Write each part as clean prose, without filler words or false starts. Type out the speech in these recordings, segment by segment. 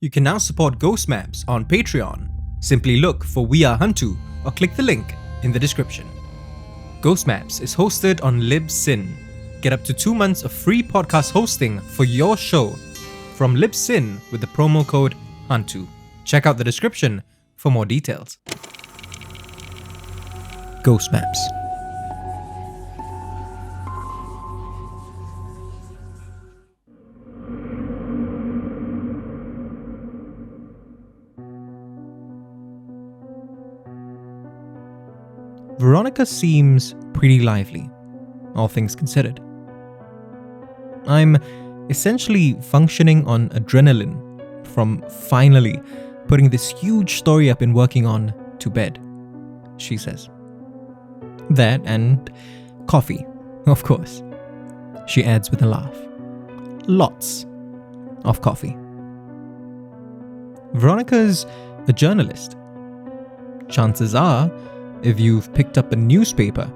You can now support Ghost Maps on Patreon. Simply look for We Are HANTU or click the link in the description. Ghost Maps is hosted on Libsyn. Get up to 2 months of free podcast hosting for your show from Libsyn with the promo code HANTU. Check out the description for more details. Ghost Maps. Veronica seems pretty lively, all things considered. I'm essentially functioning on adrenaline from finally putting this huge story I've been working on to bed, she says. That and coffee, of course, she adds with a laugh. Lots of coffee. Veronica's a journalist. Chances are, if you've picked up a newspaper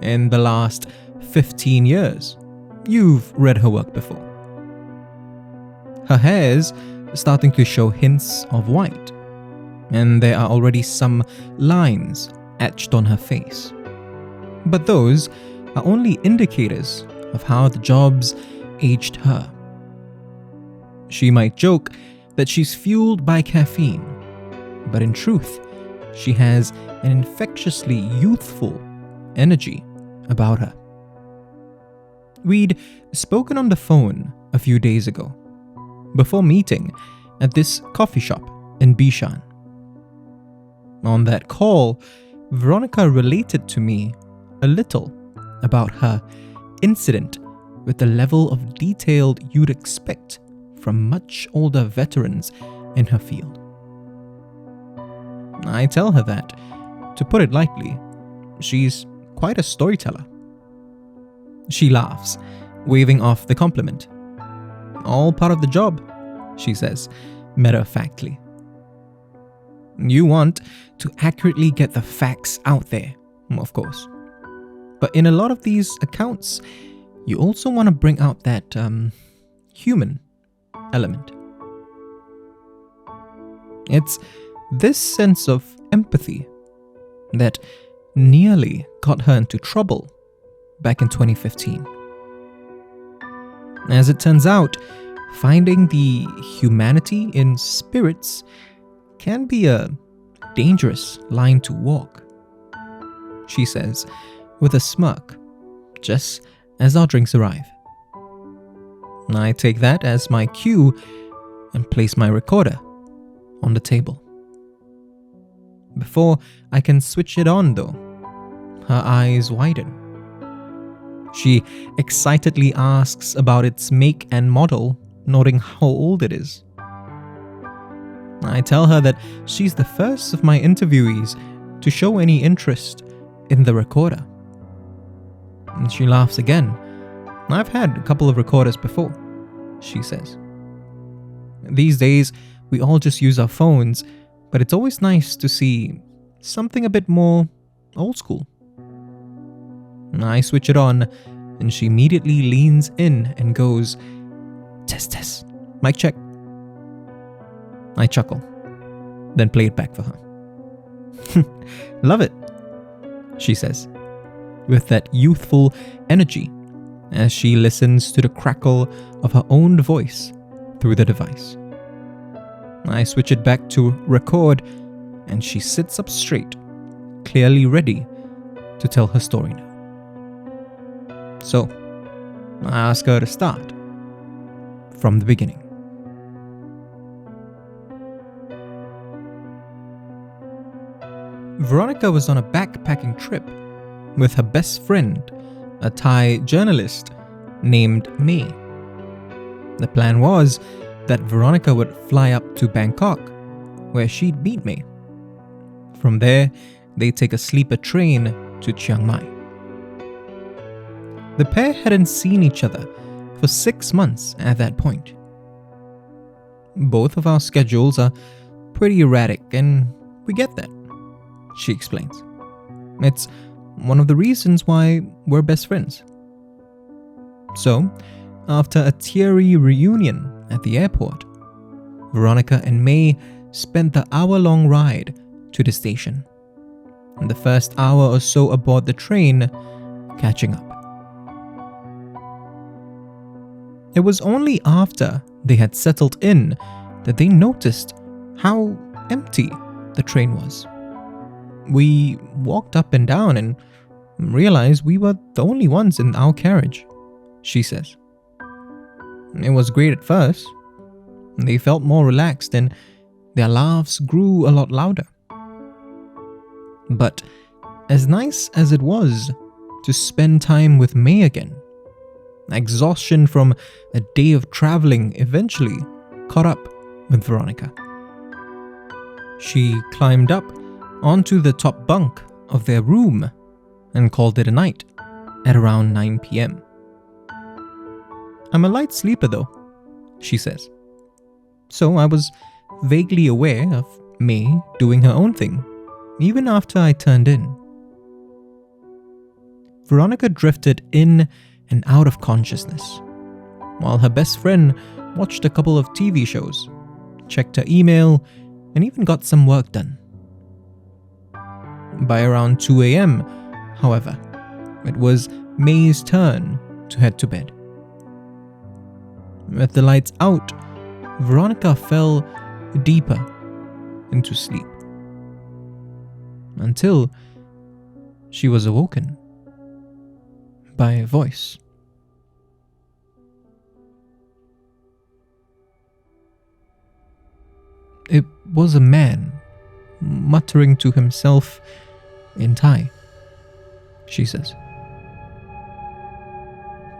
in the last 15 years, you've read her work before. Her hair's starting to show hints of white, and there are already some lines etched on her face. But those are only indicators of how the job's aged her. She might joke that she's fueled by caffeine, but in truth, she has an infectiously youthful energy about her. We'd spoken on the phone a few days ago, before meeting at this coffee shop in Bishan. On that call, Veronica related to me a little about her incident with the level of detail you'd expect from much older veterans in her field. I tell her that, to put it lightly, she's quite a storyteller. She laughs, waving off the compliment. All part of the job, she says, matter-of-factly. You want to accurately get the facts out there, of course. But in a lot of these accounts, you also want to bring out that human element. It's this sense of empathy that nearly got her into trouble back in 2015. As it turns out, finding the humanity in spirits can be a dangerous line to walk, she says with a smirk, just as our drinks arrive. I take that as my cue and place my recorder on the table. Before I can switch it on though, her eyes widen. She excitedly asks about its make and model, noting how old it is. I tell her that she's the first of my interviewees to show any interest in the recorder. And she laughs again. I've had a couple of recorders before, she says. These days, we all just use our phones, but it's always nice to see something a bit more old school. I switch it on, and she immediately leans in and goes, Test, mic check. I chuckle, then play it back for her. Love it, she says, with that youthful energy as she listens to the crackle of her own voice through the device. I switch it back to record, and she sits up straight, clearly ready to tell her story now. So, I ask her to start from the beginning. Veronica was on a backpacking trip with her best friend, a Thai journalist named May. The plan was that Veronica would fly up to Bangkok, where she'd meet May. From there, they'd take a sleeper train to Chiang Mai. The pair hadn't seen each other for 6 months at that point. Both of our schedules are pretty erratic, and we get that, she explains. It's one of the reasons why we're best friends. So, after a teary reunion at the airport, Veronica and May spent the hour-long ride to the station, and the first hour or so aboard the train catching up. It was only after they had settled in that they noticed how empty the train was. We walked up and down and realized we were the only ones in our carriage, she says. It was great at first. They felt more relaxed and their laughs grew a lot louder. But as nice as it was to spend time with May again, exhaustion from a day of traveling eventually caught up with Veronica. She climbed up onto the top bunk of their room and called it a night at around 9 p.m. I'm a light sleeper though, she says. So I was vaguely aware of May doing her own thing, even after I turned in. Veronica drifted in and out of consciousness, while her best friend watched a couple of TV shows, checked her email, and even got some work done. By around 2 a.m., however, it was May's turn to head to bed. With the lights out, Veronica fell deeper into sleep until she was awoken by a voice. It was a man muttering to himself in Thai, she says.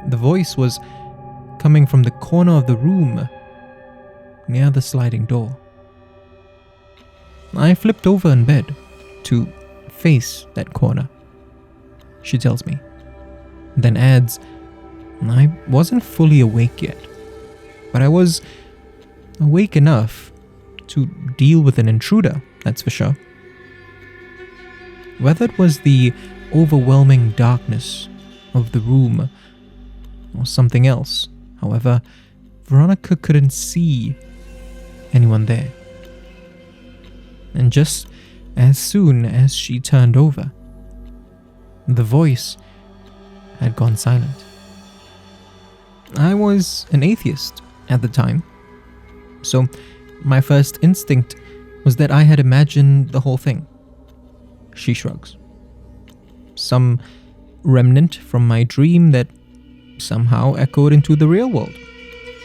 The voice was coming from the corner of the room near the sliding door. I flipped over in bed to face that corner, she tells me, then adds, I wasn't fully awake yet, but I was awake enough to deal with an intruder, that's for sure. Whether it was the overwhelming darkness of the room or something else, however, Veronica couldn't see anyone there. And just as soon as she turned over, the voice had gone silent. I was an atheist at the time, so my first instinct was that I had imagined the whole thing. She shrugs. Some remnant from my dream that somehow echoed into the real world,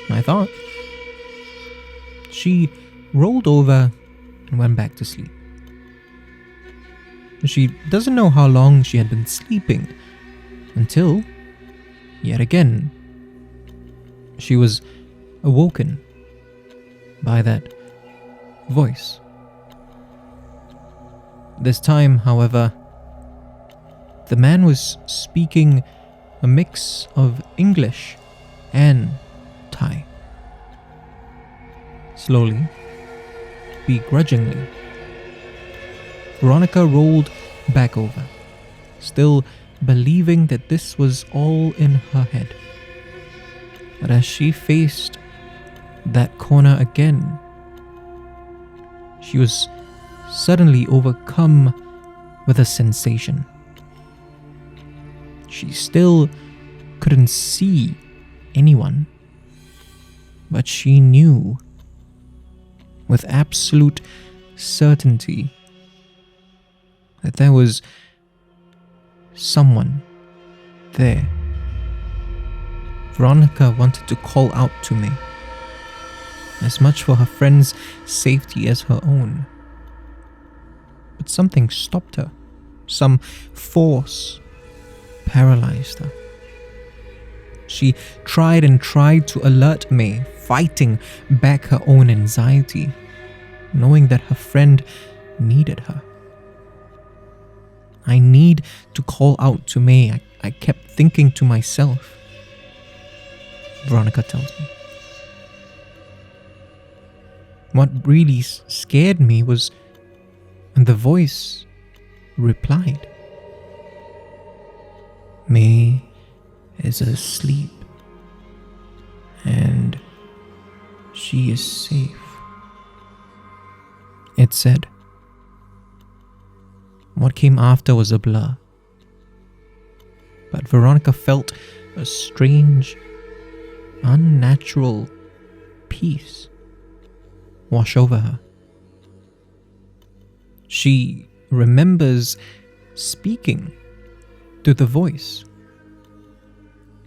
I thought. She rolled over and went back to sleep. She doesn't know how long she had been sleeping until, yet again, she was awoken by that voice. This time, however, the man was speaking a mix of English and Thai. Slowly, begrudgingly, Veronica rolled back over, still believing that this was all in her head. But as she faced that corner again, she was suddenly overcome with a sensation. She still couldn't see anyone, but she knew with absolute certainty that there was someone there. Veronica wanted to call out to me, as much for her friend's safety as her own. But something stopped her. Some force paralyzed her. She tried and tried to alert May, fighting back her own anxiety, knowing that her friend needed her. I need to call out to May, I kept thinking to myself. Veronica tells me. What really scared me was when the voice replied. May is asleep and she is safe. it said. What came after was a blur. But Veronica felt a strange, unnatural peace wash over her. She remembers speaking to the voice.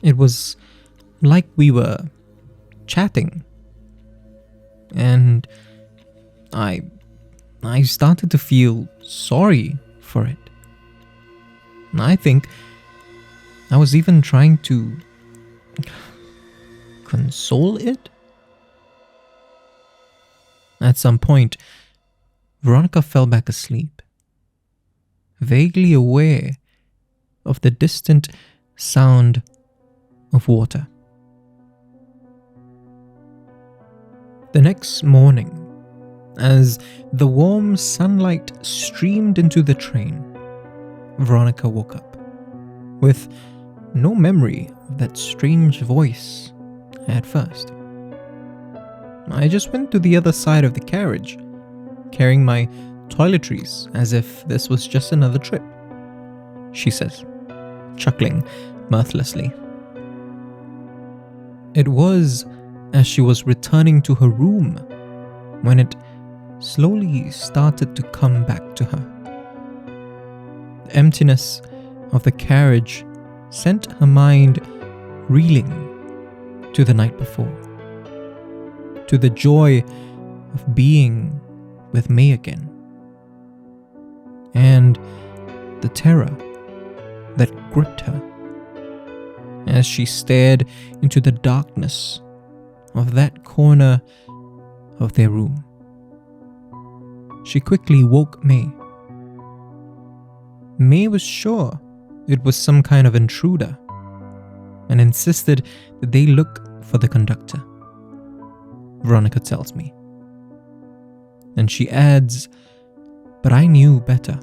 It was like we were chatting, and I started to feel sorry for it. I think I was even trying to console it. At some point, Veronica fell back asleep, vaguely aware of the distant sound of water. The next morning, as the warm sunlight streamed into the train, Veronica woke up with no memory of that strange voice at first. I just went to the other side of the carriage, carrying my toiletries as if this was just another trip, she says, chuckling mirthlessly. It was as she was returning to her room when it slowly started to come back to her. The emptiness of the carriage sent her mind reeling to the night before, to the joy of being with May again, and the terror that gripped her as she stared into the darkness of that corner of their room. She quickly woke May. May was sure it was some kind of intruder and insisted that they look for the conductor, Veronica tells me. And she adds, but I knew better.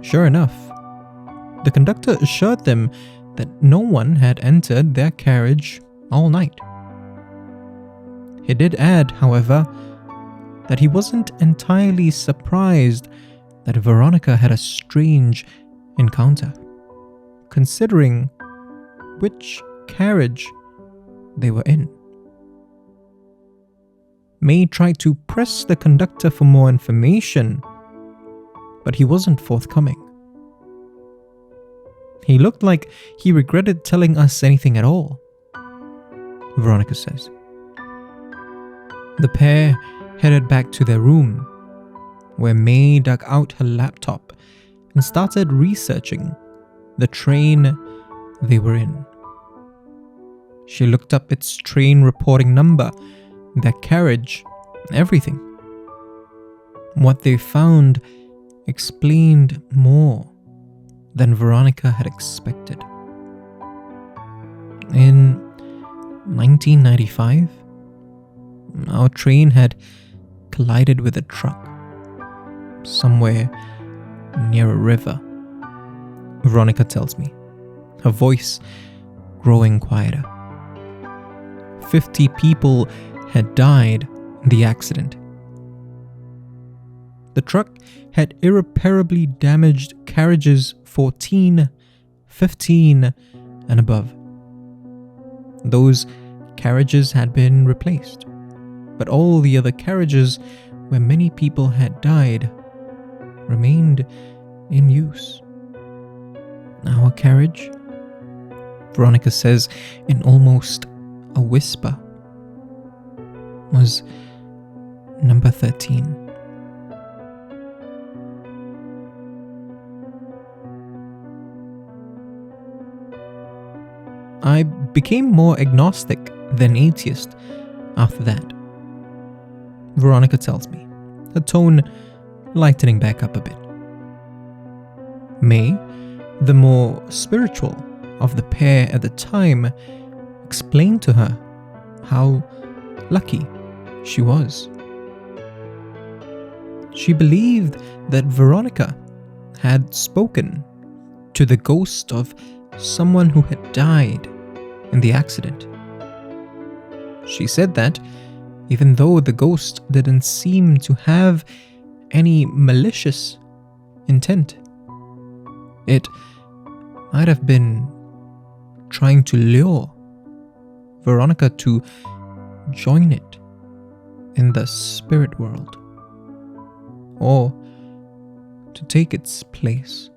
Sure enough, the conductor assured them that no one had entered their carriage all night. He did add, however, that he wasn't entirely surprised that Veronica had a strange encounter, considering which carriage they were in. May tried to press the conductor for more information, but he wasn't forthcoming. He looked like he regretted telling us anything at all, Veronica says. The pair headed back to their room, where May dug out her laptop and started researching the train they were in. She looked up its train reporting number, their carriage, everything. What they found explained more than Veronica had expected. In 1995, our train had collided with a truck somewhere near a river, Veronica tells me, her voice growing quieter. 50 people had died in the accident. The truck had irreparably damaged carriages 14, 15, and above. Those carriages had been replaced, but all the other carriages where many people had died remained in use. Our carriage, Veronica says in almost a whisper, was number 13. I became more agnostic than atheist after that, Veronica tells me, her tone lightening back up a bit. May, the more spiritual of the pair at the time, explained to her how lucky she was. She believed that Veronica had spoken to the ghost of someone who had died in the accident. She said that even though the ghost didn't seem to have any malicious intent. It might have been trying to lure Veronica to join it in the spirit world, or to take its place.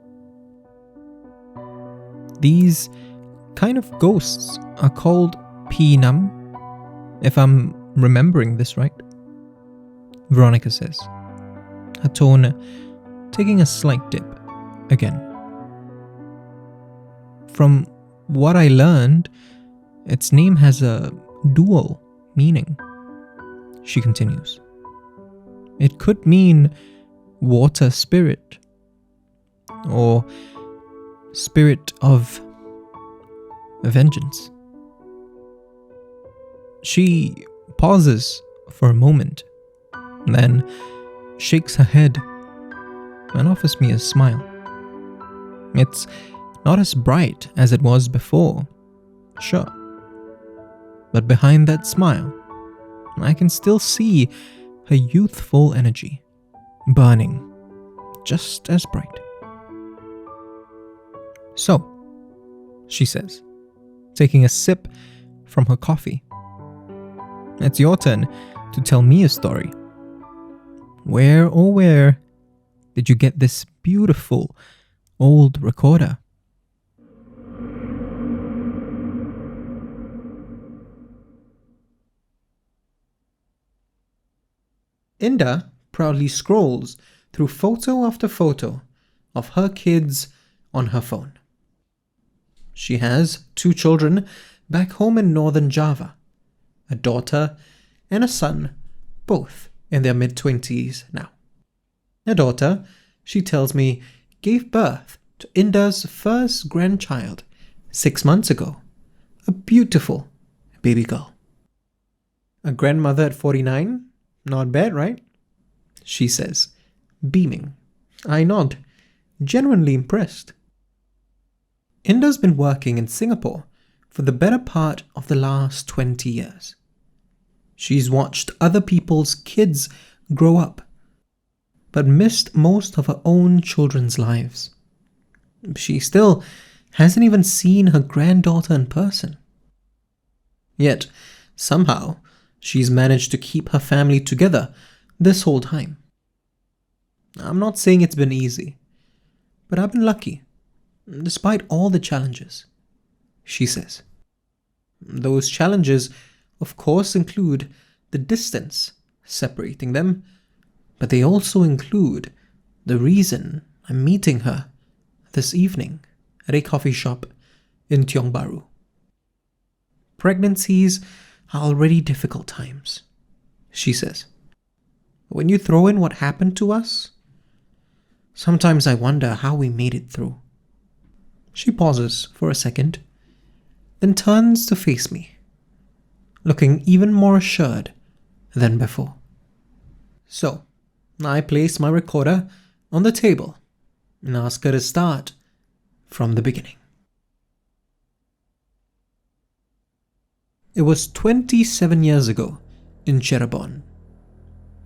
These kind of ghosts are called Pinam, if I'm remembering this right, Veronica says, her tone taking a slight dip again. From what I learned, its name has a dual meaning, she continues. It could mean water spirit, or spirit of vengeance. She pauses for a moment, then shakes her head and offers me a smile. It's not as bright as it was before, sure, but behind that smile, I can still see her youthful energy burning just as bright. So, she says, taking a sip from her coffee, it's your turn to tell me a story. Where did you get this beautiful old recorder? Inda proudly scrolls through photo after photo of her kids on her phone. She has 2 children back home in northern Java, a daughter and a son, both in their mid-20s now. Her daughter, she tells me, gave birth to Inda's first grandchild 6 months ago, a beautiful baby girl. A grandmother at 49? Not bad, right? She says, beaming. I nod, genuinely impressed. Inda's been working in Singapore for the better part of the last 20 years. She's watched other people's kids grow up, but missed most of her own children's lives. She still hasn't even seen her granddaughter in person. Yet, somehow, she's managed to keep her family together this whole time. I'm not saying it's been easy, but I've been lucky, despite all the challenges, she says. Those challenges, of course, include the distance separating them, but they also include the reason I'm meeting her this evening at a coffee shop in Tiong Bahru. Pregnancies are already difficult times, she says. When you throw in what happened to us, sometimes I wonder how we made it through. She pauses for a second, then turns to face me, looking even more assured than before. So, I place my recorder on the table and ask her to start from the beginning. It was 27 years ago in Cirebon.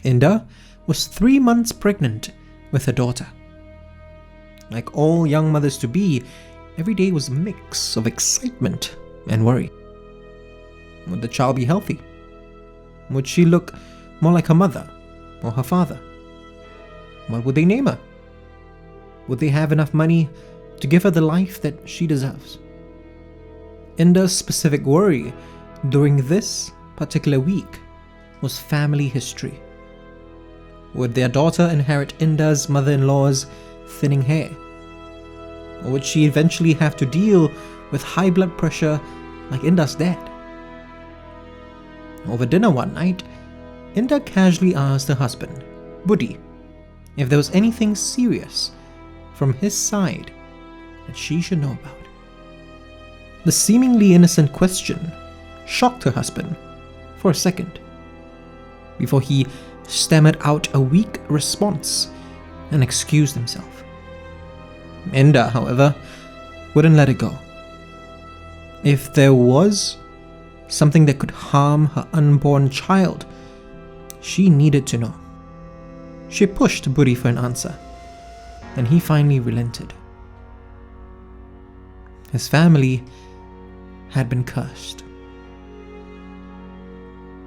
Inda was 3 months pregnant with her daughter. Like all young mothers-to-be, every day was a mix of excitement and worry. Would the child be healthy? Would she look more like her mother or her father? What would they name her? Would they have enough money to give her the life that she deserves? Inda's specific worry during this particular week was family history. Would their daughter inherit Inda's mother-in-law's thinning hair? Or would she eventually have to deal with high blood pressure like Inda's dad? Over dinner one night, Inda casually asked her husband, Budi, if there was anything serious from his side that she should know about. The seemingly innocent question shocked her husband for a second, before he stammered out a weak response and excused himself. Inda, however, wouldn't let it go. If there was something that could harm her unborn child, She needed to know. She pushed Budi for an answer, and he finally relented. His family had been cursed.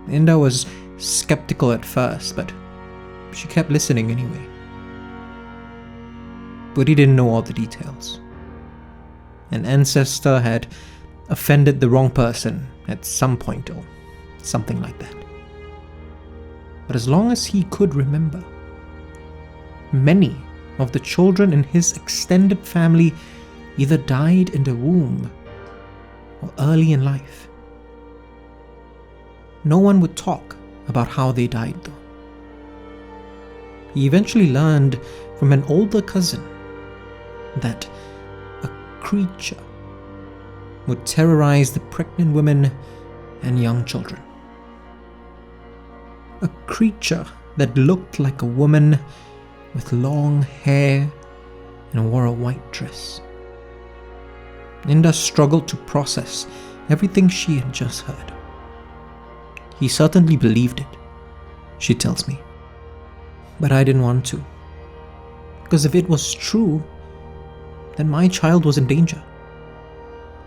Indah was skeptical at first, but she kept listening anyway. Budi didn't know all the details. An ancestor had offended the wrong person at some point or something like that. But as long as he could remember, many of the children in his extended family either died in the womb or early in life. No one would talk about how they died though. He eventually learned from an older cousin that a creature would terrorize the pregnant women and young children. A creature that looked like a woman with long hair and wore a white dress. Indah struggled to process everything she had just heard. He certainly believed it, she tells me. But I didn't want to. Because if it was true, then my child was in danger.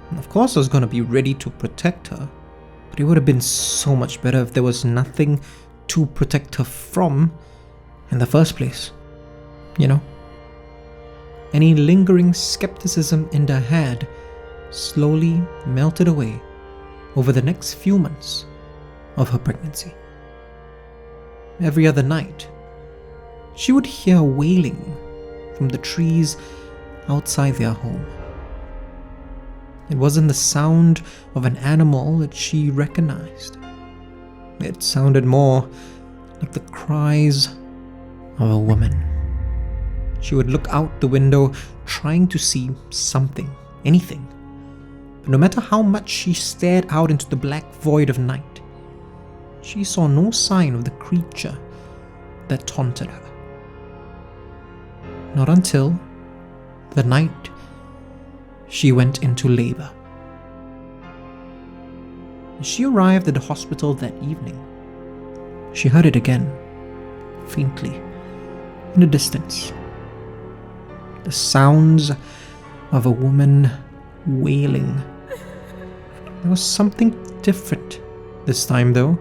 And of course I was going to be ready to protect her, but it would have been so much better if there was nothing to protect her from in the first place. You know? Any lingering skepticism Indah had slowly melted away over the next few months of her pregnancy. Every other night, she would hear wailing from the trees outside their home. It wasn't the sound of an animal that she recognized. It sounded more like the cries of a woman. She would look out the window trying to see something, anything. But no matter how much she stared out into the black void of night, she saw no sign of the creature that taunted her. Not until the night she went into labor. As she arrived at the hospital that evening, she heard it again, faintly, in the distance. The sounds of a woman wailing. There was something different this time though.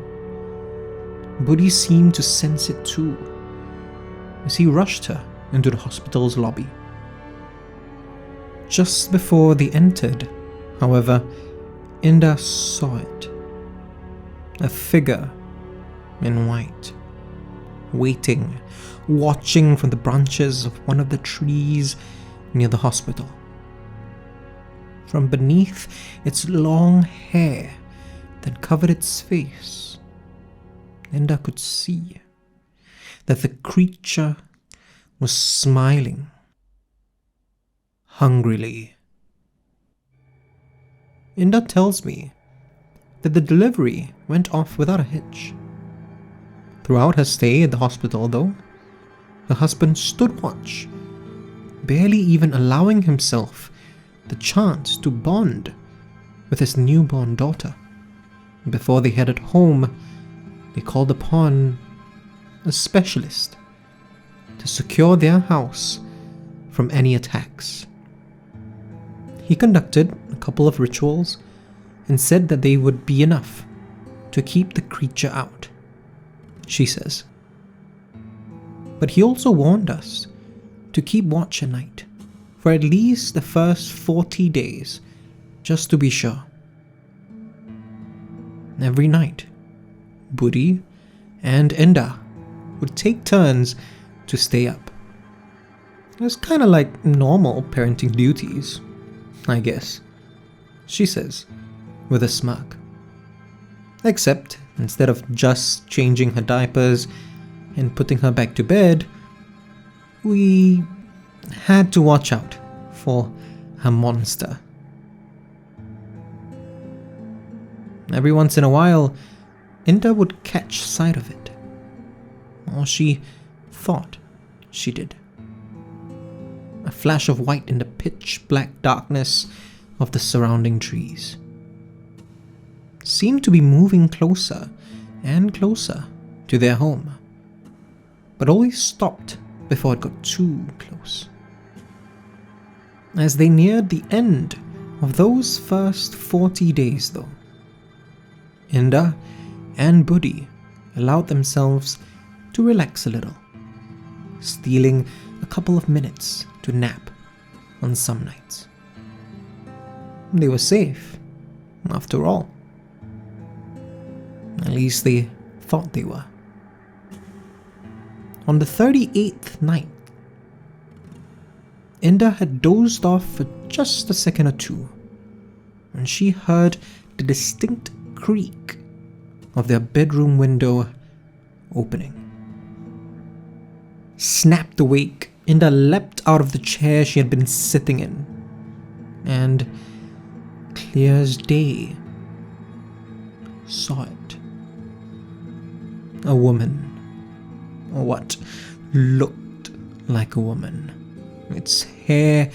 Budi seemed to sense it too, as he rushed her into the hospital's lobby. Just before they entered, however, Indah saw it. A figure in white, waiting, watching from the branches of one of the trees near the hospital. From beneath its long hair that covered its face, Indah could see that the creature was smiling hungrily. Indah tells me that the delivery went off without a hitch. Throughout her stay at the hospital though, her husband stood watch, barely even allowing himself the chance to bond with his newborn daughter. Before they headed home, they called upon a specialist to secure their house from any attacks. He conducted a couple of rituals and said that they would be enough to keep the creature out, she says. But he also warned us to keep watch at night for at least the first 40 days, just to be sure. Every night, Budi and Indah would take turns to stay up. It was kind of like normal parenting duties, I guess, she says with a smirk. Except instead of just changing her diapers and putting her back to bed, we had to watch out for a monster. Every once in a while, Indah would catch sight of it, or she thought she did. A flash of white in the pitch black darkness of the surrounding trees. Seemed to be moving closer and closer to their home, but always stopped before it got too close. As they neared the end of those first 40 days though, Inda and Budi allowed themselves to relax a little, stealing a couple of minutes to nap on some nights. They were safe, after all. At least they thought they were. On the 38th night, Inda had dozed off for just a second or two when she heard the distinct creak of their bedroom window opening. Snapped awake, Inda leapt out of the chair she had been sitting in, and, clear as day, saw it. A woman, or what looked like a woman, its hair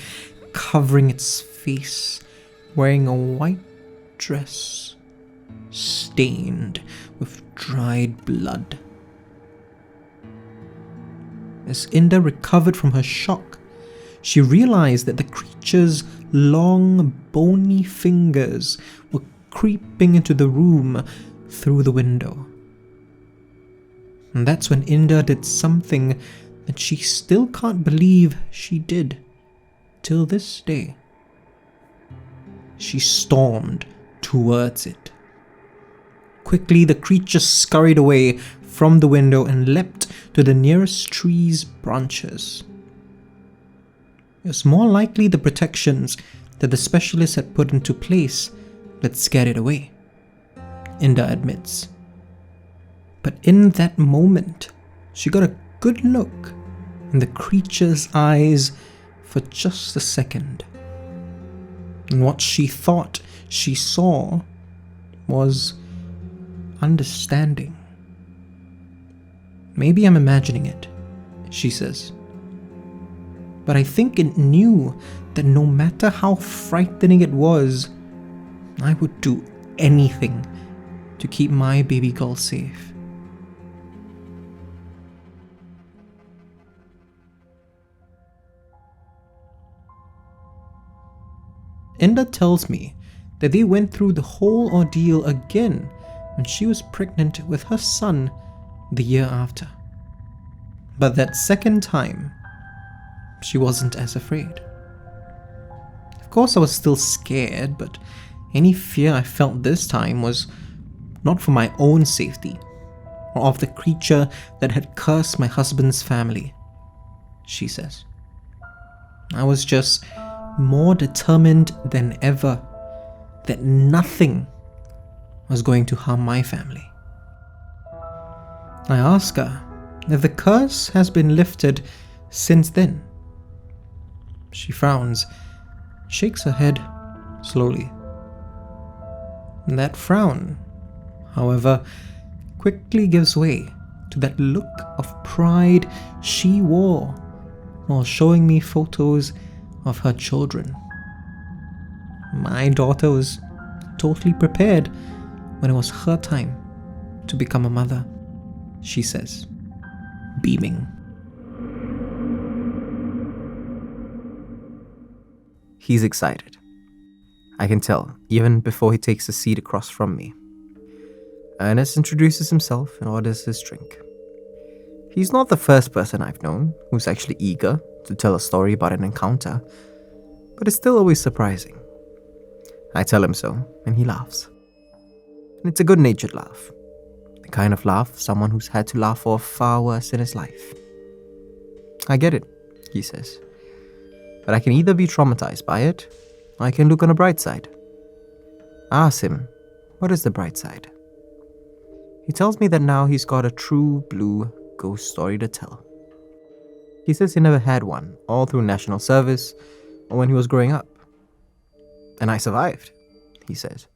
covering its face, wearing a white dress stained with dried blood. As Inda recovered from her shock, she realized that the creature's long, bony fingers were creeping into the room through the window. And that's when Inda did something that she still can't believe she did till this day. She stormed towards it. Quickly, the creature scurried away from the window and leapt to the nearest tree's branches. It was more likely the protections that the specialist had put into place that scared it away, Inda admits. But in that moment, she got a good look in the creature's eyes for just a second. And what she thought she saw was understanding. Maybe I'm imagining it, she says. But I think it knew that no matter how frightening it was, I would do anything to keep my baby girl safe. Inda tells me that they went through the whole ordeal again when she was pregnant with her son the year after. But that second time, she wasn't as afraid. Of course, I was still scared, but any fear I felt this time was not for my own safety or of the creature that had cursed my husband's family, she says. I was just more determined than ever that nothing was going to harm my family. I ask her if the curse has been lifted since then. She frowns, shakes her head slowly. And that frown, however, quickly gives way to that look of pride she wore while showing me photos of her children. My daughter was totally prepared when it was her time to become a mother, she says, beaming. He's excited. I can tell, even before he takes a seat across from me. Ernest introduces himself and orders his drink. He's not the first person I've known who's actually eager to tell a story about an encounter, but it's still always surprising. I tell him so, and he laughs. And it's a good-natured laugh. The kind of laugh someone who's had to laugh for far worse in his life. I get it, he says. But I can either be traumatized by it, or I can look on the bright side. I ask him, what is the bright side? He tells me that now he's got a true blue ghost story to tell. He says he never had one, all through national service or when he was growing up. And I survived, he says.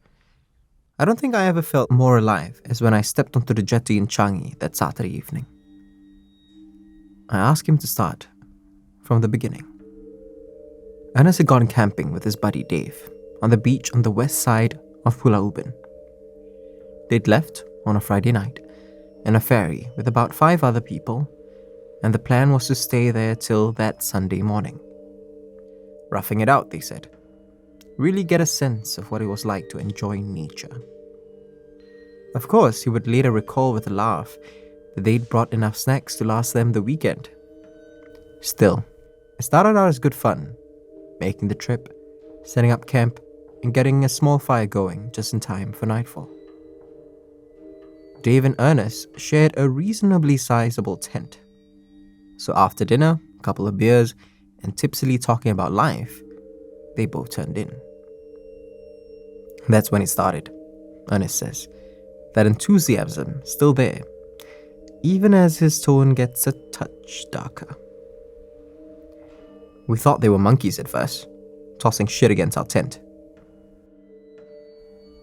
I don't think I ever felt more alive as when I stepped onto the jetty in Chiang that Saturday evening. I ask him to start from the beginning. Ernest had gone camping with his buddy Dave on the beach on the west side of Pulau. They'd left on a Friday night in a ferry with about 5 other people, and the plan was to stay there till that Sunday morning. Roughing it out, they said. Really get a sense of what it was like to enjoy nature. Of course, he would later recall with a laugh that they'd brought enough snacks to last them the weekend. Still, it started out as good fun, making the trip, setting up camp, and getting a small fire going just in time for nightfall. Dave and Ernest shared a reasonably sizable tent. So after dinner, a couple of beers, and tipsily talking about life, they both turned in. That's when it started, Ernest says, that enthusiasm still there, even as his tone gets a touch darker. We thought they were monkeys at first, tossing shit against our tent.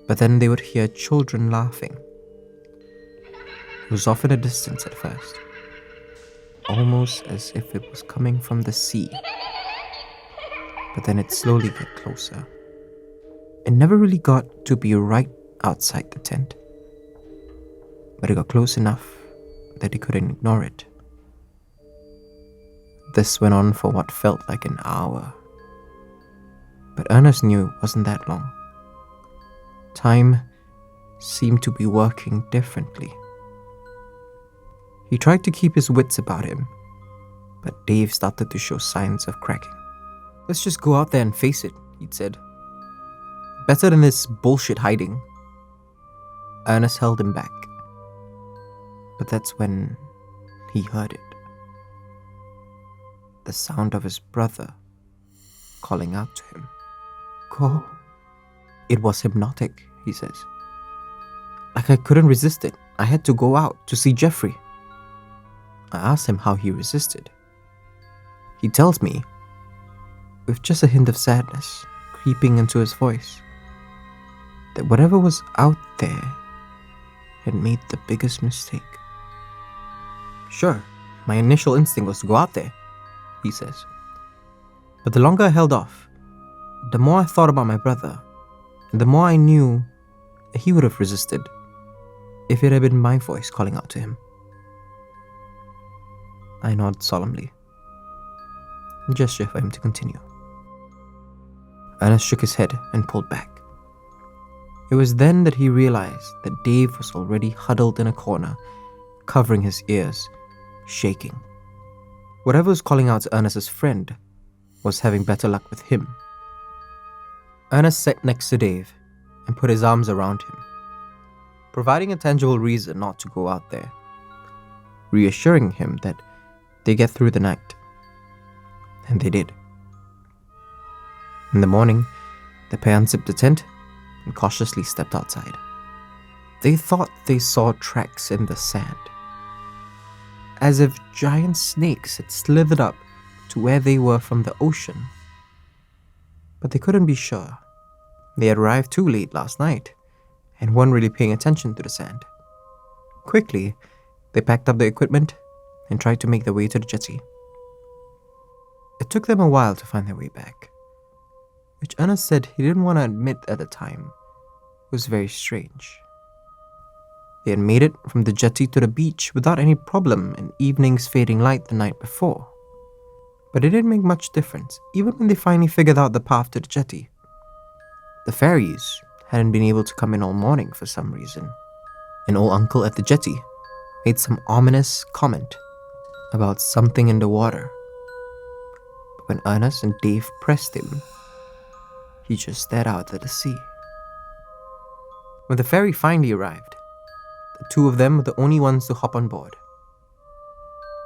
But then they would hear children laughing. It was off in a distance at first, almost as if it was coming from the sea. But then it slowly got closer. It never really got to be right outside the tent, but it got close enough that he couldn't ignore it. This went on for what felt like an hour, but Ernest knew it wasn't that long. Time seemed to be working differently. He tried to keep his wits about him, but Dave started to show signs of cracking. Let's just go out there and face it, he'd said. Better than this bullshit hiding. Ernest held him back, but that's when he heard it. The sound of his brother calling out to him. Go. It was hypnotic, he says. Like I couldn't resist it. I had to go out to see Jeffrey. I asked him how he resisted. He tells me, with just a hint of sadness creeping into his voice, that whatever was out there had made the biggest mistake. Sure, my initial instinct was to go out there, he says. But the longer I held off, the more I thought about my brother, and the more I knew that he would have resisted if it had been my voice calling out to him. I nod solemnly, a gesture for him to continue. Ernest shook his head and pulled back. It was then that he realized that Dave was already huddled in a corner, covering his ears, shaking. Whatever was calling out to Ernest's friend was having better luck with him. Ernest sat next to Dave and put his arms around him, providing a tangible reason not to go out there, reassuring him that they get through the night. And they did. In the morning, the pair unzipped the tent and cautiously stepped outside. They thought they saw tracks in the sand, as if giant snakes had slithered up to where they were from the ocean. But they couldn't be sure. They had arrived too late last night and weren't really paying attention to the sand. Quickly, they packed up their equipment and tried to make their way to the jetty. It took them a while to find their way back, which Ernest said he didn't want to admit at the time was very strange. They had made it from the jetty to the beach without any problem in evening's fading light the night before. But it didn't make much difference, even when they finally figured out the path to the jetty. The ferries hadn't been able to come in all morning for some reason. An old uncle at the jetty made some ominous comment about something in the water. But when Ernest and Dave pressed him, he just stared out at the sea. When the ferry finally arrived, the two of them were the only ones to hop on board.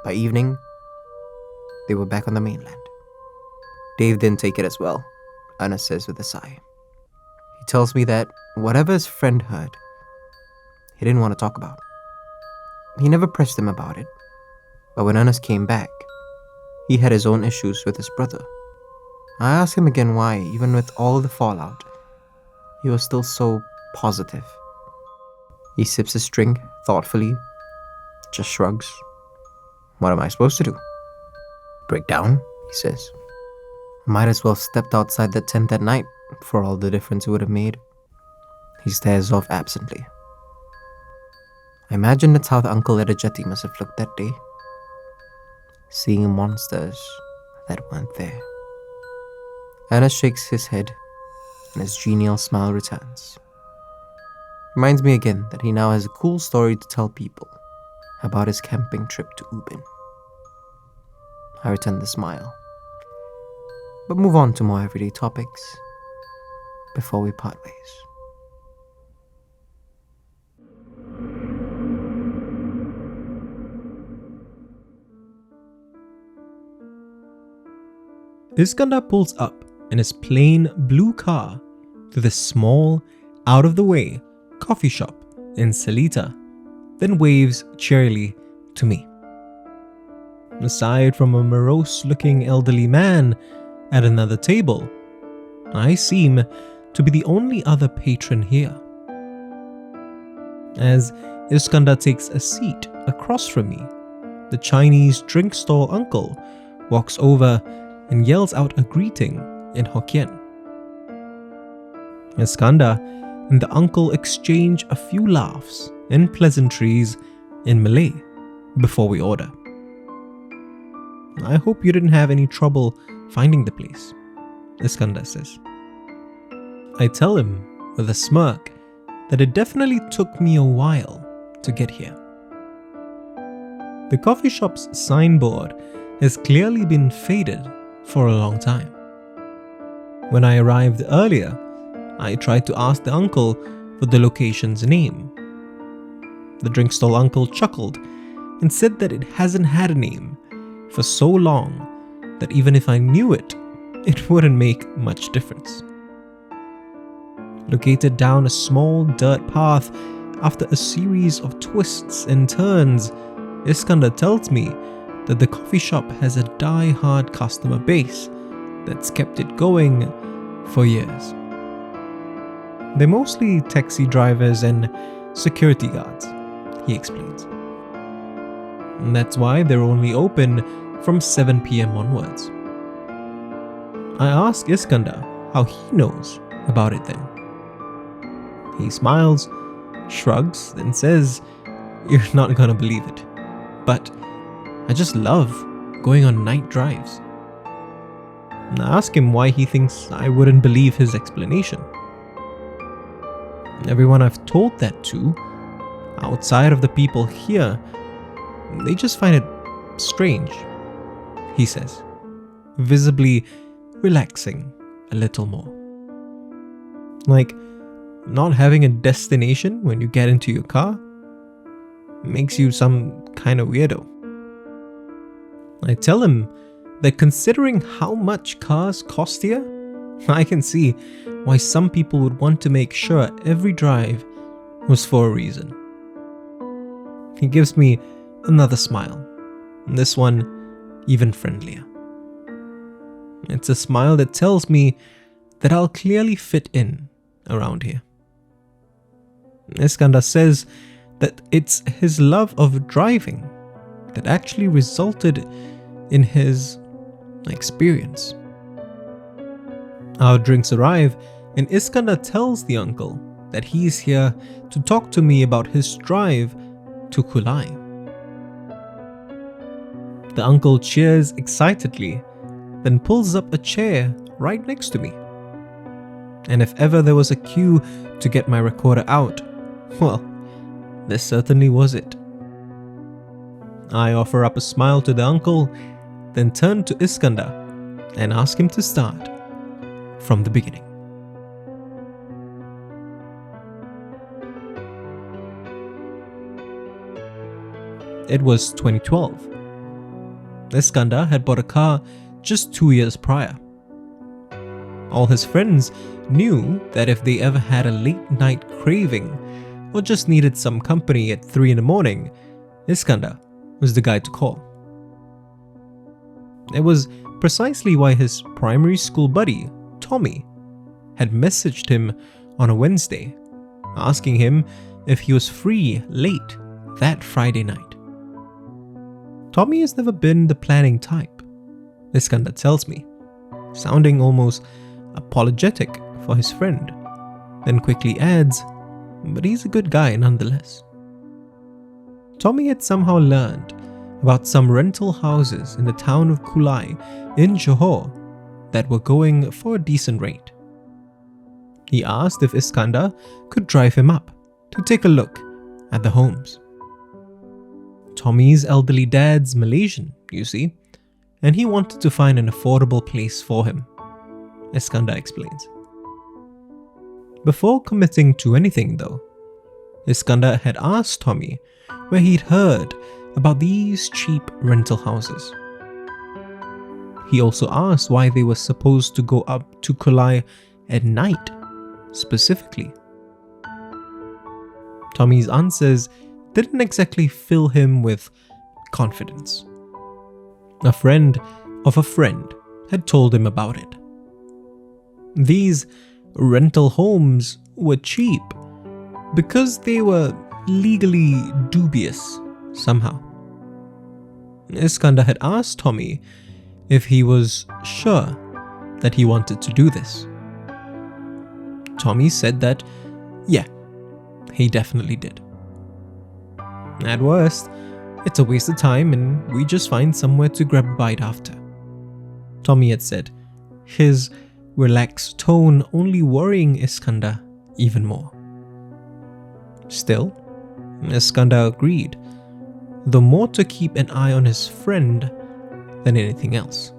By evening, they were back on the mainland. Dave didn't take it as well, Ernest says with a sigh. He tells me that whatever his friend heard, he didn't want to talk about. He never pressed him about it, but when Ernest came back, he had his own issues with his brother. I asked him again why, even with all the fallout, he was still so positive. He sips his drink thoughtfully, just shrugs. What am I supposed to do? Break down, he says. Might as well have stepped outside the tent that night for all the difference it would have made. He stares off absently. I imagine that's how the uncle at a jetty must have looked that day, seeing monsters that weren't there. Ernest shakes his head and his genial smile returns. Reminds me again that he now has a cool story to tell people about his camping trip to Ubin. I return the smile, but move on to more everyday topics before we part ways. Iskandar pulls up in his plain blue car to this small, out-of-the-way coffee shop in Seletar, then waves cheerily to me. Aside from a morose-looking elderly man at another table, I seem to be the only other patron here. As Iskandar takes a seat across from me, the Chinese drink stall uncle walks over and yells out a greeting in Hokkien. Iskandar and the uncle exchange a few laughs and pleasantries in Malay before we order. I hope you didn't have any trouble finding the place, Iskandar says. I tell him with a smirk that it definitely took me a while to get here. The coffee shop's signboard has clearly been faded for a long time. When I arrived earlier, I tried to ask the uncle for the location's name. The drink stall uncle chuckled and said that it hasn't had a name for so long that even if I knew it, it wouldn't make much difference. Located down a small dirt path after a series of twists and turns, Iskandar tells me that the coffee shop has a die-hard customer base that's kept it going for years. They're mostly taxi drivers and security guards, he explains. And that's why they're only open from 7 p.m. onwards. I ask Iskandar how he knows about it then. He smiles, shrugs, and says, "You're not gonna believe it, but I just love going on night drives." And I ask him why he thinks I wouldn't believe his explanation. Everyone I've told that to, outside of the people here, they just find it strange, he says, visibly relaxing a little more. Like, not having a destination when you get into your car makes you some kind of weirdo. I tell him that considering how much cars cost here, I can see why some people would want to make sure every drive was for a reason. He gives me another smile, this one even friendlier. It's a smile that tells me that I'll clearly fit in around here. Iskandar says that it's his love of driving that actually resulted in his experience. Our drinks arrive and Iskandar tells the uncle that he's here to talk to me about his drive to Kulai. The uncle cheers excitedly, then pulls up a chair right next to me. And if ever there was a cue to get my recorder out, well, this certainly was it. I offer up a smile to the uncle, then turn to Iskandar and ask him to start from the beginning. It was 2012. Iskandar had bought a car just 2 years prior. All his friends knew that if they ever had a late night craving or just needed some company at 3 in the morning, Iskandar was the guy to call. It was precisely why his primary school buddy, Tommy, had messaged him on a Wednesday, asking him if he was free late that Friday night. Tommy has never been the planning type, Iskandar tells me, sounding almost apologetic for his friend, then quickly adds, but he's a good guy nonetheless. Tommy had somehow learned about some rental houses in the town of Kulai in Johor that were going for a decent rate. He asked if Iskandar could drive him up to take a look at the homes. Tommy's elderly dad's Malaysian, you see, and he wanted to find an affordable place for him, Iskandar explains. Before committing to anything though, Iskandar had asked Tommy where he'd heard about these cheap rental houses. He also asked why they were supposed to go up to Kulai at night, specifically. Tommy's answers didn't exactly fill him with confidence. A friend of a friend had told him about it. These rental homes were cheap because they were legally dubious somehow. Iskandar had asked Tommy if he was sure that he wanted to do this. Tommy said that, yeah, he definitely did. At worst, it's a waste of time and we just find somewhere to grab a bite after, Tommy had said, his relaxed tone only worrying Iskandar even more. Still, Iskandar agreed, though more to keep an eye on his friend than anything else.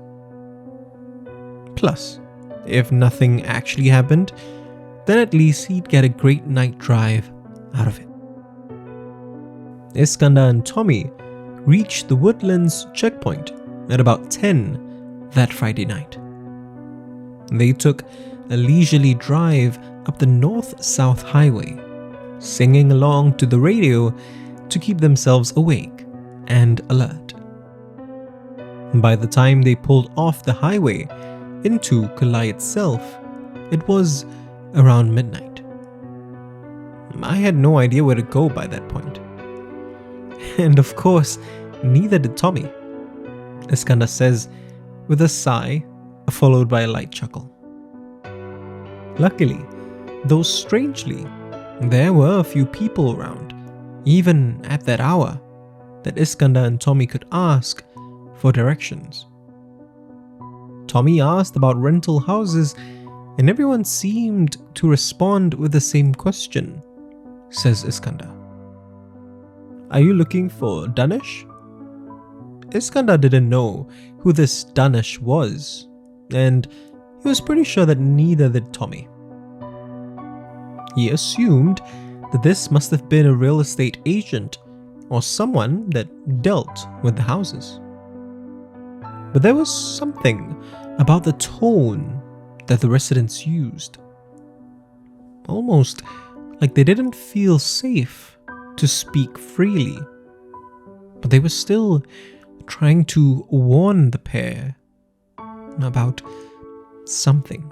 Plus, if nothing actually happened, then at least he'd get a great night drive out of it. Iskandar and Tommy reached the Woodlands checkpoint at about 10 that Friday night. They took a leisurely drive up the north-south highway, singing along to the radio to keep themselves awake and alert. By the time they pulled off the highway into Kulai itself, it was around midnight. I had no idea where to go by that point. And of course, neither did Tommy, Iskandar says with a sigh followed by a light chuckle. Luckily, though strangely, there were a few people around, even at that hour, that Iskandar and Tommy could ask for directions. Tommy asked about rental houses and everyone seemed to respond with the same question, says Iskandar. Are you looking for Danish? Iskandar didn't know who this Danish was, and he was pretty sure that neither did Tommy. He assumed that this must have been a real estate agent or someone that dealt with the houses. But there was something about the tone that the residents used. Almost like they didn't feel safe to speak freely, but they were still trying to warn the pair about something.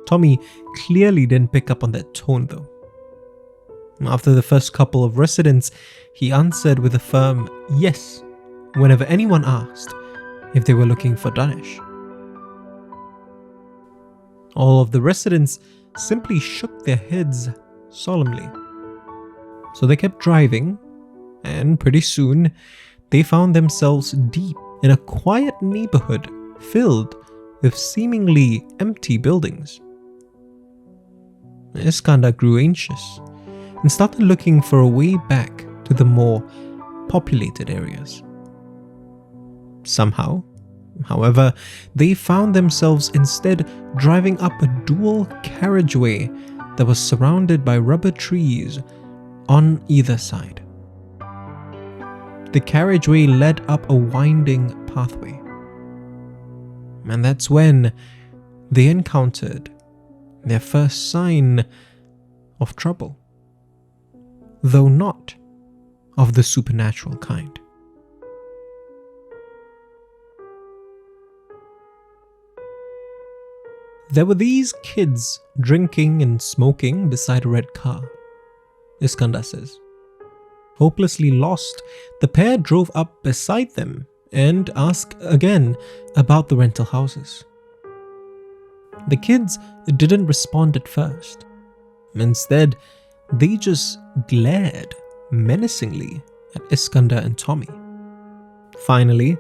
Tommy clearly didn't pick up on that tone though. After the first couple of residents, he answered with a firm yes whenever anyone asked if they were looking for Danish. All of the residents simply shook their heads solemnly. So they kept driving, and pretty soon they found themselves deep in a quiet neighborhood filled with seemingly empty buildings. Iskandar grew anxious and started looking for a way back to the more populated areas. Somehow, however, they found themselves instead driving up a dual carriageway that was surrounded by rubber trees on either side. The carriageway led up a winding pathway. And that's when they encountered their first sign of trouble, though not of the supernatural kind. There were these kids drinking and smoking beside a red car, Iskandar says. Hopelessly lost, the pair drove up beside them and asked again about the rental houses. The kids didn't respond at first. Instead, they just glared menacingly at Iskandar and Tommy. Finally,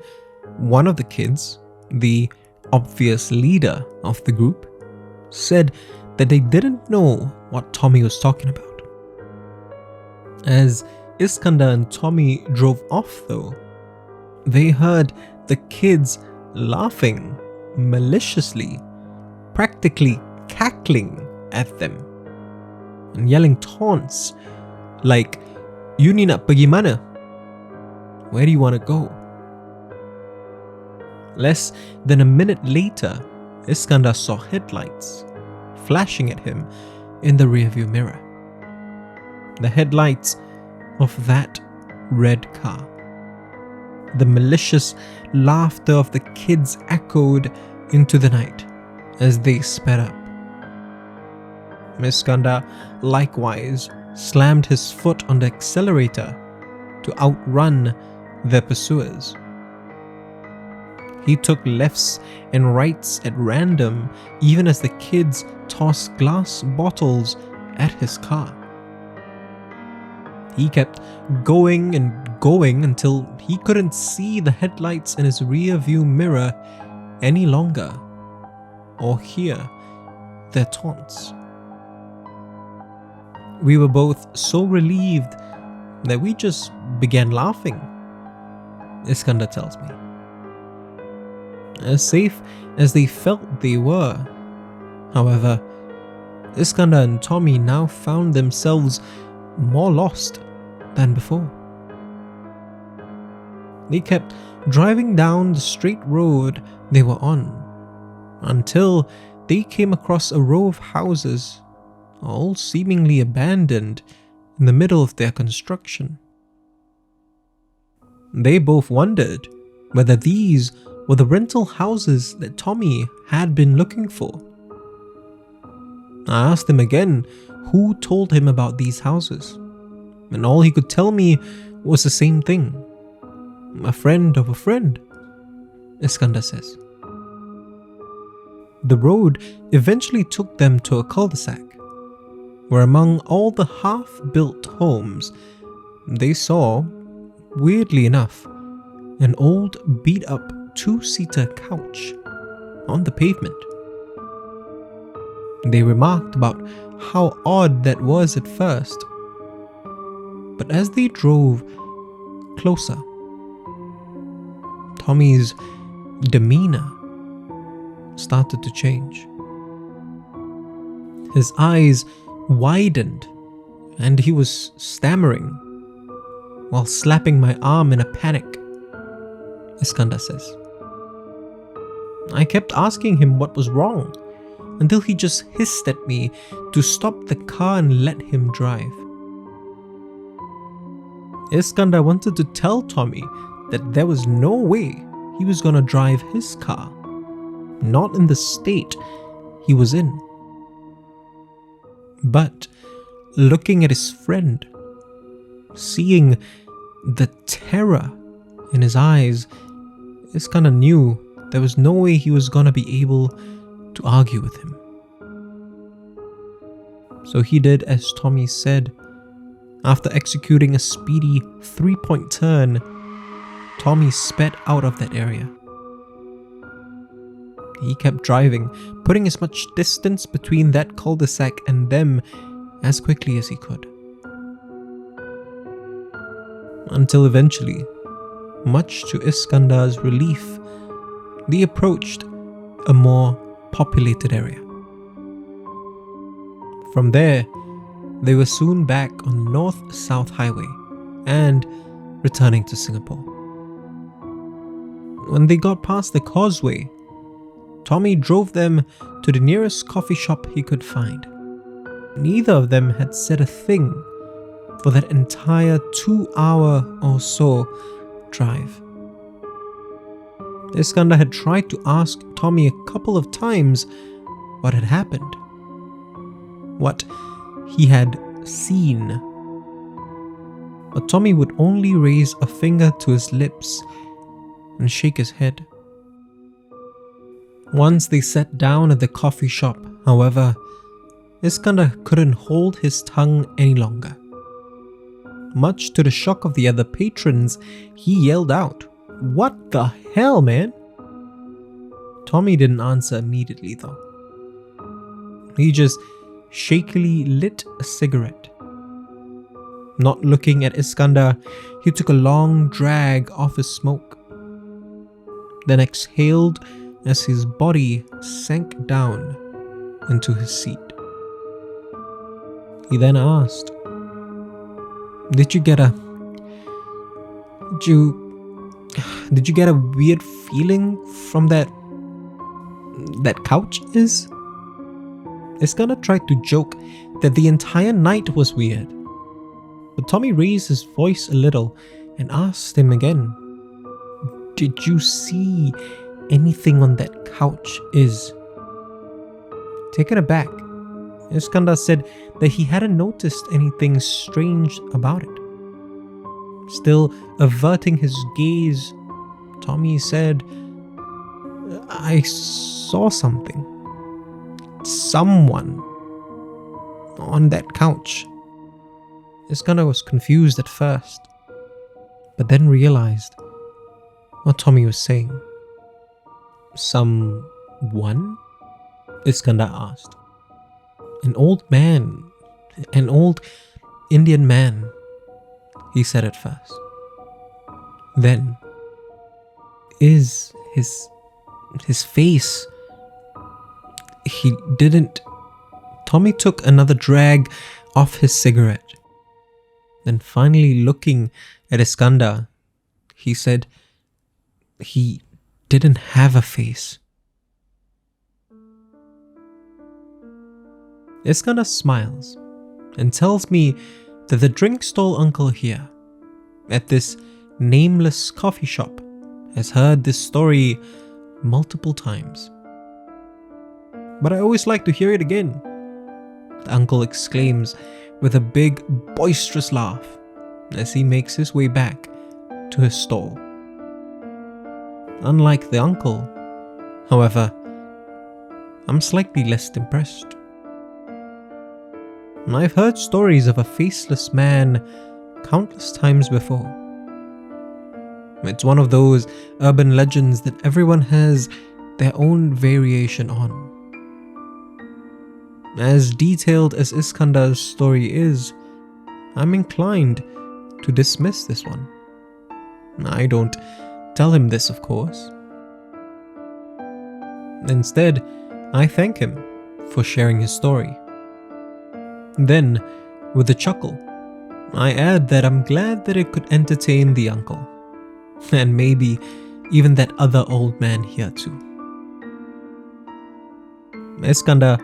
one of the kids, the obvious leader of the group, said that they didn't know what Tommy was talking about. As Iskandar and Tommy drove off though, they heard the kids laughing maliciously, practically cackling at them, and yelling taunts like, "You ni nak pergi mana? Where do you want to go?" Less than a minute later, Iskandar saw headlights flashing at him in the rearview mirror. The headlights of that red car. The malicious laughter of the kids echoed into the night as they sped up. Iskandar likewise slammed his foot on the accelerator to outrun their pursuers. He took lefts and rights at random, even as the kids tossed glass bottles at his car. He kept going and going until he couldn't see the headlights in his rear view mirror any longer or hear their taunts. We were both so relieved that we just began laughing, Iskandar tells me. As safe as they felt they were, however, Iskandar and Tommy now found themselves more lost than before. They kept driving down the straight road they were on until they came across a row of houses, all seemingly abandoned in the middle of their construction. They both wondered whether these were the rental houses that Tommy had been looking for. I asked him again who told him about these houses, and all he could tell me was the same thing. A friend of a friend, Iskandar says. The road eventually took them to a cul-de-sac, where among all the half-built homes, they saw, weirdly enough, an old beat-up two-seater couch on the pavement. They remarked about how odd that was at first, but as they drove closer, Tommy's demeanor started to change. His eyes widened and he was stammering while slapping my arm in a panic, Iskandar says. I kept asking him what was wrong until he just hissed at me to stop the car and let him drive. Iskandar wanted to tell Tommy that there was no way he was gonna drive his car, not in the state he was in. But looking at his friend, seeing the terror in his eyes, Iskandar knew there was no way he was gonna be able to argue with him. So he did as Tommy said. After executing a speedy 3-point turn, Tommy sped out of that area. He kept driving, putting as much distance between that cul-de-sac and them as quickly as he could. Until eventually, much to Iskandar's relief, they approached a more populated area. From there, they were soon back on North-South Highway and returning to Singapore. When they got past the causeway, Tommy drove them to the nearest coffee shop he could find. Neither of them had said a thing for that entire 2-hour or so drive. Iskandar had tried to ask Tommy a couple of times what had happened, what he had seen, but Tommy would only raise a finger to his lips and shake his head. Once they sat down at the coffee shop, however, Iskandar couldn't hold his tongue any longer. Much to the shock of the other patrons, he yelled out, "What the hell, man?" Tommy didn't answer immediately though. He just shakily lit a cigarette. Not looking at Iskandar, he took a long drag off his smoke, then exhaled as his body sank down into his seat. He then asked, Did you get a weird feeling from that couch is?" Iskandar tried to joke that the entire night was weird, but Tommy raised his voice a little and asked him again, "Did you see anything on that couch is?" Taken aback, Iskandar said that he hadn't noticed anything strange about it. Still averting his gaze, Tommy said, "I saw something. Someone on that couch." Iskandar was confused at first, but then realized what Tommy was saying. "Someone?" Iskandar asked. An old Indian man," he said at first. Then, is his face? He didn't. Tommy took another drag off his cigarette. Then finally looking at Iskandar, he said, "He didn't have a face." Iskandar smiles and tells me that the drink stall uncle here, at this nameless coffee shop, has heard this story multiple times. "But I always like to hear it again," the uncle exclaims with a big, boisterous laugh as he makes his way back to his stall. Unlike the uncle, however, I'm slightly less impressed. I've heard stories of a faceless man countless times before. It's one of those urban legends that everyone has their own variation on. As detailed as Iskandar's story is, I'm inclined to dismiss this one. I don't tell him this, of course. Instead, I thank him for sharing his story. Then, with a chuckle, I add that I'm glad that it could entertain the uncle, and maybe even that other old man here too. Iskandar,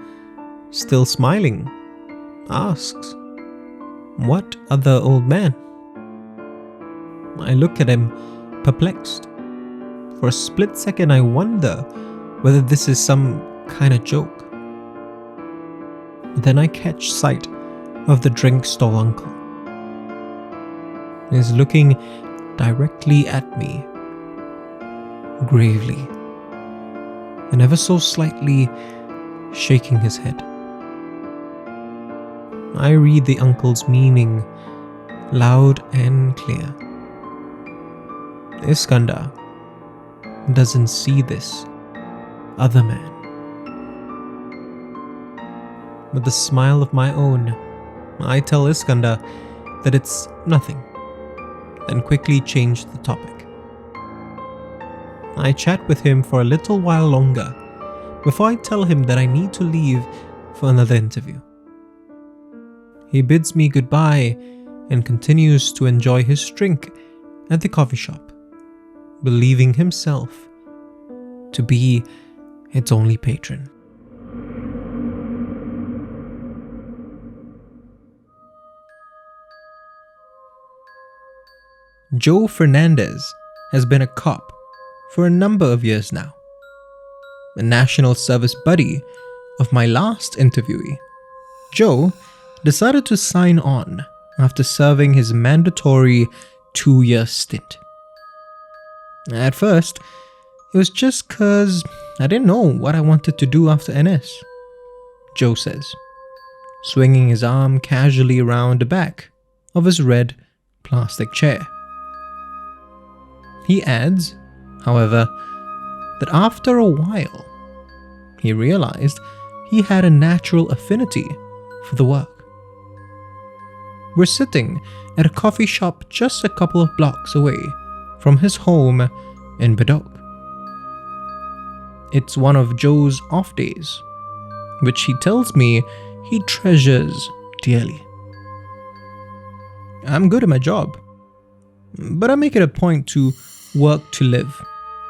still smiling, asks, "What other old man?" I look at him, perplexed. For a split second I wonder whether this is some kind of joke. Then I catch sight of the drink stall uncle. He's looking directly at me, gravely, and ever so slightly shaking his head. I read the uncle's meaning loud and clear. Iskandar doesn't see this other man. With a smile of my own, I tell Iskandar that it's nothing, then quickly change the topic. I chat with him for a little while longer before I tell him that I need to leave for another interview. He bids me goodbye and continues to enjoy his drink at the coffee shop, believing himself to be its only patron. Joe Fernandez has been a cop for a number of years now. A national service buddy of my last interviewee, Joe decided to sign on after serving his mandatory 2-year stint. At first, it was just cause I didn't know what I wanted to do after NS, Joe says, swinging his arm casually around the back of his red plastic chair. He adds, however, that after a while, he realized he had a natural affinity for the work. We're sitting at a coffee shop just a couple of blocks away from his home in Bedok. It's one of Joe's off days, which he tells me he treasures dearly. I'm good at my job, but I make it a point to work to live,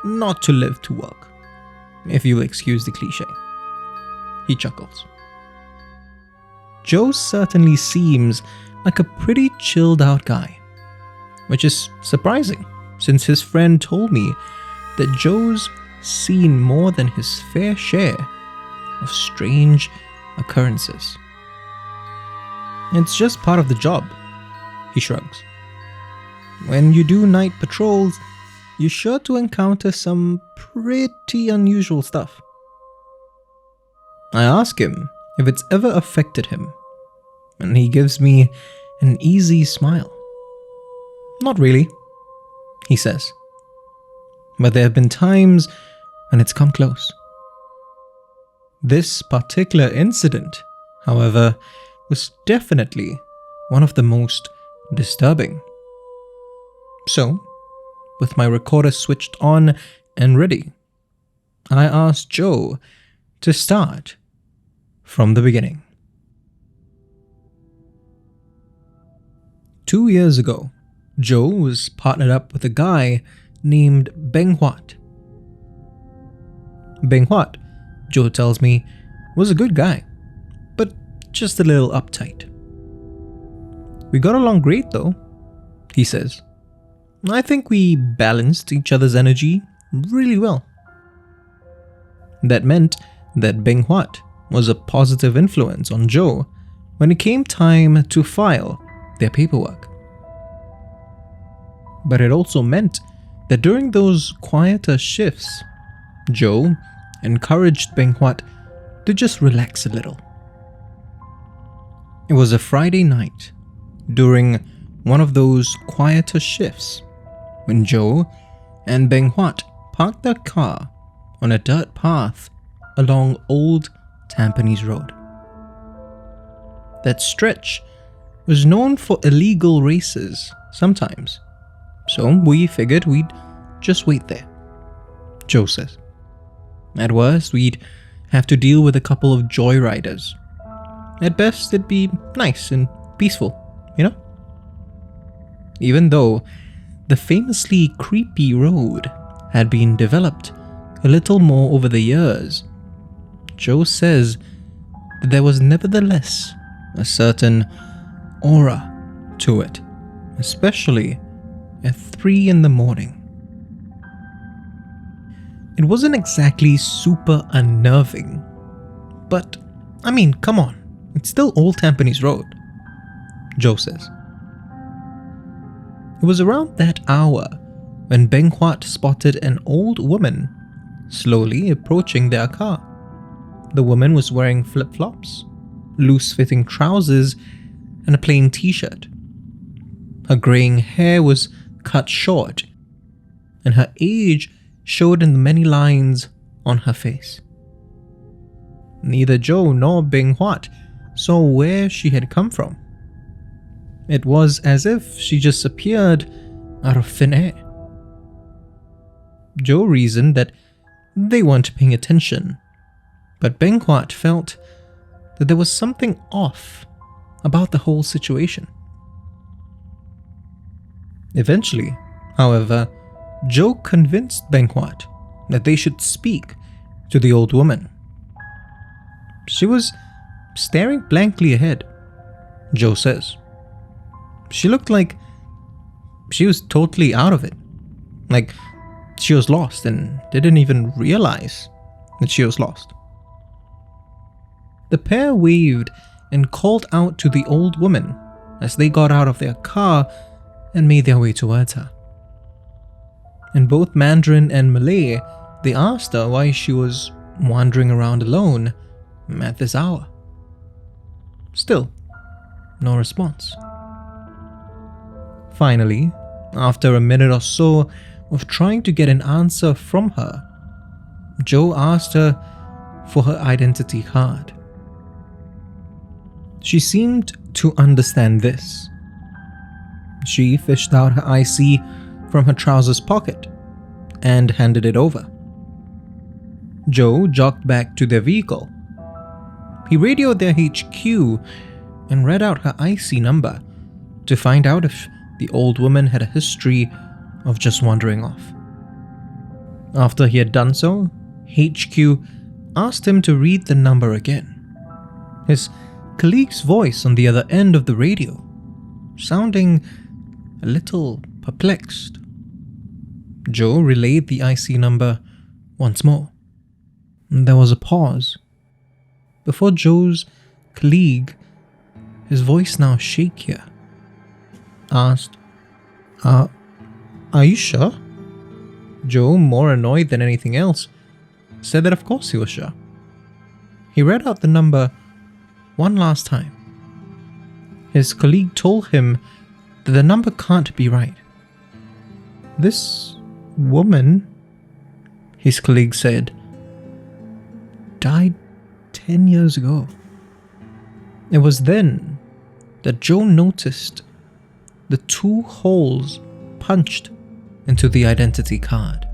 not to live to work, if you'll excuse the cliche. He chuckles. Joe certainly seems like a pretty chilled out guy, which is surprising since his friend told me that Joe's seen more than his fair share of strange occurrences. It's just part of the job, he shrugs. When you do night patrols, you're sure to encounter some pretty unusual stuff. I ask him if it's ever affected him, and he gives me an easy smile. Not really, he says, but there have been times when it's come close. This particular incident, however, was definitely one of the most disturbing. So, with my recorder switched on and ready, I asked Joe to start from the beginning. 2 years ago, Joe was partnered up with a guy named Beng Huat. Beng Huat, Joe tells me, was a good guy, but just a little uptight. We got along great though, he says. I think we balanced each other's energy really well. That meant that Beng Huat was a positive influence on Joe when it came time to file their paperwork. But it also meant that during those quieter shifts, Joe encouraged Beng Huat to just relax a little. It was a Friday night during one of those quieter shifts when Joe and Beng Huat parked their car on a dirt path along Old Tampines Road. That stretch was known for illegal races sometimes, so we figured we'd just wait there, Joe says. At worst, we'd have to deal with a couple of joyriders. At best, it'd be nice and peaceful, you know? Even though the famously creepy road had been developed a little more over the years, Joe says that there was nevertheless a certain aura to it, especially at 3 a.m. It wasn't exactly super unnerving, but I mean, come on, it's still Old Tampines Road, Joe says. It was around that hour when Beng Huat spotted an old woman slowly approaching their car. The woman was wearing flip-flops, loose-fitting trousers, and a plain t-shirt. Her graying hair was cut short, and her age showed in the many lines on her face. Neither Joe nor Beng Huat saw where she had come from. It was as if she just appeared out of thin air. Joe reasoned that they weren't paying attention, but Beng Huat felt that there was something off about the whole situation. Eventually, however, Joe convinced Beng Huat that they should speak to the old woman. She was staring blankly ahead, Joe says. She looked like she was totally out of it, like she was lost and didn't even realize that she was lost. The pair waved and called out to the old woman as they got out of their car and made their way towards her. In both Mandarin and Malay, they asked her why she was wandering around alone at this hour. Still, no response. Finally, after a minute or so of trying to get an answer from her, Joe asked her for her identity card. She seemed to understand this. She fished out her IC from her trousers pocket and handed it over. Joe jogged back to their vehicle. He radioed their HQ and read out her IC number to find out if the old woman had a history of just wandering off. After he had done so, HQ asked him to read the number again. His colleague's voice on the other end of the radio, sounding a little perplexed. Joe relayed the IC number once more. There was a pause. Before Joe's colleague, his voice now shakier, asked, Are you sure? Joe, more annoyed than anything else, said that of course he was sure. He read out the number one last time. His colleague told him that the number can't be right. This woman, his colleague said, died 10 years ago. It was then that Joe noticed the 2 holes punched into the identity card.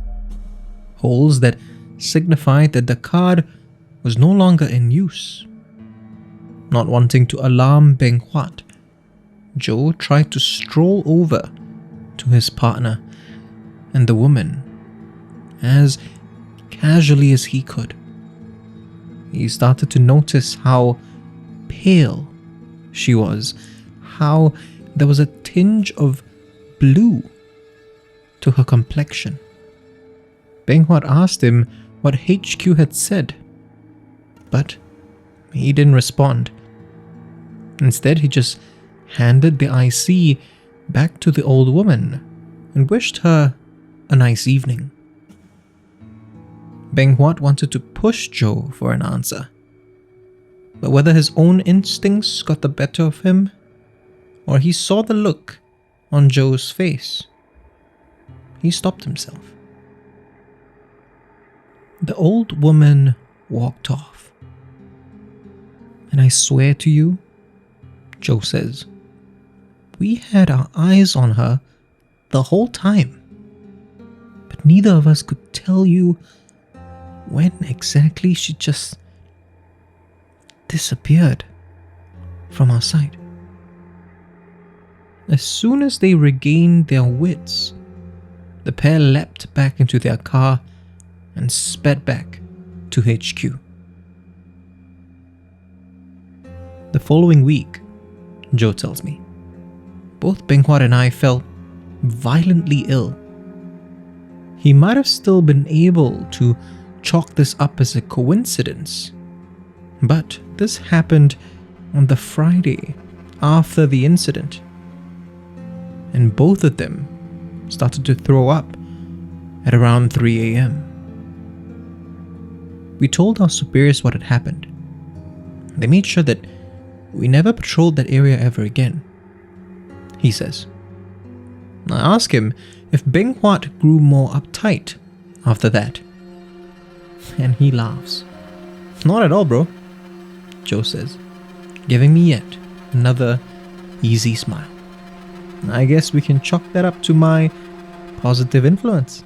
Holes that signified that the card was no longer in use. Not wanting to alarm Beng Huat, Joe tried to stroll over to his partner and the woman as casually as he could. He started to notice how pale she was, how there was a tinge of blue to her complexion. Beng Huat asked him what HQ had said, but he didn't respond. Instead, he just handed the IC back to the old woman and wished her a nice evening. Beng Huat wanted to push Joe for an answer, but whether his own instincts got the better of him, or he saw the look on Joe's face, he stopped himself. The old woman walked off. And I swear to you, Joe says, we had our eyes on her the whole time, but neither of us could tell you when exactly she just disappeared from our sight. As soon as they regained their wits, the pair leapt back into their car and sped back to HQ. The following week, Joe tells me, both Beng Huat and I felt violently ill. He might have still been able to chalk this up as a coincidence, but this happened on the Friday after the incident, and both of them started to throw up at around 3 a.m. We told our superiors what had happened. They made sure that we never patrolled that area ever again, he says. I ask him if Beng Huat grew more uptight after that, and he laughs. Not at all, bro, Joe says, giving me yet another easy smile. I guess we can chalk that up to my positive influence.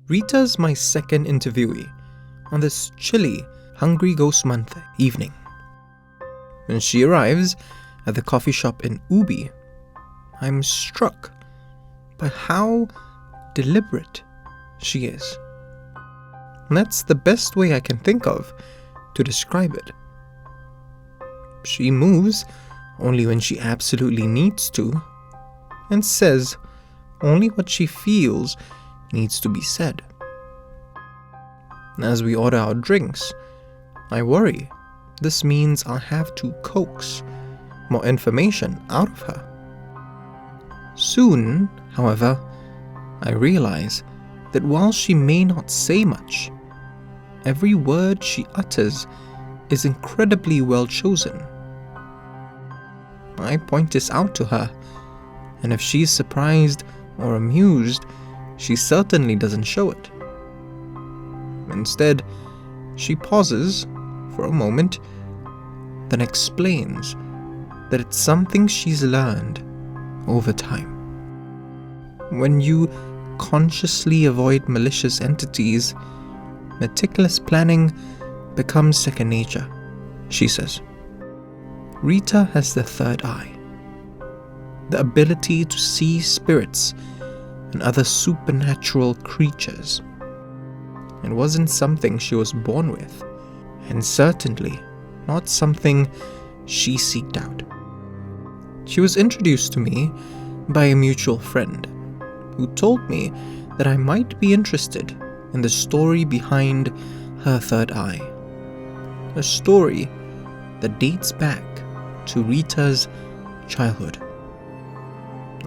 Rita's my second interviewee on this chilly Hungry Ghost Month evening. When she arrives at the coffee shop in Ubi, I'm struck by how deliberate she is. And that's the best way I can think of to describe it. She moves only when she absolutely needs to, and says only what she feels needs to be said. As we order our drinks, I worry this means I'll have to coax more information out of her. Soon, however, I realize that while she may not say much, every word she utters is incredibly well chosen. I point this out to her, and if she's surprised or amused, she certainly doesn't show it. Instead, she pauses for a moment, then explains that it's something she's learned over time. When you consciously avoid malicious entities, meticulous planning becomes second nature, she says. Rita has the third eye, the ability to see spirits and other supernatural creatures. It wasn't something she was born with, and certainly not something she sought out. She was introduced to me by a mutual friend who told me that I might be interested in the story behind her third eye, a story that dates back to Rita's childhood.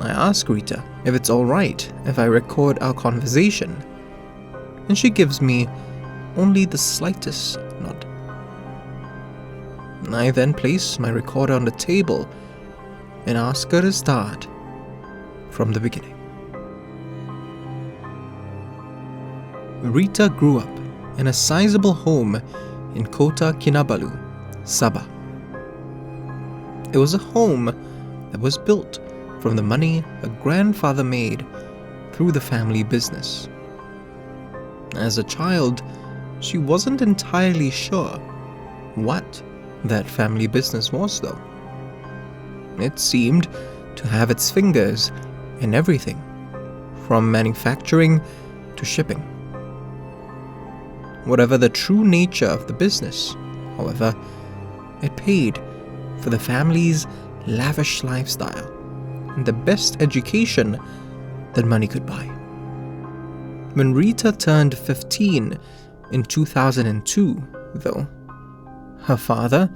I ask Rita if it's alright if I record our conversation, and she gives me only the slightest nod. I then place my recorder on the table and ask her to start from the beginning. Rita grew up in a sizable home in Kota Kinabalu, Sabah. It was a home that was built from the money her grandfather made through the family business. As a child, she wasn't entirely sure what that family business was, though. It seemed to have its fingers in everything, from manufacturing to shipping. Whatever the true nature of the business, however, it paid for the family's lavish lifestyle and the best education that money could buy. When Rita turned 15 in 2002, though, her father,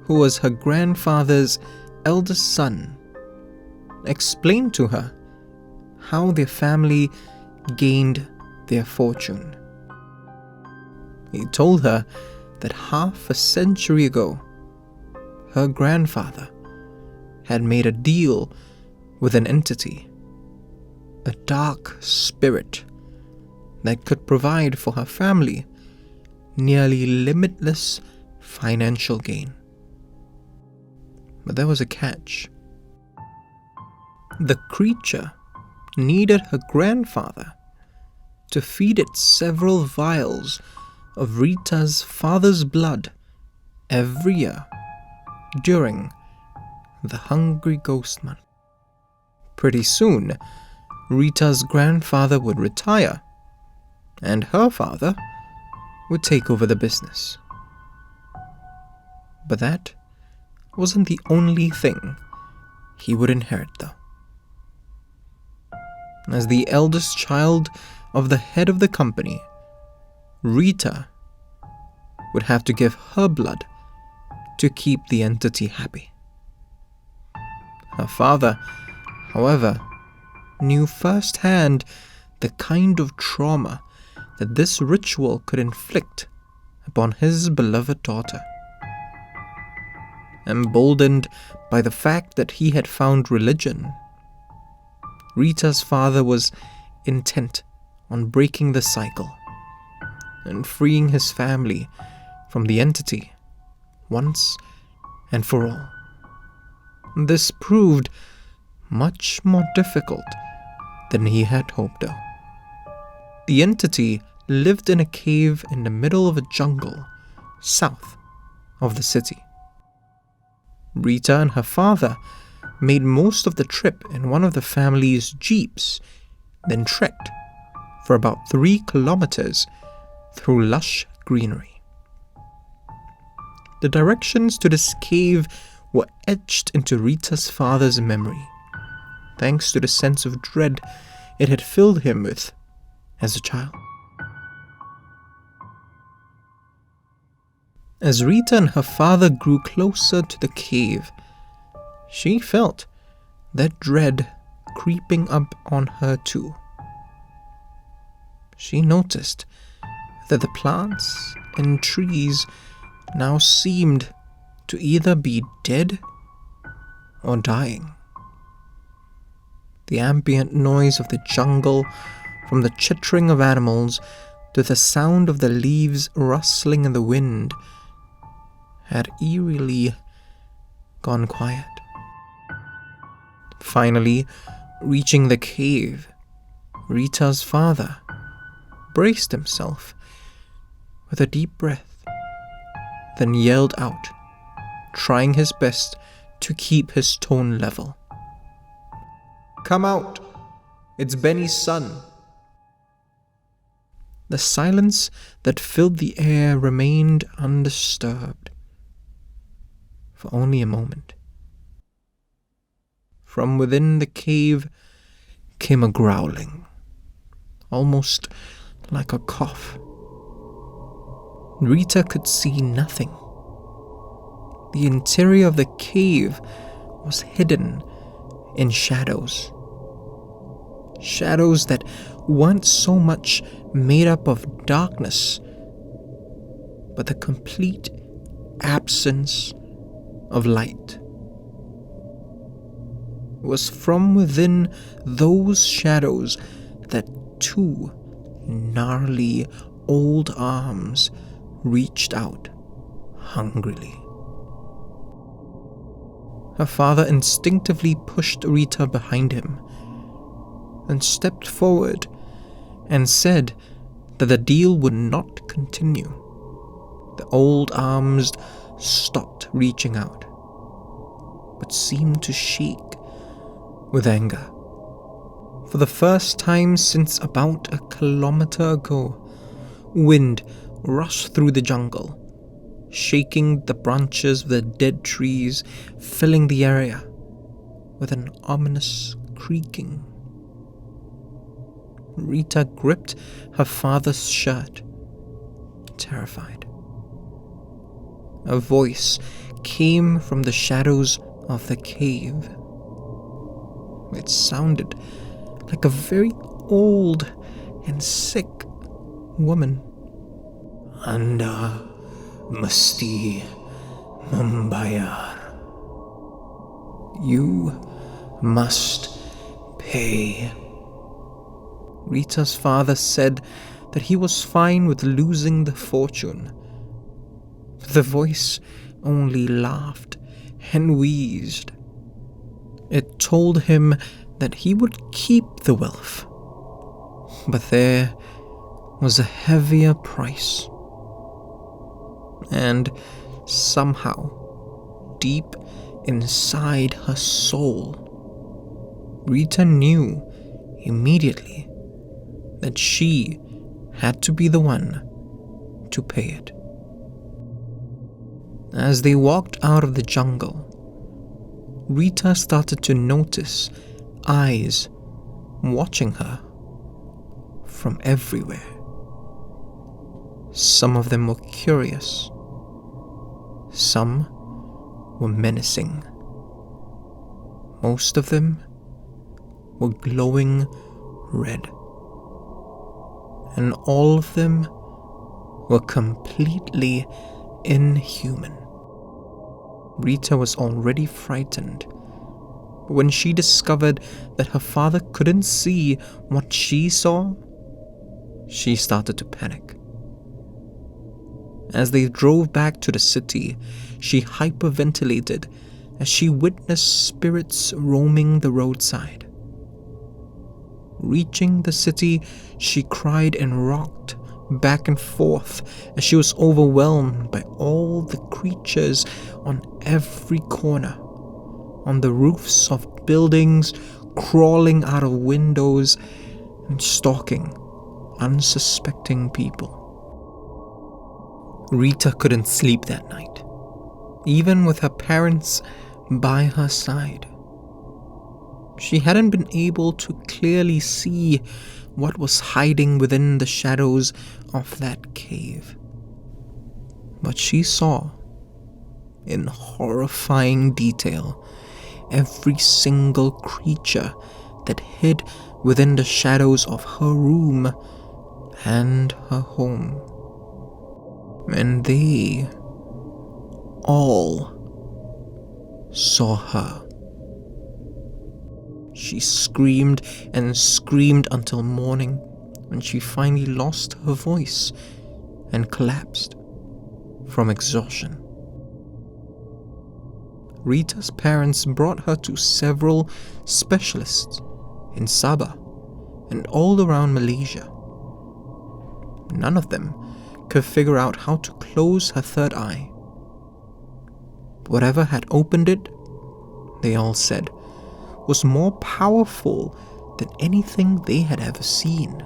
who was her grandfather's eldest son, explained to her how their family gained their fortune. He told her that half a century ago, her grandfather had made a deal with an entity, a dark spirit that could provide for her family nearly limitless financial gain. But there was a catch. The creature needed her grandfather to feed it several vials of Rita's father's blood every year during the Hungry Ghost Month. Pretty soon, Rita's grandfather would retire, and her father would take over the business. But that wasn't the only thing he would inherit, though. As the eldest child of the head of the company, Rita would have to give her blood to keep the entity happy. Her father, however, knew firsthand the kind of trauma that this ritual could inflict upon his beloved daughter. Emboldened by the fact that he had found religion, Rita's father was intent on breaking the cycle and freeing his family from the entity once and for all. This proved much more difficult than he had hoped, though. The entity lived in a cave in the middle of a jungle south of the city. Rita and her father made most of the trip in one of the family's jeeps, then trekked for about 3 kilometers through lush greenery. The directions to this cave were etched into Rita's father's memory, thanks to the sense of dread it had filled him with as a child. As Rita and her father grew closer to the cave, she felt that dread creeping up on her too. She noticed that the plants and trees now seemed to either be dead or dying. The ambient noise of the jungle, from the chittering of animals to the sound of the leaves rustling in the wind, had eerily gone quiet. Finally, reaching the cave, Rita's father braced himself with a deep breath, then yelled out, trying his best to keep his tone level. "Come out! It's Benny's son!" The silence that filled the air remained undisturbed for only a moment. From within the cave came a growling, almost like a cough. Rita could see nothing. The interior of the cave was hidden in shadows. Shadows that weren't so much made up of darkness, but the complete absence of light. It was from within those shadows that two gnarly old arms reached out hungrily. Her father instinctively pushed Rita behind him and stepped forward and said that the deal would not continue. The old arms stopped reaching out, but seemed to shake with anger. For the first time since about a kilometer ago, wind rushed through the jungle, shaking the branches of the dead trees, filling the area with an ominous creaking. Rita gripped her father's shirt, terrified. A voice came from the shadows of the cave. It sounded like a very old and sick woman. "Anda mesti membayar. You must pay." Rita's father said that he was fine with losing the fortune. The voice only laughed and wheezed. It told him that he would keep the wealth, but there was a heavier price. And somehow, deep inside her soul, Rita knew immediately that she had to be the one to pay it. As they walked out of the jungle, Rita started to notice eyes watching her from everywhere. Some of them were curious. Some were menacing. Most of them were glowing red. And all of them were completely inhuman. Rita was already frightened, but when she discovered that her father couldn't see what she saw, she started to panic. As they drove back to the city, she hyperventilated as she witnessed spirits roaming the roadside. Reaching the city, she cried and rocked back and forth as she was overwhelmed by all the creatures on every corner, on the roofs of buildings, crawling out of windows and stalking unsuspecting people. Rita couldn't sleep that night, even with her parents by her side. She hadn't been able to clearly see what was hiding within the shadows of that cave. But she saw, in horrifying detail, every single creature that hid within the shadows of her room and her home. and they all saw her. She screamed and screamed until morning, when she finally lost her voice and collapsed from exhaustion. Rita's parents brought her to several specialists in Sabah and all around Malaysia. None of them could figure out how to close her third eye. Whatever had opened it, they all said, was more powerful than anything they had ever seen.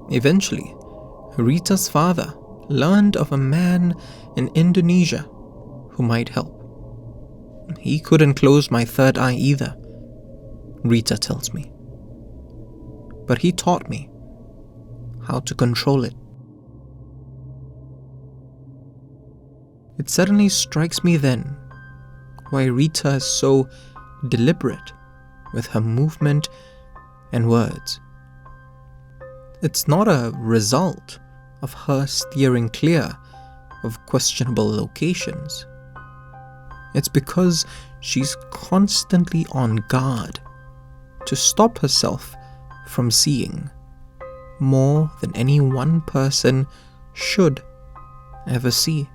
Eventually, Rita's father learned of a man in Indonesia who might help. He couldn't close my third eye either, Rita tells me. But he taught me how to control it. It suddenly strikes me then why Rita is so deliberate with her movement and words. It's not a result of her steering clear of questionable locations. It's because she's constantly on guard to stop herself from seeing more than any one person should ever see.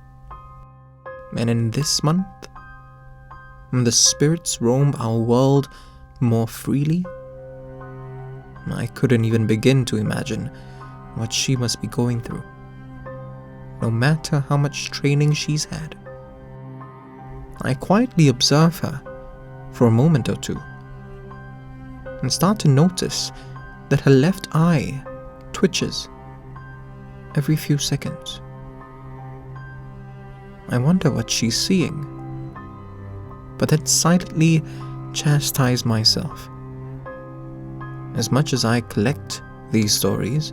And in this month, when the spirits roam our world more freely, I couldn't even begin to imagine what she must be going through, no matter how much training she's had. I quietly observe her for a moment or two and start to notice that her left eye twitches every few seconds. I wonder what she's seeing, but then silently chastise myself. As much as I collect these stories,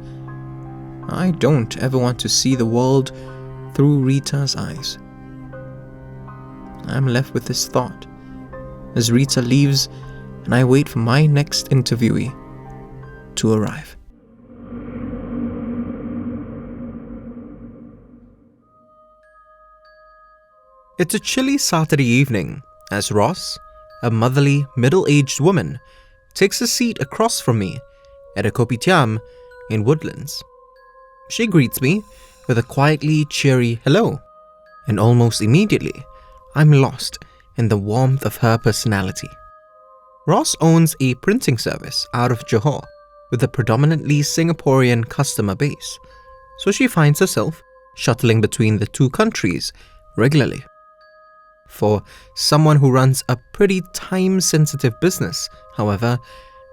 I don't ever want to see the world through Rita's eyes. I'm left with this thought as Rita leaves and I wait for my next interviewee to arrive. It's a chilly Saturday evening as Ross, a motherly, middle-aged woman, takes a seat across from me at a kopitiam in Woodlands. She greets me with a quietly cheery hello, and almost immediately, I'm lost in the warmth of her personality. Ross owns a printing service out of Johor with a predominantly Singaporean customer base, so she finds herself shuttling between the two countries regularly. For someone who runs a pretty time-sensitive business, however,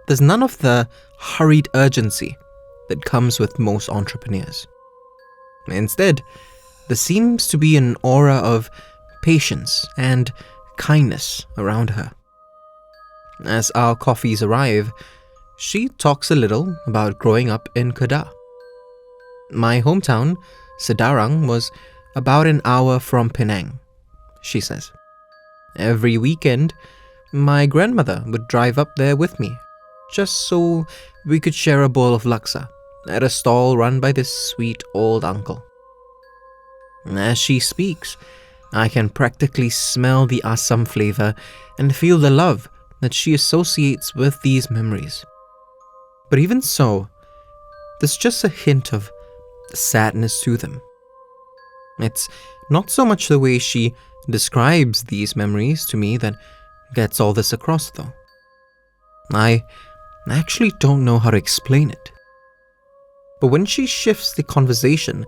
there's none of the hurried urgency that comes with most entrepreneurs. Instead, there seems to be an aura of patience and kindness around her. As our coffees arrive, she talks a little about growing up in Kedah. My hometown, Sedarang, was about an hour from Penang, she says. Every weekend, my grandmother would drive up there with me, just so we could share a bowl of laksa at a stall run by this sweet old uncle. As she speaks, I can practically smell the asam flavor and feel the love that she associates with these memories. But even so, there's just a hint of sadness to them. It's not so much the way she describes these memories to me that gets all this across, though. I actually don't know how to explain it. But when she shifts the conversation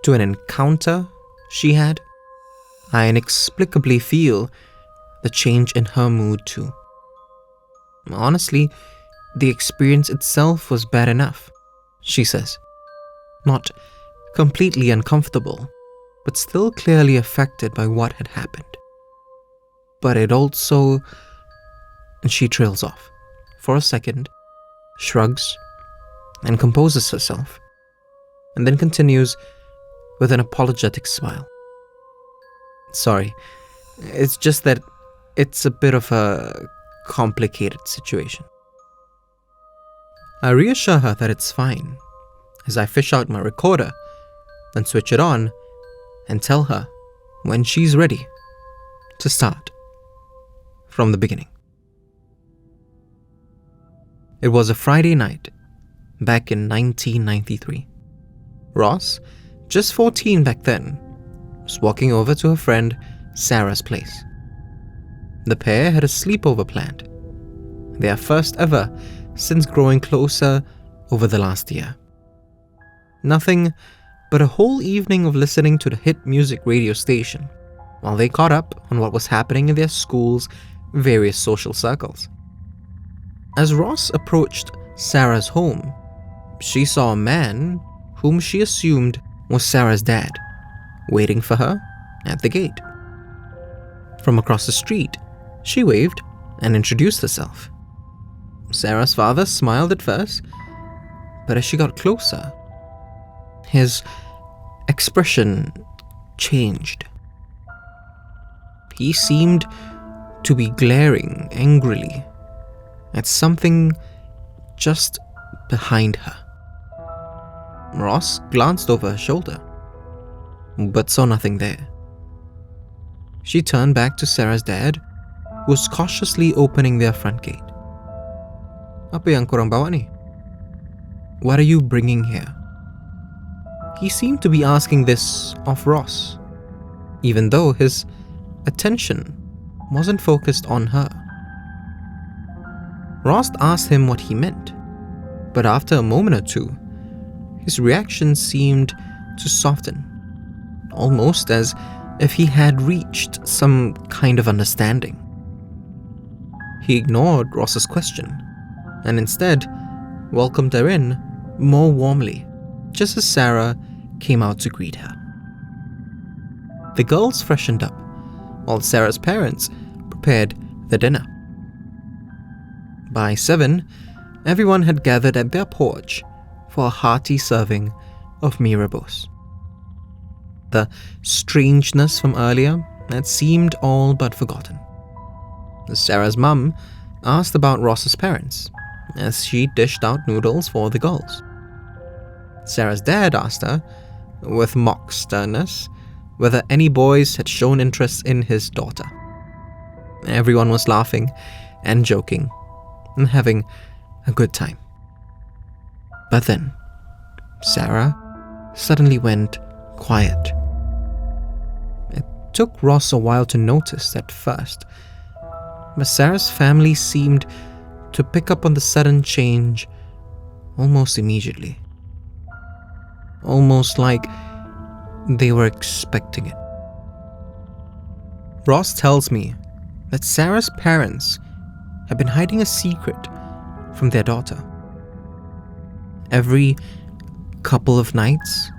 to an encounter she had, I inexplicably feel the change in her mood too. Honestly, the experience itself was bad enough, she says. Not completely uncomfortable, but still clearly affected by what had happened. But it also... And she trails off for a second, shrugs, and composes herself, and then continues with an apologetic smile. Sorry, it's just that it's a bit of a complicated situation. I reassure her that it's fine, as I fish out my recorder then switch it on and tell her when she's ready to start from the beginning. It was a Friday night back in 1993. Ross, just 14 back then, was walking over to her friend Sarah's place. The pair had a sleepover planned, their first ever since growing closer over the last year. Nothing but a whole evening of listening to the hit music radio station while they caught up on what was happening in their school's various social circles. As Ross approached Sarah's home, she saw a man whom she assumed was Sarah's dad, waiting for her at the gate. From across the street, she waved and introduced herself. Sarah's father smiled at first, but as she got closer, his expression changed. He seemed to be glaring angrily at something just behind her. Ross glanced over her shoulder, but saw nothing there. She turned back to Sarah's dad, who was cautiously opening their front gate. "Apa yang korang bawa ni? What are you bringing here?" He seemed to be asking this of Ross, even though his attention wasn't focused on her. Ross asked him what he meant, but after a moment or two, his reaction seemed to soften, almost as if he had reached some kind of understanding. He ignored Ross's question and instead welcomed her in more warmly, just as Sarah came out to greet her. The girls freshened up, while Sarah's parents prepared the dinner. By 7, everyone had gathered at their porch for a hearty serving of mirabos. The strangeness from earlier had seemed all but forgotten. Sarah's mum asked about Ross's parents as she dished out noodles for the girls. Sarah's dad asked her, with mock sternness, whether any boys had shown interest in his daughter. Everyone was laughing and joking and having a good time. But then, Sarah suddenly went quiet. It took Ross a while to notice at first, but Sarah's family seemed to pick up on the sudden change almost immediately. Almost like they were expecting it. Ross tells me that Sarah's parents have been hiding a secret from their daughter. Every couple of nights,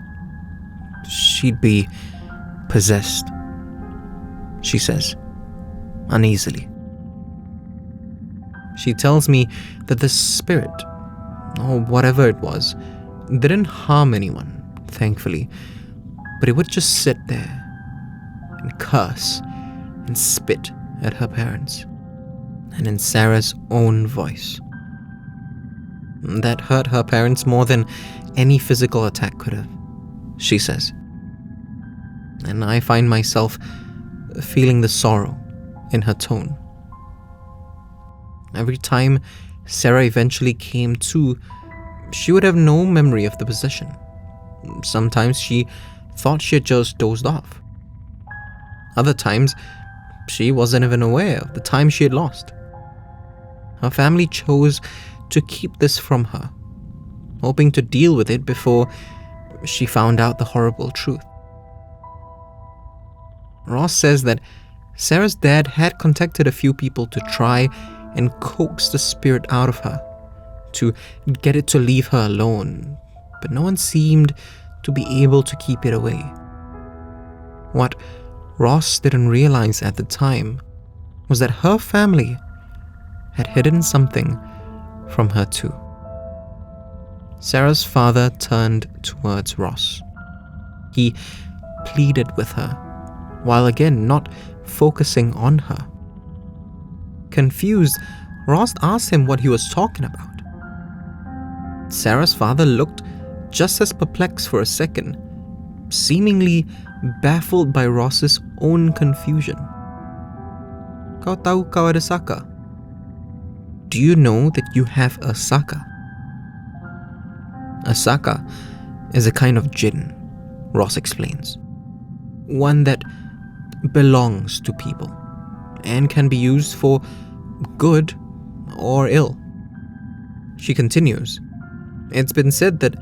she'd be possessed, she says, uneasily. She tells me that the spirit, or whatever it was, didn't harm anyone, thankfully, but it would just sit there and curse and spit at her parents, and in Sarah's own voice. That hurt her parents more than any physical attack could have, she says. And I find myself feeling the sorrow in her tone. Every time Sarah eventually came to, she would have no memory of the possession. Sometimes she thought she had just dozed off. Other times, she wasn't even aware of the time she had lost. Her family chose to keep this from her, hoping to deal with it before she found out the horrible truth. Ross says that Sarah's dad had contacted a few people to try and coax the spirit out of her, to get it to leave her alone, but no one seemed to be able to keep it away. What Ross didn't realize at the time was that her family had hidden something from her too. Sarah's father turned towards Ross. He pleaded with her, while again not focusing on her. Confused, Ross asked him what he was talking about. Sarah's father looked just as perplexed for a second, seemingly baffled by Ross's own confusion. Kau tahu kau ada saka? Do you know that you have a saka? A saka is a kind of jinn, Ross explains. One that belongs to people and can be used for good or ill. She continues, it's been said that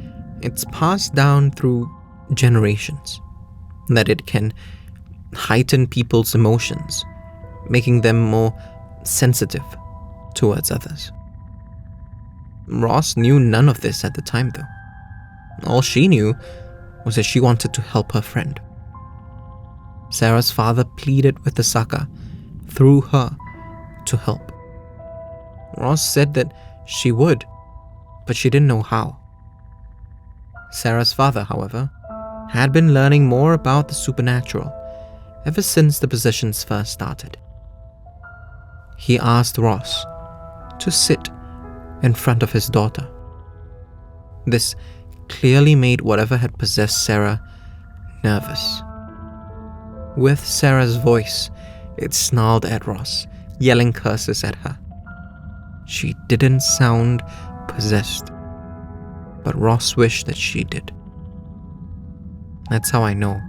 it's passed down through generations, that it can heighten people's emotions, making them more sensitive towards others. Ross knew none of this at the time, though. All she knew was that she wanted to help her friend. Sarah's father pleaded with the Saka through her to help. Ross said that she would, but she didn't know how. Sarah's father, however, had been learning more about the supernatural ever since the possessions first started. He asked Ross to sit in front of his daughter. This clearly made whatever had possessed Sarah nervous. With Sarah's voice, it snarled at Ross, yelling curses at her. She didn't sound possessed, but Ross wished that she did. That's how I know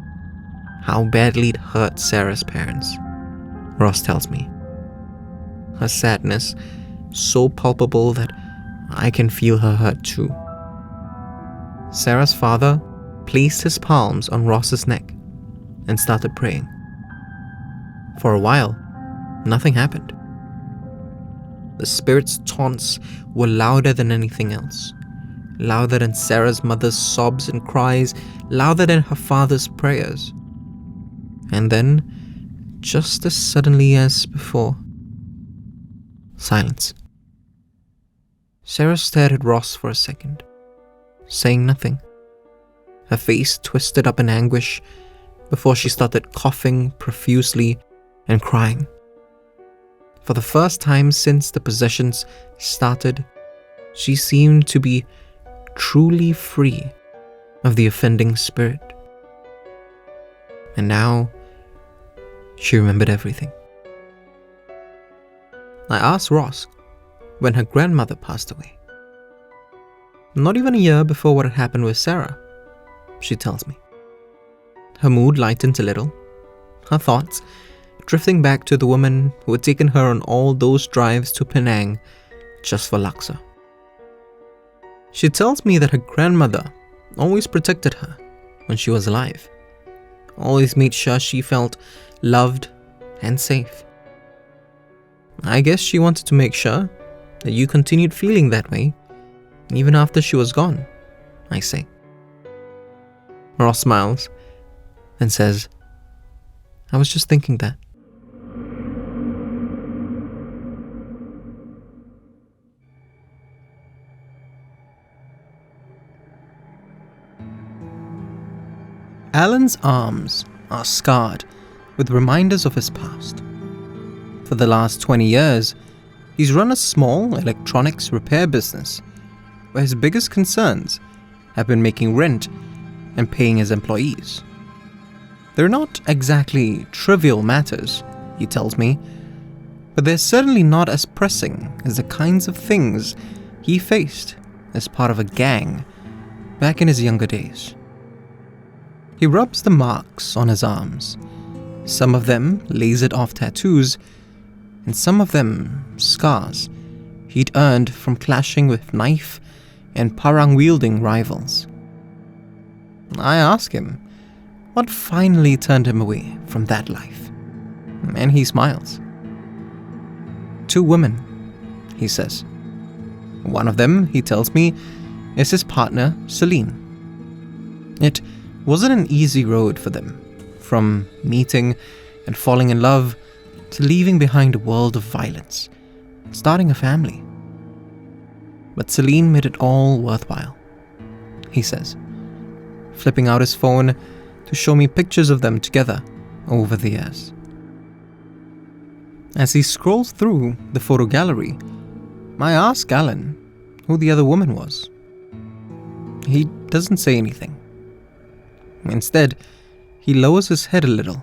how badly it hurt Sarah's parents, Ross tells me. Her sadness so palpable that I can feel her hurt too. Sarah's father placed his palms on Ross's neck and started praying. For a while, nothing happened. The spirit's taunts were louder than anything else, louder than Sarah's mother's sobs and cries, louder than her father's prayers. And then, just as suddenly as before, silence. Sarah stared at Ross for a second, saying nothing. Her face twisted up in anguish before she started coughing profusely and crying. For the first time since the possessions started, she seemed to be truly free of the offending spirit. And now, she remembered everything. I asked Ross when her grandmother passed away. Not even a year before what had happened with Sarah, she tells me. Her mood lightened a little, her thoughts drifting back to the woman who had taken her on all those drives to Penang just for laksa. She tells me that her grandmother always protected her when she was alive, always made sure she felt loved and safe. I guess she wanted to make sure that you continued feeling that way even after she was gone, I say. Ross smiles and says, I was just thinking that. Alan's arms are scarred with reminders of his past. For the last 20 years, he's run a small electronics repair business where his biggest concerns have been making rent and paying his employees. They're not exactly trivial matters, he tells me, but they're certainly not as pressing as the kinds of things he faced as part of a gang back in his younger days. He rubs the marks on his arms, some of them lasered off tattoos, and some of them scars he'd earned from clashing with knife and parang-wielding rivals. I ask him what finally turned him away from that life, and he smiles. 2 women, he says. One of them, he tells me, is his partner, Celine. It wasn't an easy road for them, from meeting and falling in love to leaving behind a world of violence, starting a family. But Celine made it all worthwhile, he says, flipping out his phone to show me pictures of them together over the years. As he scrolls through the photo gallery, I ask Alan who the other woman was. He doesn't say anything. Instead, he lowers his head a little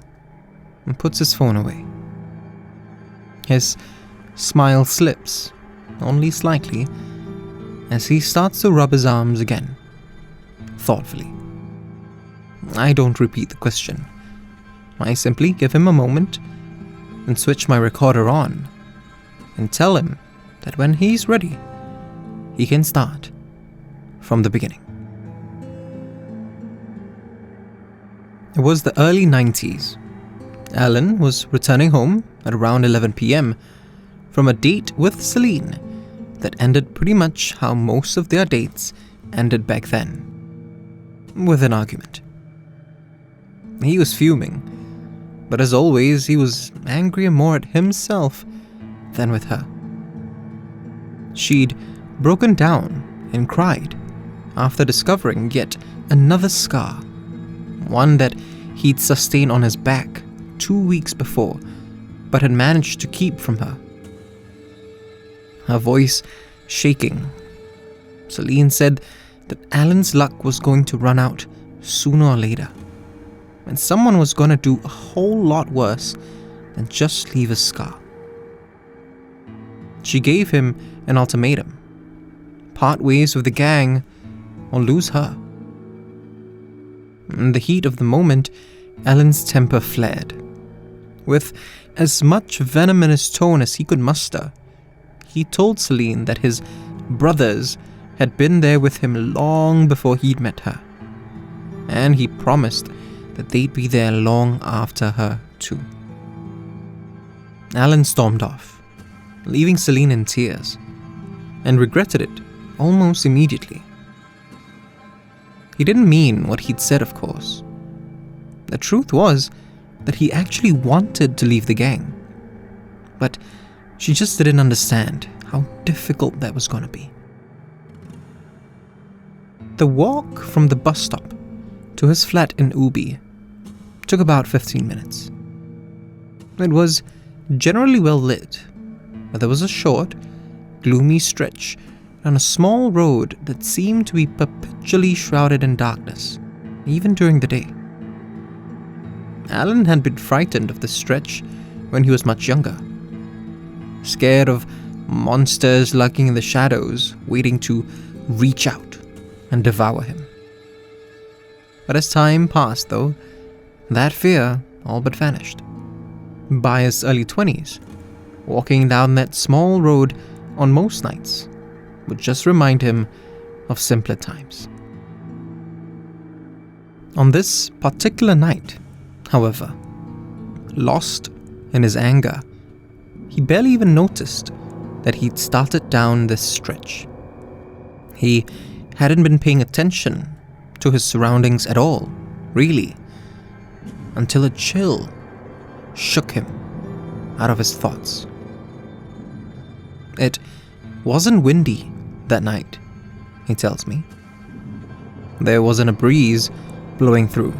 and puts his phone away. His smile slips, only slightly, as he starts to rub his arms again, thoughtfully. I don't repeat the question. I simply give him a moment and switch my recorder on and tell him that when he's ready, he can start from the beginning. It was the early 90s. Alan was returning home at around 11 p.m. from a date with Celine that ended pretty much how most of their dates ended back then, with an argument. He was fuming, but as always, he was angrier more at himself than with her. She'd broken down and cried after discovering yet another scar, one that he'd sustained on his back 2 weeks before, but had managed to keep from her. Her voice shaking, Celine said that Alan's luck was going to run out sooner or later, and someone was going to do a whole lot worse than just leave a scar. She gave him an ultimatum: part ways with the gang or lose her. In the heat of the moment, Alan's temper flared. With as much venom in his tone as he could muster, he told Celine that his brothers had been there with him long before he'd met her, and he promised that they'd be there long after her too. Alan stormed off, leaving Celine in tears, and regretted it almost immediately. He didn't mean what he'd said, of course. The truth was that he actually wanted to leave the gang, but she just didn't understand how difficult that was going to be. The walk from the bus stop to his flat in Ubi took about 15 minutes. It was generally well lit, but there was a short, gloomy stretch on a small road that seemed to be perpetually shrouded in darkness, even during the day. Alan had been frightened of this stretch when he was much younger, scared of monsters lurking in the shadows, waiting to reach out and devour him. But as time passed, though, that fear all but vanished. By his early 20s, walking down that small road on most nights would just remind him of simpler times. On this particular night, however, lost in his anger, he barely even noticed that he'd started down this stretch. He hadn't been paying attention to his surroundings at all, really, until a chill shook him out of his thoughts. It wasn't windy that night, he tells me. There wasn't a breeze blowing through,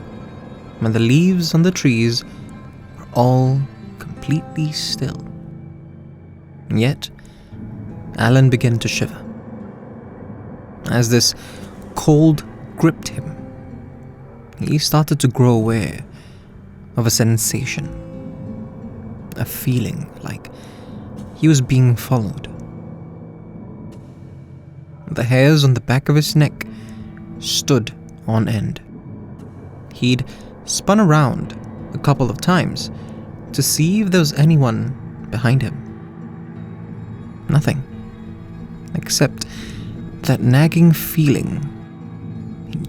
and the leaves on the trees were all completely still. And yet, Alan began to shiver. As this cold gripped him, he started to grow aware of a sensation, a feeling like he was being followed. The hairs on the back of his neck stood on end. He'd spun around a couple of times to see if there was anyone behind him. Nothing, except that nagging feeling,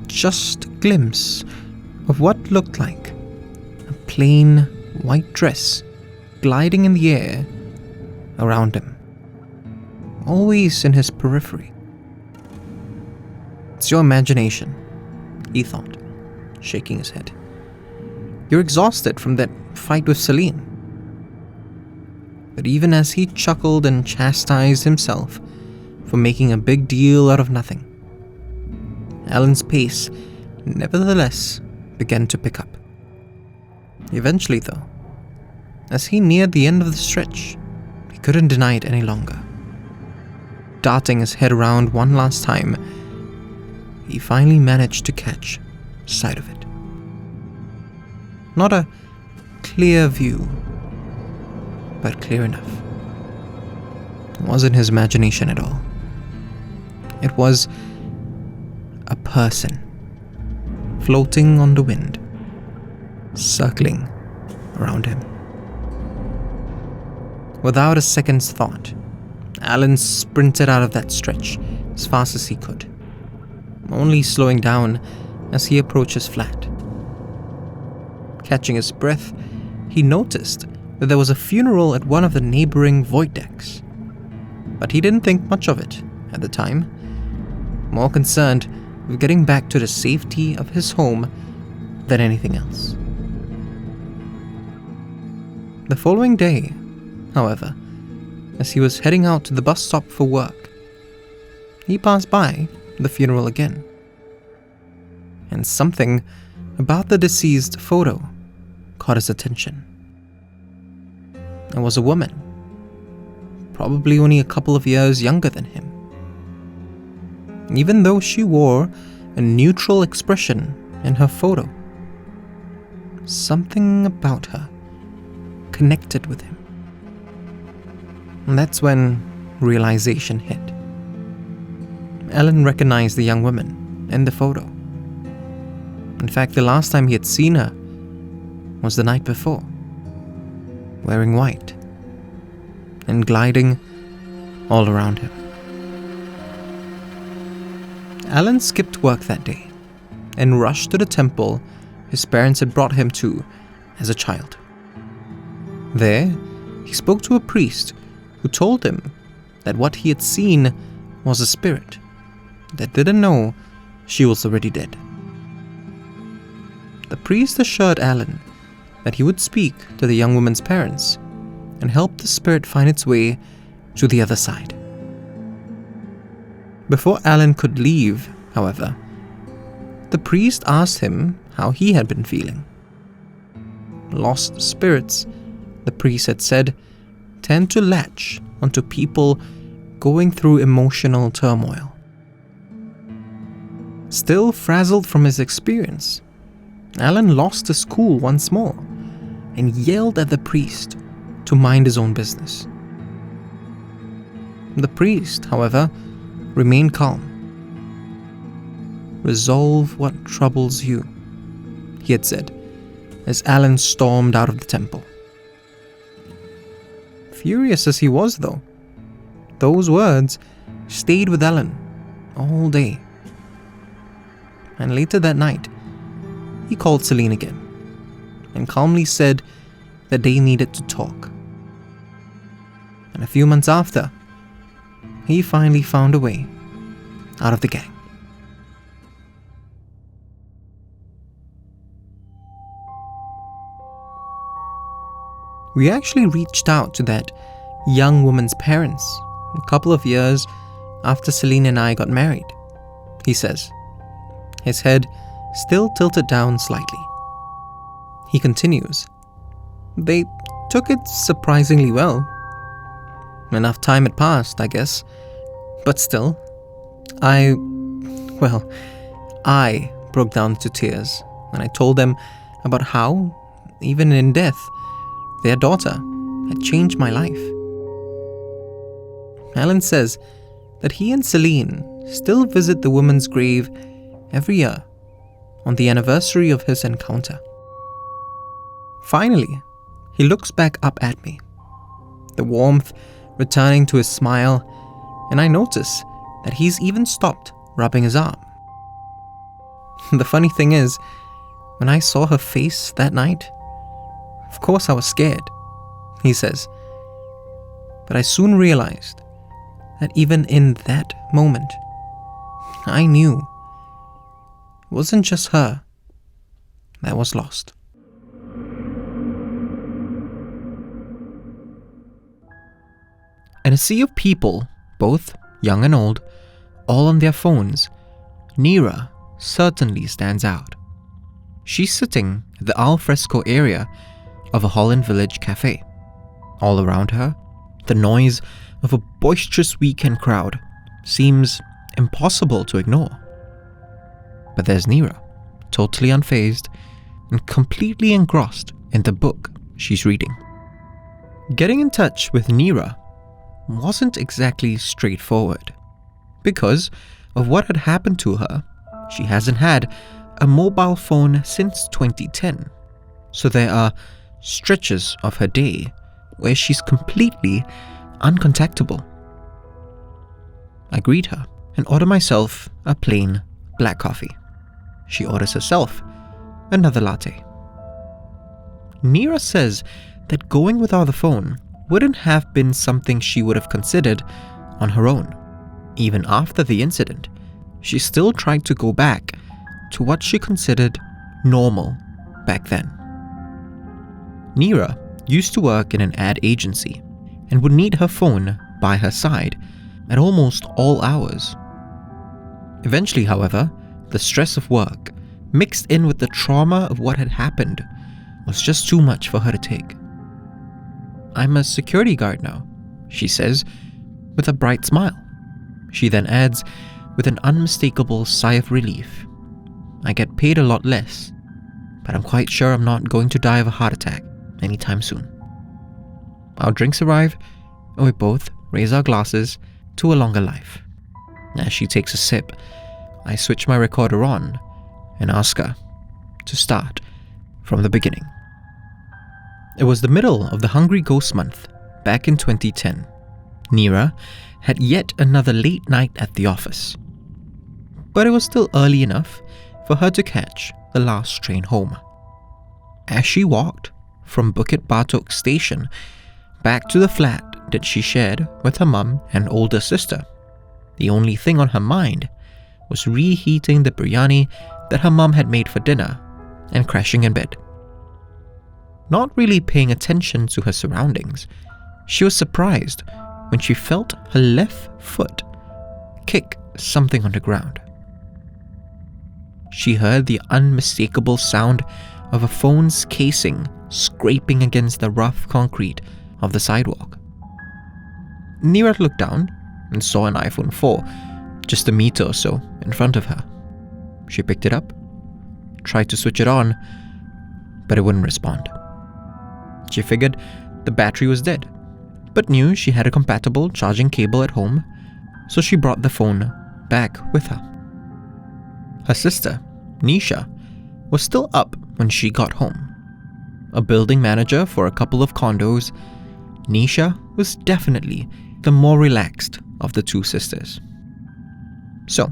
just a glimpse of what looked like a plain white dress gliding in the air around him, always in his periphery. It's your imagination, he thought, shaking his head. You're exhausted from that fight with Celine. But even as he chuckled and chastised himself for making a big deal out of nothing, Alan's pace nevertheless began to pick up. Eventually, though, as he neared the end of the stretch, he couldn't deny it any longer. Darting his head around one last time, he finally managed to catch sight of it. Not a clear view, but clear enough. It wasn't his imagination at all. It was a person floating on the wind, circling around him. Without a second's thought, Alan sprinted out of that stretch as fast as he could, only slowing down as he approached his flat. Catching his breath, he noticed that there was a funeral at one of the neighboring void decks. But he didn't think much of it at the time, more concerned with getting back to the safety of his home than anything else. The following day, however, as he was heading out to the bus stop for work, he passed by the funeral again. And something about the deceased photo caught his attention. It was a woman, probably only a couple of years younger than him. Even though she wore a neutral expression in her photo, something about her connected with him. And that's when realization hit. Alan recognized the young woman in the photo. In fact, the last time he had seen her was the night before, wearing white and gliding all around him. Alan skipped work that day and rushed to the temple his parents had brought him to as a child. There, he spoke to a priest who told him that what he had seen was a spirit that didn't know she was already dead. The priest assured Alan that he would speak to the young woman's parents and help the spirit find its way to the other side. Before Alan could leave, however, the priest asked him how he had been feeling. Lost spirits, the priest had said, tend to latch onto people going through emotional turmoil. Still frazzled from his experience, Alan lost his cool once more and yelled at the priest to mind his own business. The priest, however, remained calm. "Resolve what troubles you," he had said, as Alan stormed out of the temple. Furious as he was, though, those words stayed with Alan all day. And later that night, he called Celine again and calmly said that they needed to talk. And a few months after, he finally found a way out of the gang. We actually reached out to that young woman's parents a couple of years after Celine and I got married, he says, his head still tilted down slightly. He continues, "They took it surprisingly well. Enough time had passed, I guess. But still, I broke down into tears when I told them about how, even in death, their daughter had changed my life." Alan says that he and Celine still visit the woman's grave every year on the anniversary of his encounter. Finally, he looks back up at me, the warmth returning to his smile, and I notice that he's even stopped rubbing his arm. The funny thing is, when I saw her face that night, of course I was scared, he says, but I soon realized that even in that moment, I knew it wasn't just her that was lost. In a sea of people, both young and old, all on their phones, Nira certainly stands out. She's sitting at the alfresco area of a Holland Village cafe. All around her, the noise of a boisterous weekend crowd seems impossible to ignore. But there's Nira, totally unfazed, and completely engrossed in the book she's reading. Getting in touch with Nira wasn't exactly straightforward. Because of what had happened to her, she hasn't had a mobile phone since 2010. So there are stretches of her day where she's completely uncontactable. I greet her and order myself a plain black coffee. She orders herself another latte. Nira says that going without the phone wouldn't have been something she would have considered on her own. Even after the incident, she still tried to go back to what she considered normal back then. Nira used to work in an ad agency and would need her phone by her side at almost all hours. Eventually, however, the stress of work, mixed in with the trauma of what had happened, was just too much for her to take. "I'm a security guard now," she says, with a bright smile. She then adds, with an unmistakable sigh of relief, "I get paid a lot less, but I'm quite sure I'm not going to die of a heart attack anytime soon." Our drinks arrive, and we both raise our glasses to a longer life. As she takes a sip, I switch my recorder on and ask her to start from the beginning. It was the middle of the Hungry Ghost Month back in 2010. Nira had yet another late night at the office, but it was still early enough for her to catch the last train home. As she walked from Bukit Batok station back to the flat that she shared with her mum and older sister, the only thing on her mind was reheating the biryani that her mum had made for dinner and crashing in bed. Not really paying attention to her surroundings, she was surprised when she felt her left foot kick something on the ground. She heard the unmistakable sound of a phone's casing scraping against the rough concrete of the sidewalk. Nira looked down and saw an iPhone 4 just a meter or so in front of her. She picked it up, tried to switch it on, but it wouldn't respond. She figured the battery was dead, but knew she had a compatible charging cable at home, so she brought the phone back with her. Her sister, Nisha, was still up when she got home. A building manager for a couple of condos, Nisha was definitely the more relaxed of the two sisters. So,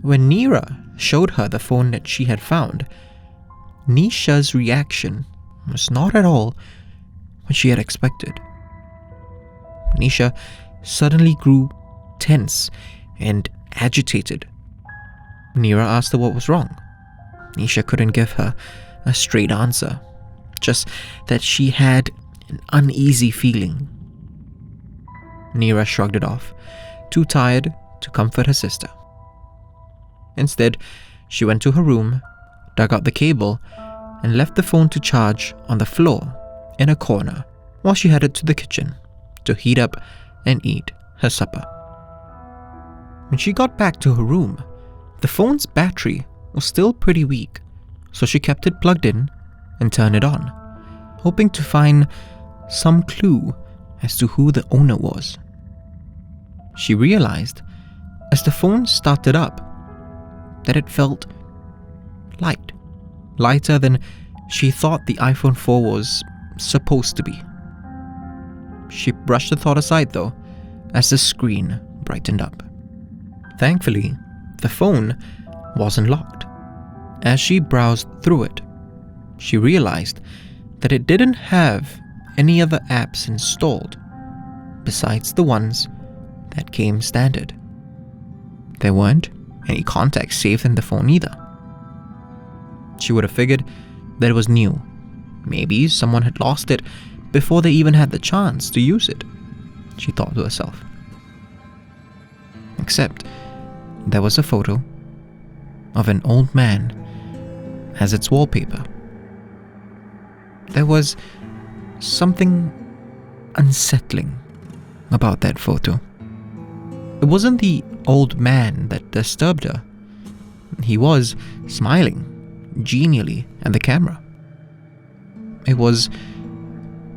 when Nira showed her the phone that she had found, Nisha's reaction was not at all what she had expected. Nisha suddenly grew tense and agitated. Nira asked her what was wrong. Nisha couldn't give her a straight answer, just that she had an uneasy feeling. Nira shrugged it off, too tired to comfort her sister. Instead, she went to her room, dug out the cable, and left the phone to charge on the floor in a corner while she headed to the kitchen to heat up and eat her supper. When she got back to her room, the phone's battery was still pretty weak, so she kept it plugged in and turned it on, hoping to find some clue as to who the owner was. She realized, as the phone started up, that it felt light, lighter than she thought the iPhone 4 was supposed to be. She brushed the thought aside though, as the screen brightened up. Thankfully, the phone wasn't locked. As she browsed through it, she realized that it didn't have any other apps installed besides the ones that came standard. There weren't any contacts saved in the phone either. She would have figured that it was new. Maybe someone had lost it before they even had the chance to use it, she thought to herself. Except there was a photo of an old man as its wallpaper. There was something unsettling about that photo. It wasn't the old man that disturbed her. He was smiling genially at the camera, it was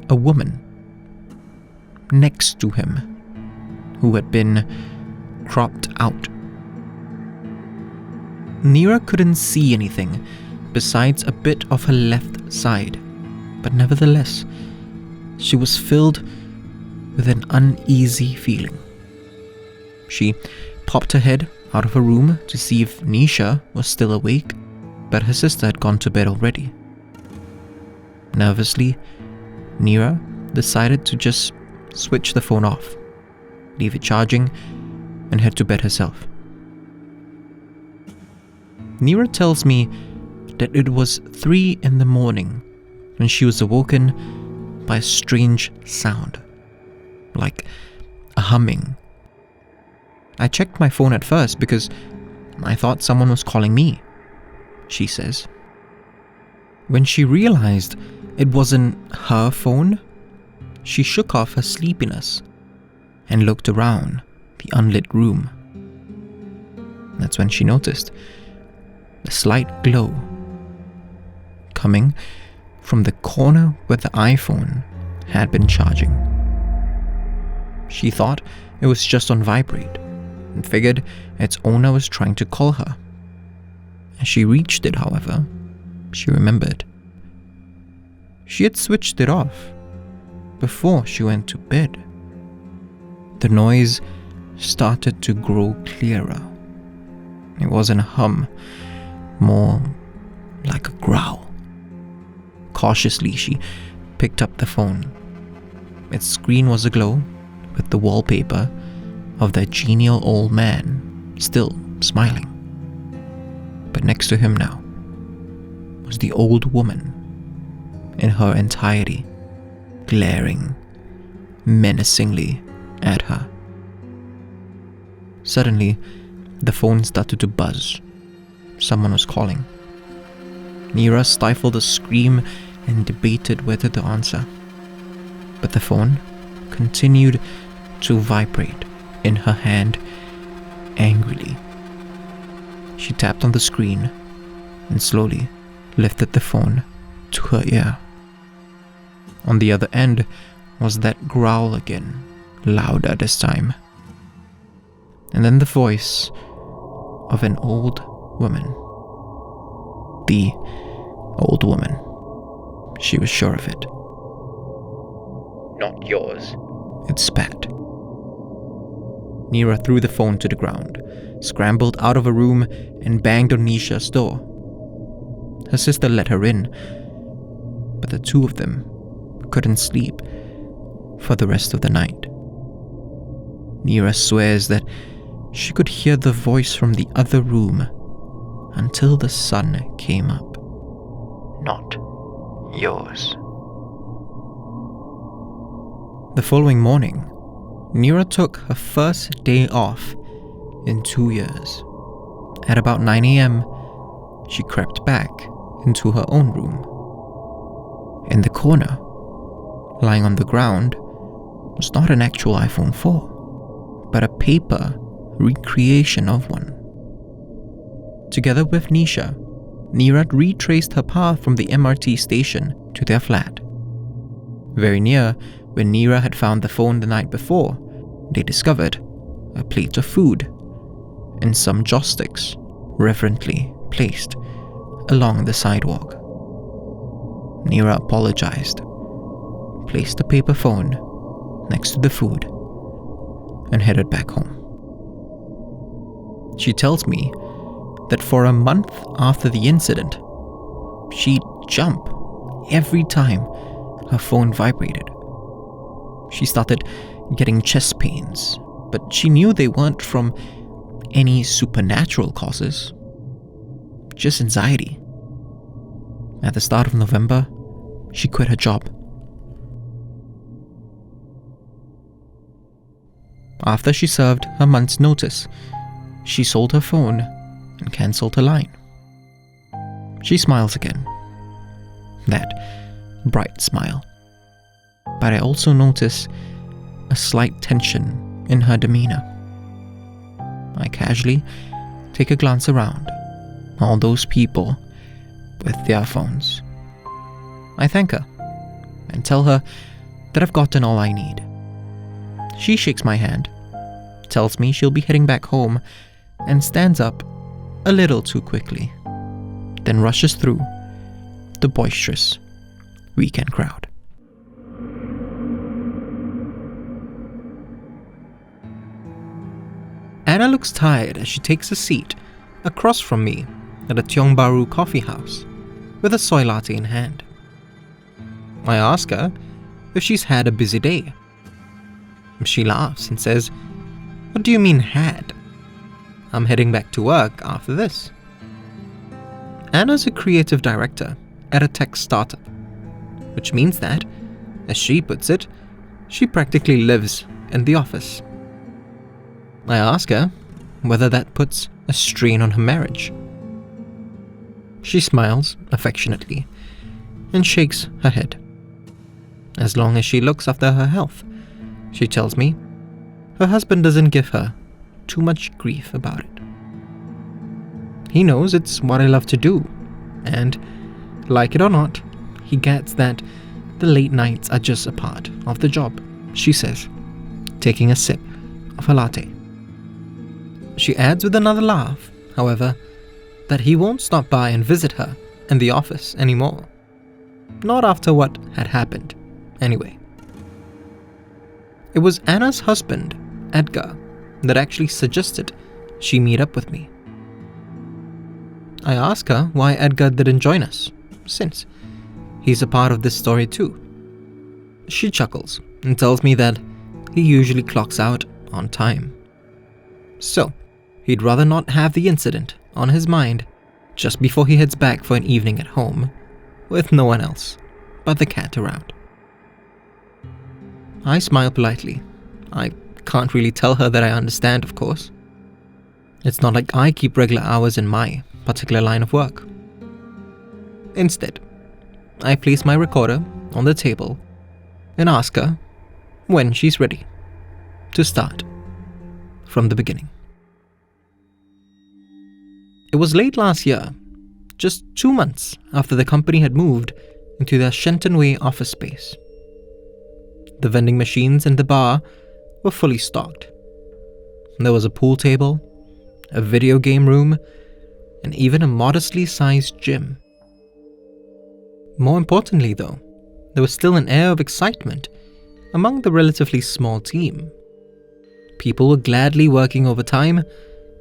a woman next to him who had been cropped out. Nira couldn't see anything besides a bit of her left side, but nevertheless, she was filled with an uneasy feeling. She popped her head out of her room to see if Nisha was still awake, but her sister had gone to bed already. Nervously, Nira decided to just switch the phone off, leave it charging, and head to bed herself. Nira tells me that it was 3 in the morning when she was awoken by a strange sound, like a humming. I checked my phone at first because I thought someone was calling me, she says. When she realized it wasn't her phone, she shook off her sleepiness and looked around the unlit room. That's when she noticed a slight glow coming from the corner where the iPhone had been charging. She thought it was just on vibrate and figured its owner was trying to call her. As she reached it, however, she remembered she had switched it off before she went to bed. The noise started to grow clearer. It wasn't a hum, more like a growl. Cautiously, she picked up the phone. Its screen was aglow with the wallpaper of that genial old man still smiling. But next to him now was the old woman in her entirety, glaring menacingly at her. Suddenly, the phone started to buzz. Someone was calling. Nira stifled a scream and debated whether to answer. But the phone continued to vibrate in her hand angrily. She tapped on the screen and slowly lifted the phone to her ear. On the other end was that growl again, louder this time. And then the voice of an old woman. The old woman. She was sure of it. Not yours, it spat. Nira threw the phone to the ground, scrambled out of a room, and banged on Nisha's door. Her sister let her in, but the two of them couldn't sleep for the rest of the night. Nira swears that she could hear the voice from the other room until the sun came up. not yours. The following morning, Nira took her first day off in 2 years. At about 9 a.m., she crept back into her own room. In the corner, lying on the ground, was not an actual iPhone 4, but a paper recreation of one. Together with Nisha, Nira retraced her path from the MRT station to their flat. Very near where Nira had found the phone the night before, they discovered a plate of food and some joysticks reverently placed along the sidewalk. Nira apologized, placed the paper phone next to the food, and headed back home. She tells me that for a month after the incident, she'd jump every time her phone vibrated. She started getting chest pains, but she knew they weren't from any supernatural causes, just anxiety. At the start of November, she quit her job. After she served her month's notice, she sold her phone and cancelled her line. She smiles again. That bright smile. But I also notice a slight tension in her demeanor. I casually take a glance around all those people with their phones. I thank her and tell her that I've gotten all I need. She shakes my hand, tells me she'll be heading back home, and stands up a little too quickly, then rushes through the boisterous weekend crowd. Anna looks tired as she takes a seat across from me at a Tiong Bahru coffee house with a soy latte in hand. I ask her if she's had a busy day. She laughs and says, "What do you mean had? I'm heading back to work after this." Anna's a creative director at a tech startup, which means that, as she puts it, she practically lives in the office. I ask her whether that puts a strain on her marriage. She smiles affectionately and shakes her head. As long as she looks after her health, she tells me, her husband doesn't give her too much grief about it. He knows it's what I love to do, and, like it or not, he gets that the late nights are just a part of the job, she says, taking a sip of her latte. She adds with another laugh, however, that he won't stop by and visit her in the office anymore. Not after what had happened, anyway. It was Anna's husband, Edgar, that actually suggested she meet up with me. I ask her why Edgar didn't join us, since he's a part of this story too. She chuckles and tells me that he usually clocks out on time. So, he'd rather not have the incident on his mind just before he heads back for an evening at home, with no one else but the cat around. I smile politely. I can't really tell her that I understand, of course. It's not like I keep regular hours in my particular line of work. Instead, I place my recorder on the table and ask her when she's ready to start from the beginning. It was late last year, just 2 months after the company had moved into their Shenton Way office space. The vending machines and the bar were fully stocked. There was a pool table, a video game room, and even a modestly sized gym. More importantly though, there was still an air of excitement among the relatively small team. People were gladly working overtime,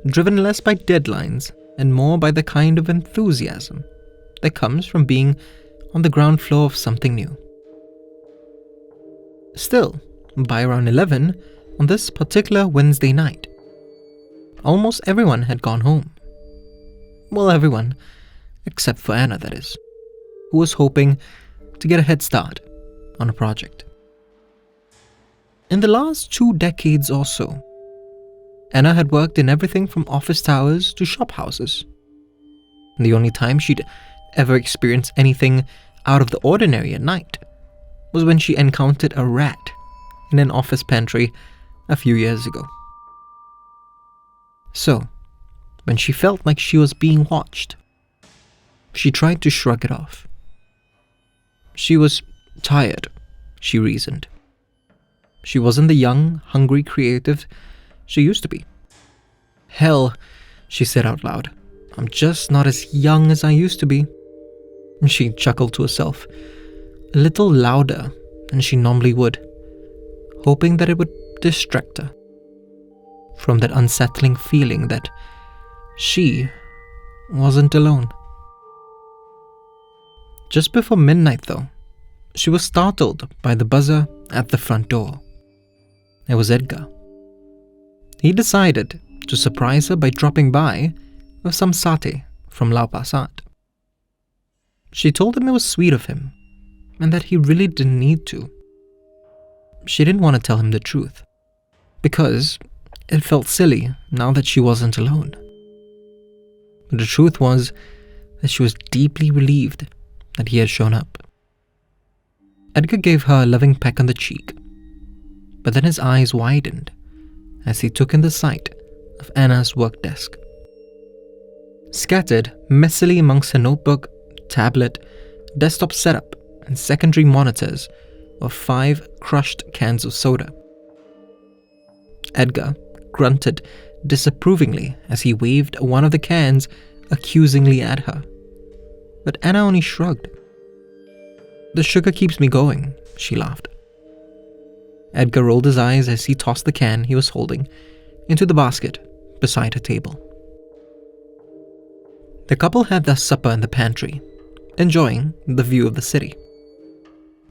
driven less by deadlines and more by the kind of enthusiasm that comes from being on the ground floor of something new. Still, by around 11 on this particular Wednesday night, almost everyone had gone home. Well, everyone, except for Anna, that is, who was hoping to get a head start on a project. In the last 2 decades or so, Anna had worked in everything from office towers to shop houses. The only time she'd ever experienced anything out of the ordinary at night was when she encountered a rat in an office pantry a few years ago. So, when she felt like she was being watched, she tried to shrug it off. She was tired, she reasoned. She wasn't the young, hungry creative she used to be. Hell, she said out loud, I'm just not as young as I used to be. She chuckled to herself, a little louder than she normally would, hoping that it would distract her from that unsettling feeling that she wasn't alone. Just before midnight, though, she was startled by the buzzer at the front door. It was Edgar. He decided to surprise her by dropping by with some satay from Lau Pa Sat. She told him it was sweet of him and that he really didn't need to. She didn't want to tell him the truth because it felt silly now that she wasn't alone. But the truth was that she was deeply relieved that he had shown up. Edgar gave her a loving peck on the cheek, but then his eyes widened as he took in the sight of Anna's work desk. Scattered messily amongst her notebook, tablet, desktop setup, and secondary monitors were 5 crushed cans of soda. Edgar grunted disapprovingly as he waved one of the cans accusingly at her. But Anna only shrugged. "The sugar keeps me going," she laughed. Edgar rolled his eyes as he tossed the can he was holding into the basket beside her table. The couple had their supper in the pantry, enjoying the view of the city.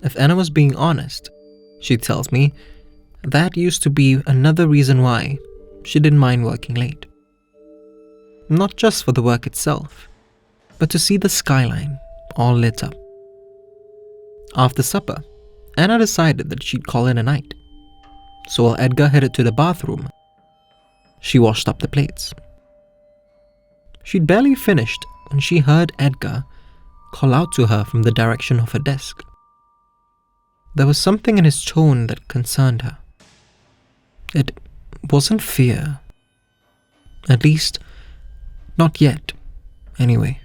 If Anna was being honest, she tells me that used to be another reason why she didn't mind working late. Not just for the work itself, but to see the skyline all lit up. After supper, Anna decided that she'd call it a night. So while Edgar headed to the bathroom, she washed up the plates. She'd barely finished when she heard Edgar call out to her from the direction of her desk. There was something in his tone that concerned her. It wasn't fear. At least, not yet, anyway.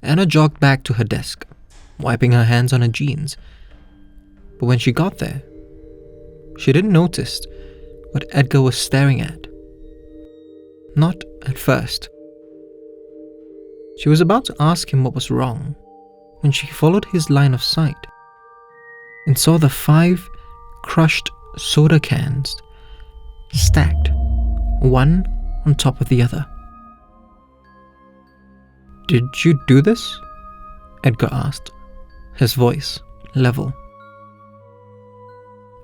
Anna jogged back to her desk, wiping her hands on her jeans. But when she got there, she didn't notice what Edgar was staring at. Not at first. She was about to ask him what was wrong when she followed his line of sight and saw the 5 crushed soda cans stacked, one on top of the other. "Did you do this?" Edgar asked, his voice level.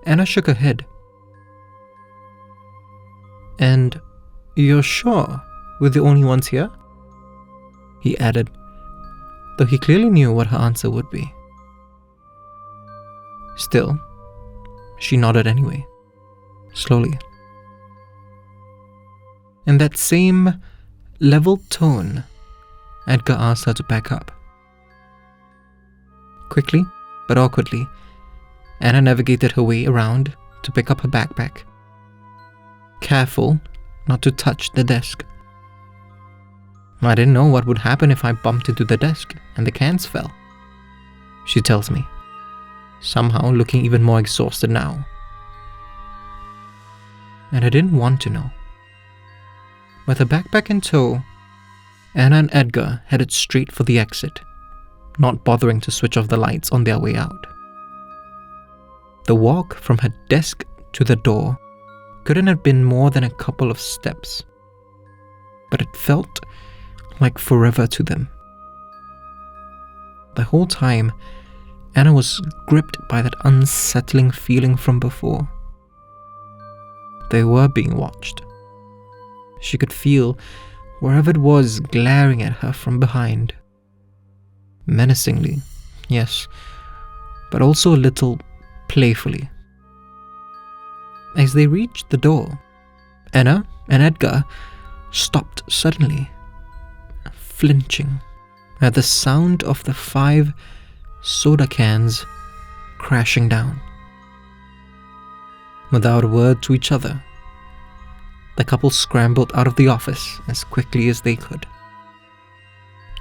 Anna shook her head. "And you're sure we're the only ones here?" he added, though he clearly knew what her answer would be. Still, she nodded anyway, slowly. In that same level tone, Edgar asked her to back up. Quickly, but awkwardly, Anna navigated her way around to pick up her backpack, careful not to touch the desk. "I didn't know what would happen if I bumped into the desk and the cans fell," she tells me, somehow looking even more exhausted now. And I didn't want to know. With her backpack in tow, Anna and Edgar headed straight for the exit, not bothering to switch off the lights on their way out. The walk from her desk to the door couldn't have been more than a couple of steps, but it felt like forever to them. The whole time, Anna was gripped by that unsettling feeling from before. They were being watched. She could feel wherever it was glaring at her from behind. Menacingly, yes, but also a little playfully. As they reached the door, Anna and Edgar stopped suddenly, flinching at the sound of the 5 soda cans crashing down. Without a word to each other, the couple scrambled out of the office as quickly as they could.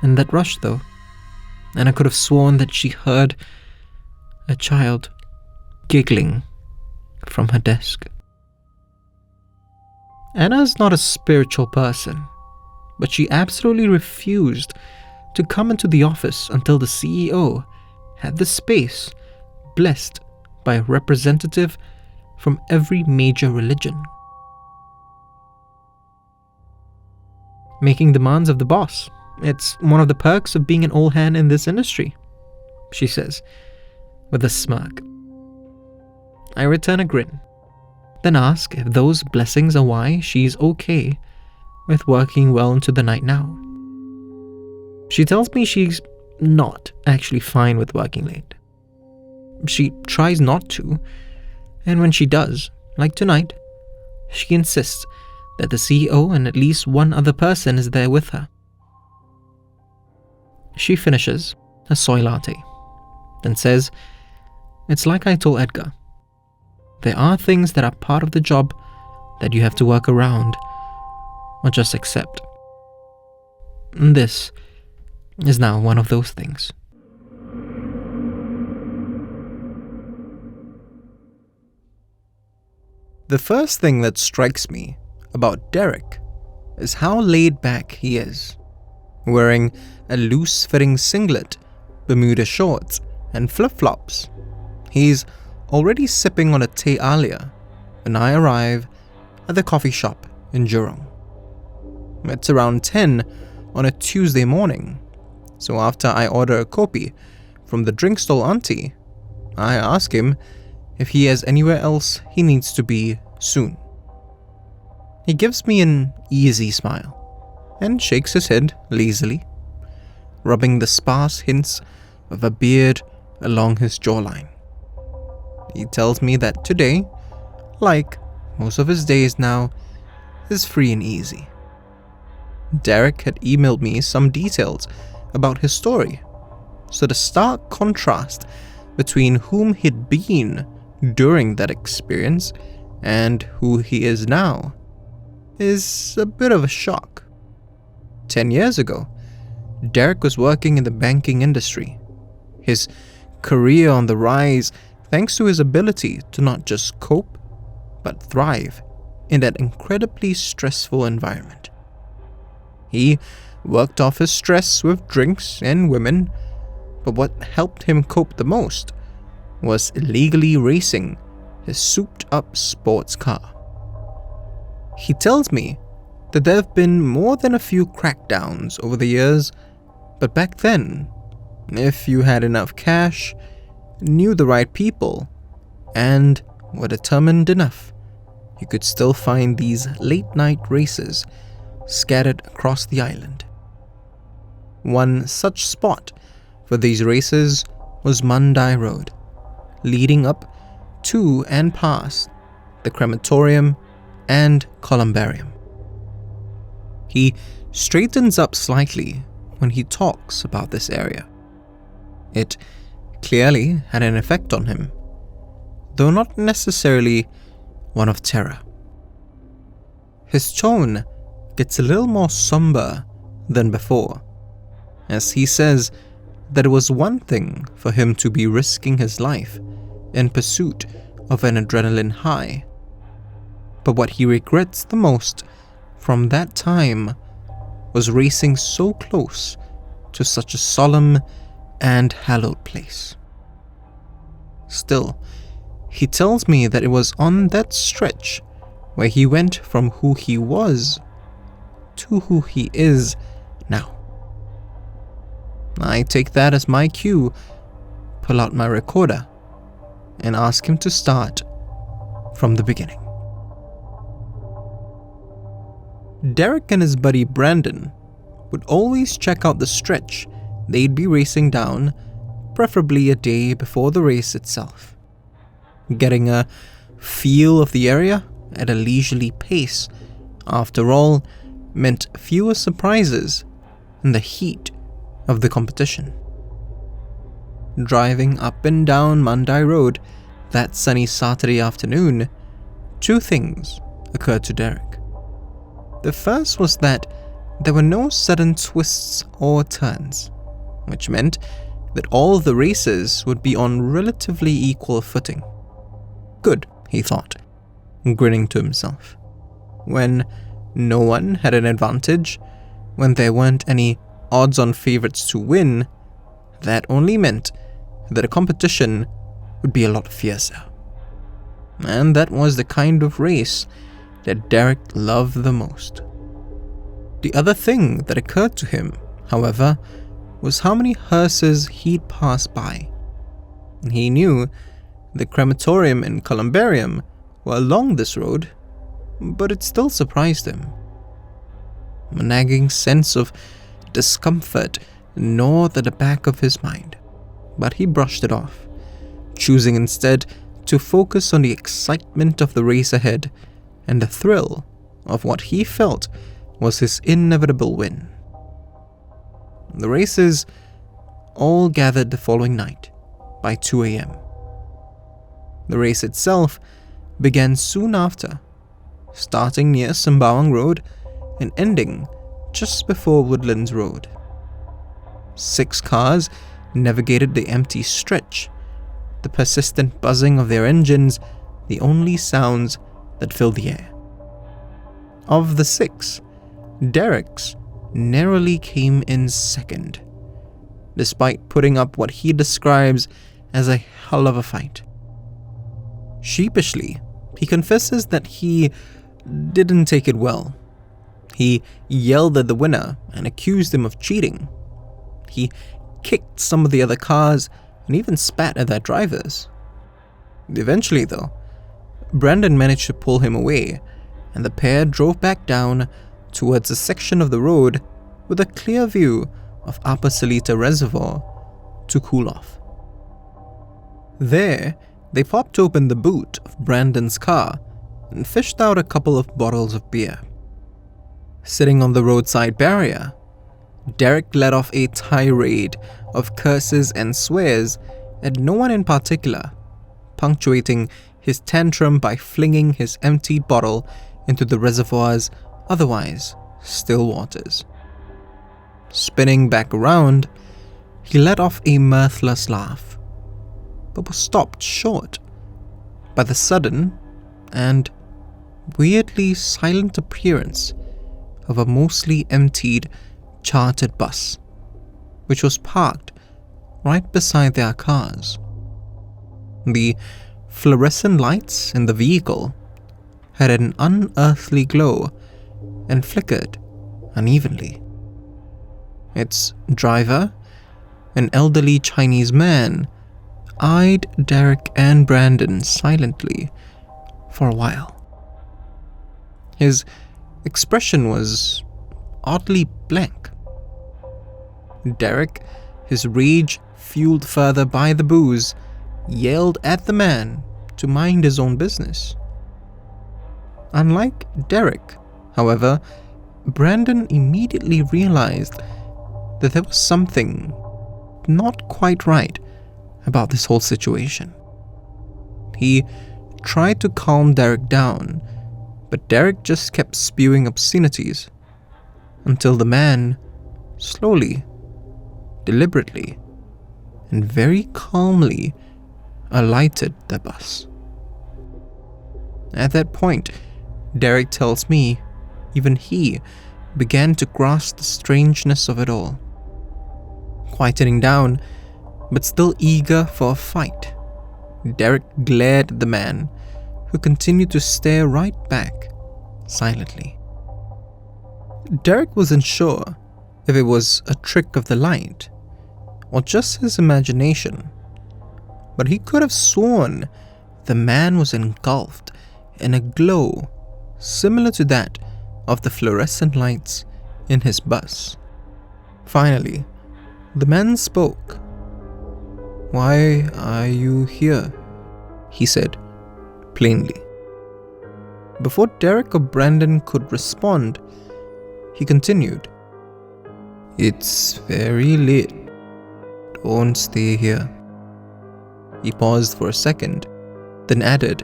In that rush, though, Anna could have sworn that she heard a child giggling from her desk. Anna's not a spiritual person, but she absolutely refused to come into the office until the CEO had the space blessed by a representative from every major religion. Making demands of the boss. It's one of the perks of being an old hand in this industry, she says, with a smirk. I return a grin, then ask if those blessings are why she's okay with working well into the night now. She tells me she's not actually fine with working late. She tries not to, and when she does, like tonight, she insists that the CEO and at least one other person is there with her. She finishes a soy latte, then says, "It's like I told Edgar. There are things that are part of the job that you have to work around or just accept. And this is now one of those things." The first thing that strikes me about Derek is how laid back he is, wearing a loose-fitting singlet, Bermuda shorts, and flip-flops. He's already sipping on a Te Alia when I arrive at the coffee shop in Jurong. It's around 10 on a Tuesday morning, so after I order a kopi from the drink stall auntie, I ask him if he has anywhere else he needs to be soon. He gives me an easy smile and shakes his head lazily, rubbing the sparse hints of a beard along his jawline. He tells me that today, like most of his days now, is free and easy. Derek had emailed me some details about his story, so the stark contrast between whom he'd been during that experience and who he is now is a bit of a shock. 10 years ago, Derek was working in the banking industry, his career on the rise thanks to his ability to not just cope, but thrive in that incredibly stressful environment. He worked off his stress with drinks and women, but what helped him cope the most was illegally racing his souped-up sports car. He tells me that there have been more than a few crackdowns over the years, but back then, if you had enough cash, knew the right people, and were determined enough, you could still find these late-night races scattered across the island. One such spot for these races was Mandai Road, leading up to and past the crematorium and columbarium. He straightens up slightly when he talks about this area. It clearly had an effect on him, though not necessarily one of terror. His tone gets a little more somber than before, as he says that it was one thing for him to be risking his life in pursuit of an adrenaline high, but what he regrets the most from that time was racing so close to such a solemn and hallowed place. Still, he tells me that it was on that stretch where he went from who he was to who he is now. I take that as my cue, pull out my recorder, and ask him to start from the beginning. Derek and his buddy Brandon would always check out the stretch they'd be racing down, preferably a day before the race itself. Getting a feel of the area at a leisurely pace, after all, meant fewer surprises in the heat of the competition. Driving up and down Mandai Road that sunny Saturday afternoon, two things occurred to Derek. The first was that there were no sudden twists or turns, which meant that all of the races would be on relatively equal footing. Good, he thought, grinning to himself. When no one had an advantage, when there weren't any odds-on favorites to win, that only meant that a competition would be a lot fiercer. And that was the kind of race that Derek loved the most. The other thing that occurred to him, however, was how many hearses he'd passed by. He knew the crematorium and columbarium were along this road, but it still surprised him. A nagging sense of discomfort gnawed at the back of his mind, but he brushed it off, choosing instead to focus on the excitement of the race ahead and the thrill of what he felt was his inevitable win. The races all gathered the following night by 2 a.m. The race itself began soon after, starting near Sembawang Road and ending just before Woodlands Road. 6 cars navigated the empty stretch, the persistent buzzing of their engines the only sounds that filled the air. Of the 6, Derek's narrowly came in second, despite putting up what he describes as a hell of a fight. Sheepishly, he confesses that he didn't take it well. He yelled at the winner and accused him of cheating. He kicked some of the other cars and even spat at their drivers. Eventually, though, Brandon managed to pull him away, and the pair drove back down towards a section of the road with a clear view of Upper Salita Reservoir to cool off. There, they popped open the boot of Brandon's car and fished out a couple of bottles of beer. Sitting on the roadside barrier, Derek let off a tirade of curses and swears at no one in particular, punctuating his tantrum by flinging his emptied bottle into the reservoir's otherwise still waters. Spinning back around, he let off a mirthless laugh, but was stopped short by the sudden and weirdly silent appearance of a mostly emptied chartered bus, which was parked right beside their cars. The fluorescent lights in the vehicle had an unearthly glow and flickered unevenly. Its driver, an elderly Chinese man, eyed Derek and Brandon silently for a while. His expression was oddly blank. Derek, his rage fueled further by the booze, yelled at the man to mind his own business. Unlike Derek, however, Brandon immediately realized that there was something not quite right about this whole situation. He tried to calm Derek down, but Derek just kept spewing obscenities until the man slowly, deliberately, and very calmly alighted the bus. At that point, Derek tells me even he began to grasp the strangeness of it all. Quietening down, but still eager for a fight, Derek glared at the man, who continued to stare right back, silently. Derek wasn't sure if it was a trick of the light or just his imagination, but he could have sworn the man was engulfed in a glow similar to that of the fluorescent lights in his bus. Finally, the man spoke. "Why are you here?" he said, plainly. Before Derek or Brandon could respond, he continued, "It's very late. Don't stay here." He paused for a second, then added,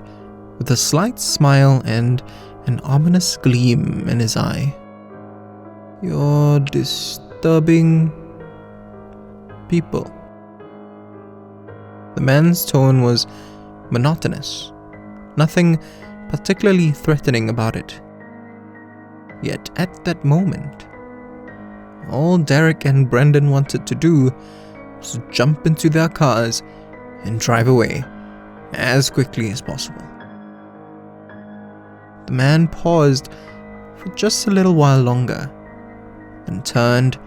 with a slight smile and an ominous gleam in his eye, "You're disturbing people." The man's tone was monotonous, nothing particularly threatening about it. Yet at that moment, all Derek and Brandon wanted to do was to jump into their cars and drive away as quickly as possible. The man paused for just a little while longer, then turned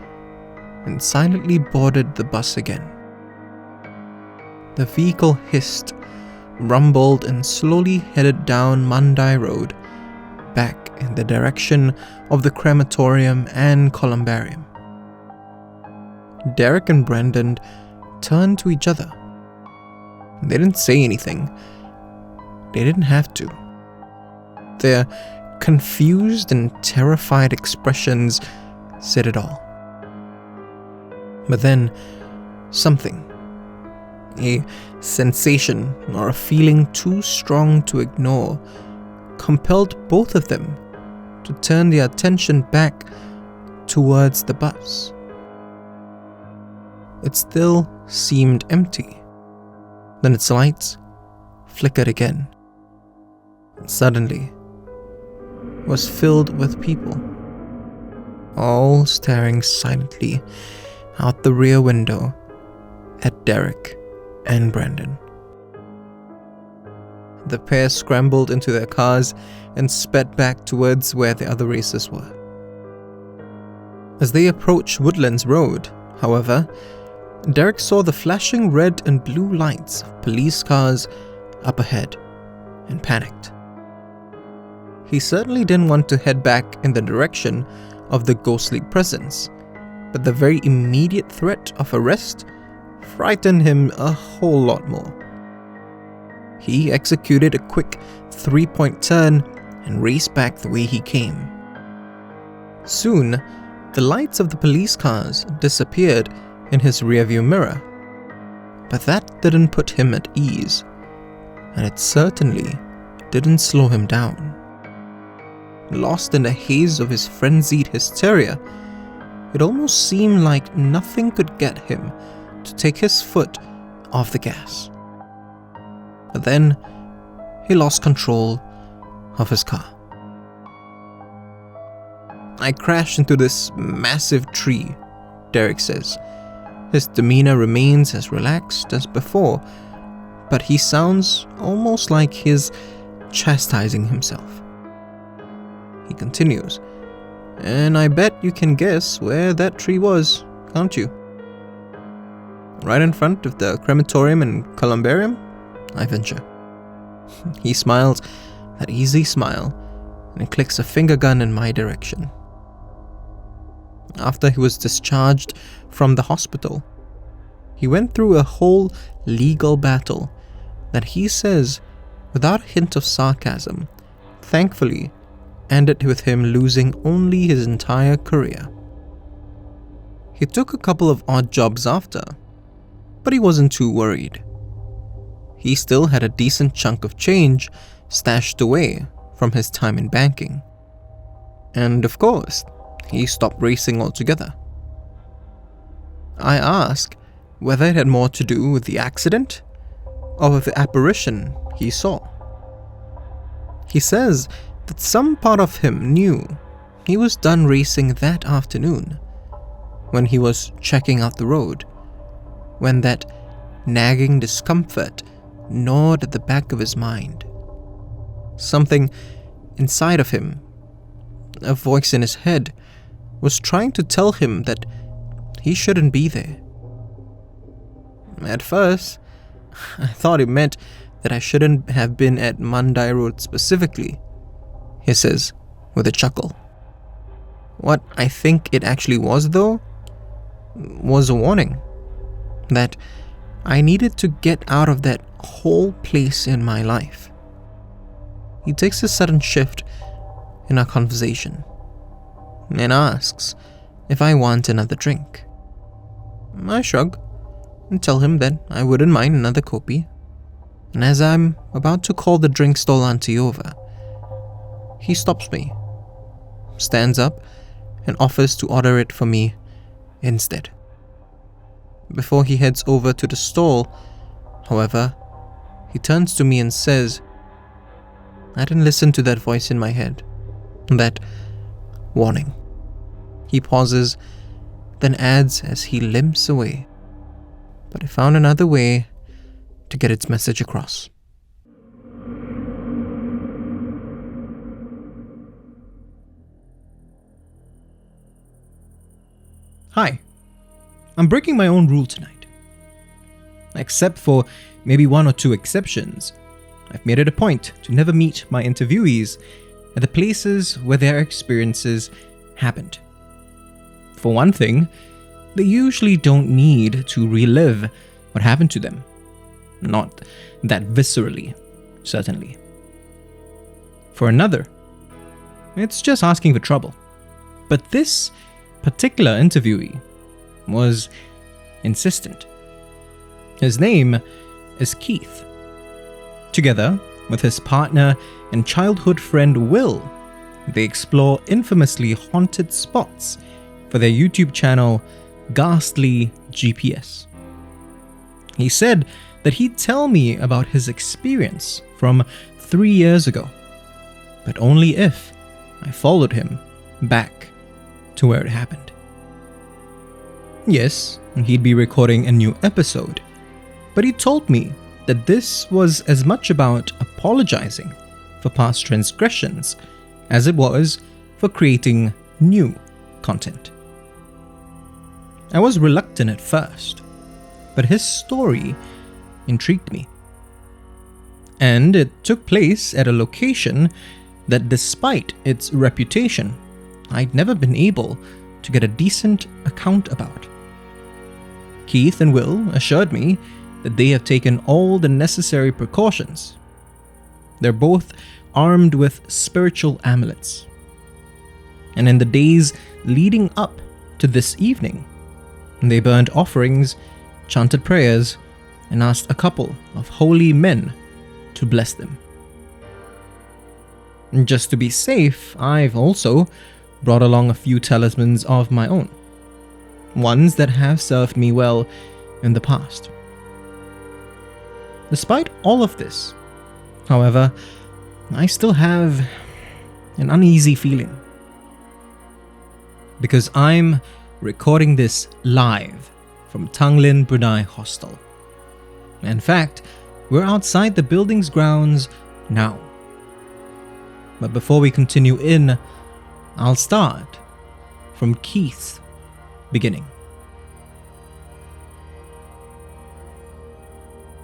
and silently boarded the bus again. The vehicle hissed, rumbled, and slowly headed down Mandai Road, back in the direction of the crematorium and columbarium. Derek and Brandon turned to each other. They didn't say anything. They didn't have to. Their confused and terrified expressions said it all. But then, something, a sensation or a feeling too strong to ignore, compelled both of them to turn their attention back towards the bus. It still seemed empty. Then its lights flickered again. And suddenly, was filled with people, all staring silently out the rear window at Derek and Brandon. The pair scrambled into their cars and sped back towards where the other racers were. As they approached Woodlands Road, however, Derek saw the flashing red and blue lights of police cars up ahead and panicked. He certainly didn't want to head back in the direction of the ghostly presence, but the very immediate threat of arrest frightened him a whole lot more. He executed a quick 3-point turn and raced back the way he came. Soon, the lights of the police cars disappeared in his rearview mirror, but that didn't put him at ease, and it certainly didn't slow him down. Lost in the haze of his frenzied hysteria, it almost seemed like nothing could get him to take his foot off the gas. But then, he lost control of his car. "I crashed into this massive tree," Derek says. His demeanor remains as relaxed as before, but he sounds almost like he's chastising himself. He continues, "And I bet you can guess where that tree was, can't you?" "Right in front of the crematorium and columbarium," I venture. He smiles that easy smile and clicks a finger gun in my direction. After he was discharged from the hospital, he went through a whole legal battle that he says, without a hint of sarcasm, thankfully ended with him losing only his entire career. He took a couple of odd jobs after, but he wasn't too worried. He still had a decent chunk of change stashed away from his time in banking. And of course, he stopped racing altogether. I ask whether it had more to do with the accident or with the apparition he saw. He says that some part of him knew he was done racing that afternoon when he was checking out the road, when that nagging discomfort gnawed at the back of his mind. Something inside of him, a voice in his head, was trying to tell him that he shouldn't be there. At first, I thought it meant that I shouldn't have been at Mandai Road specifically, he says with a chuckle. What I think it actually was, though, was a warning that I needed to get out of that whole place in my life. He takes a sudden shift in our conversation and asks if I want another drink. I shrug and tell him that I wouldn't mind another kopi, and as I'm about to call the drink stall auntie over, he stops me, stands up, and offers to order it for me instead. Before he heads over to the stall, however, he turns to me and says, I didn't listen to that voice in my head, that warning. He pauses, then adds as he limps away, but I found another way to get its message across. Hi, I'm breaking my own rule tonight. Except for maybe one or two exceptions, I've made it a point to never meet my interviewees at the places where their experiences happened. For one thing, they usually don't need to relive what happened to them. Not that viscerally, certainly. For another, it's just asking for trouble. But this particular interviewee was insistent. His name is Keith. Together with his partner and childhood friend Will, they explore infamously haunted spots for their YouTube channel, Ghastly GPS. He said that he'd tell me about his experience from 3 years ago, but only if I followed him back to where it happened. Yes, he'd be recording a new episode, but he told me that this was as much about apologizing for past transgressions as it was for creating new content. I was reluctant at first, but his story intrigued me. And it took place at a location that, despite its reputation, I'd never been able to get a decent account about. Keith and Will assured me that they have taken all the necessary precautions. They're both armed with spiritual amulets. And in the days leading up to this evening, they burned offerings, chanted prayers, and asked a couple of holy men to bless them. Just to be safe, I've also brought along a few talismans of my own, ones that have served me well in the past. Despite all of this, however, I still have an uneasy feeling. Because I'm recording this live from Tanglin Brunei Hostel. In fact, we're outside the building's grounds now. But before we continue in, I'll start from Keith's beginning.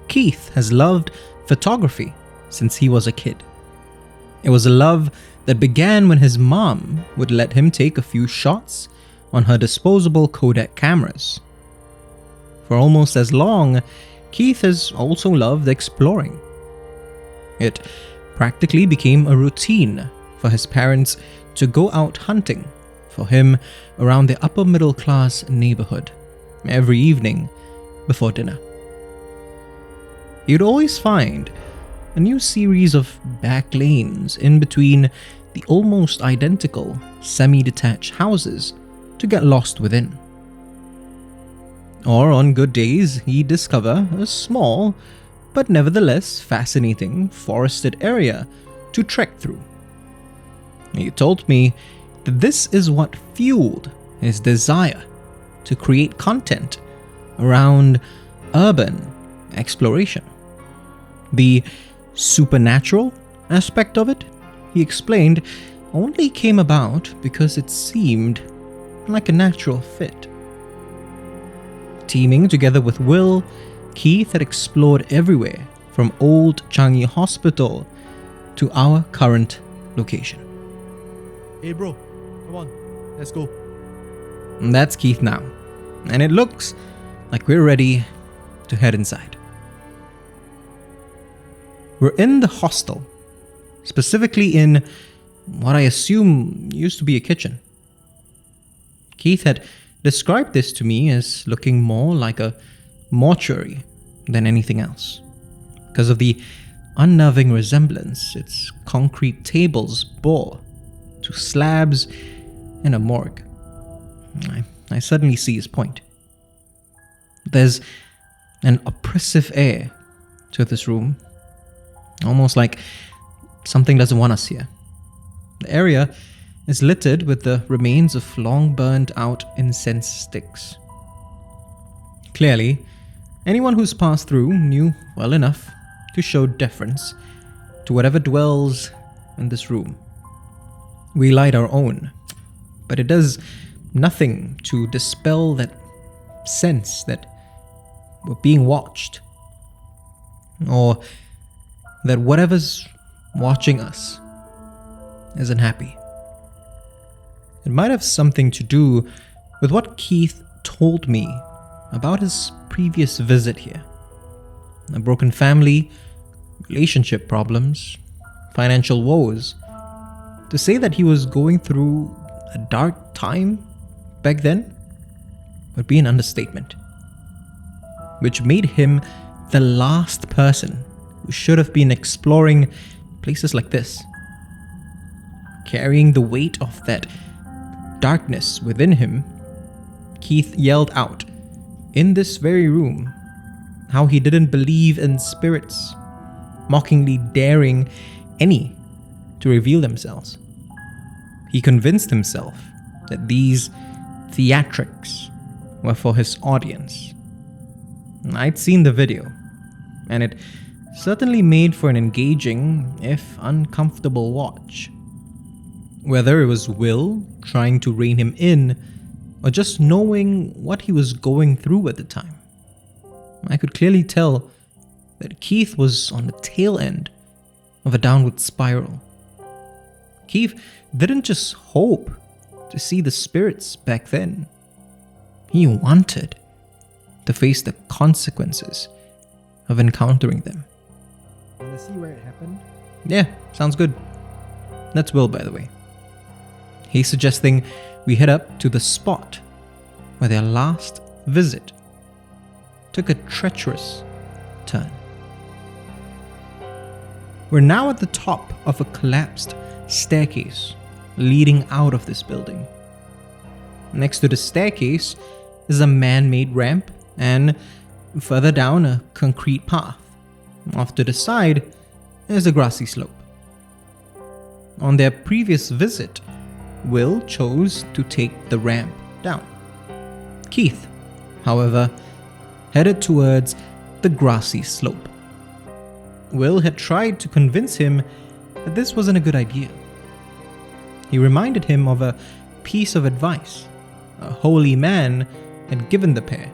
Keith has loved photography since he was a kid. It was a love that began when his mom would let him take a few shots on her disposable Kodak cameras. For almost as long, Keith has also loved exploring. It practically became a routine for his parents to go out hunting for him around the upper middle class neighborhood every evening before dinner. You'd always find a new series of back lanes in between the almost identical semi-detached houses to get lost within. Or on good days, he'd discover a small, but nevertheless fascinating forested area to trek through. He told me that this is what fueled his desire to create content around urban exploration. The supernatural aspect of it, he explained, only came about because it seemed like a natural fit. Teaming together with Will, Keith had explored everywhere from old Changi Hospital to our current location. Hey bro, come on, let's go. And that's Keith now, and it looks like we're ready to head inside. We're in the hostel, specifically in what I assume used to be a kitchen. Keith had described this to me as looking more like a mortuary than anything else, because of the unnerving resemblance its concrete tables bore to slabs in a morgue. I suddenly see his point. There's an oppressive air to this room, almost like something doesn't want us here. The area is littered with the remains of long burned out incense sticks. Clearly, anyone who's passed through knew well enough to show deference to whatever dwells in this room. We light our own, but it does nothing to dispel that sense that we're being watched, or that whatever's watching us isn't happy. It might have something to do with what Keith told me about his previous visit here. A broken family, relationship problems, financial woes. To say that he was going through a dark time back then would be an understatement, which made him the last person who should have been exploring places like this. Carrying the weight of that darkness within him, Keith yelled out in this very room how he didn't believe in spirits, mockingly daring any to reveal themselves. He convinced himself that these theatrics were for his audience. I'd seen the video, and it certainly made for an engaging, if uncomfortable, watch. Whether it was Will trying to rein him in, or just knowing what he was going through at the time, I could clearly tell that Keith was on the tail end of a downward spiral. Keith didn't just hope to see the spirits back then. He wanted to face the consequences of encountering them. Wanna see where it happened? Yeah, sounds good. That's Will, by the way. He's suggesting we head up to the spot where their last visit took a treacherous turn. We're now at the top of a collapsed staircase leading out of this building. Next to the staircase is a man-made ramp, and further down a concrete path. Off to the side is a grassy slope. On their previous visit, Will chose to take the ramp down. Keith, however, headed towards the grassy slope. Will had tried to convince him that this wasn't a good idea. He reminded him of a piece of advice a holy man had given the pair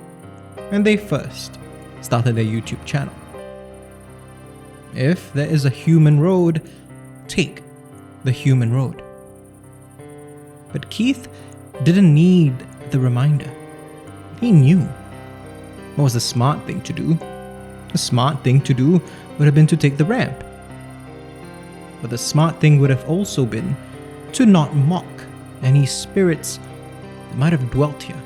when they first started their YouTube channel. If there is a human road, take the human road. But Keith didn't need the reminder. He knew what was the smart thing to do. The smart thing to do would have been to take the ramp. But the smart thing would have also been to not mock any spirits that might have dwelt here.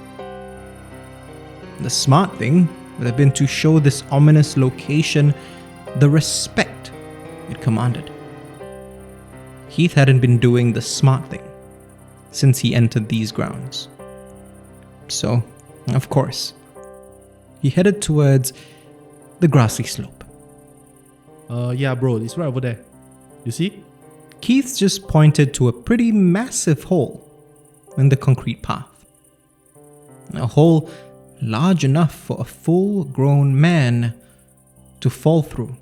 The smart thing would have been to show this ominous location the respect it commanded. Keith hadn't been doing the smart thing since he entered these grounds. So, of course, he headed towards the grassy slope. Yeah, bro, it's right over there. You see? Keith just pointed to a pretty massive hole in the concrete path. A hole large enough for a full-grown man to fall through.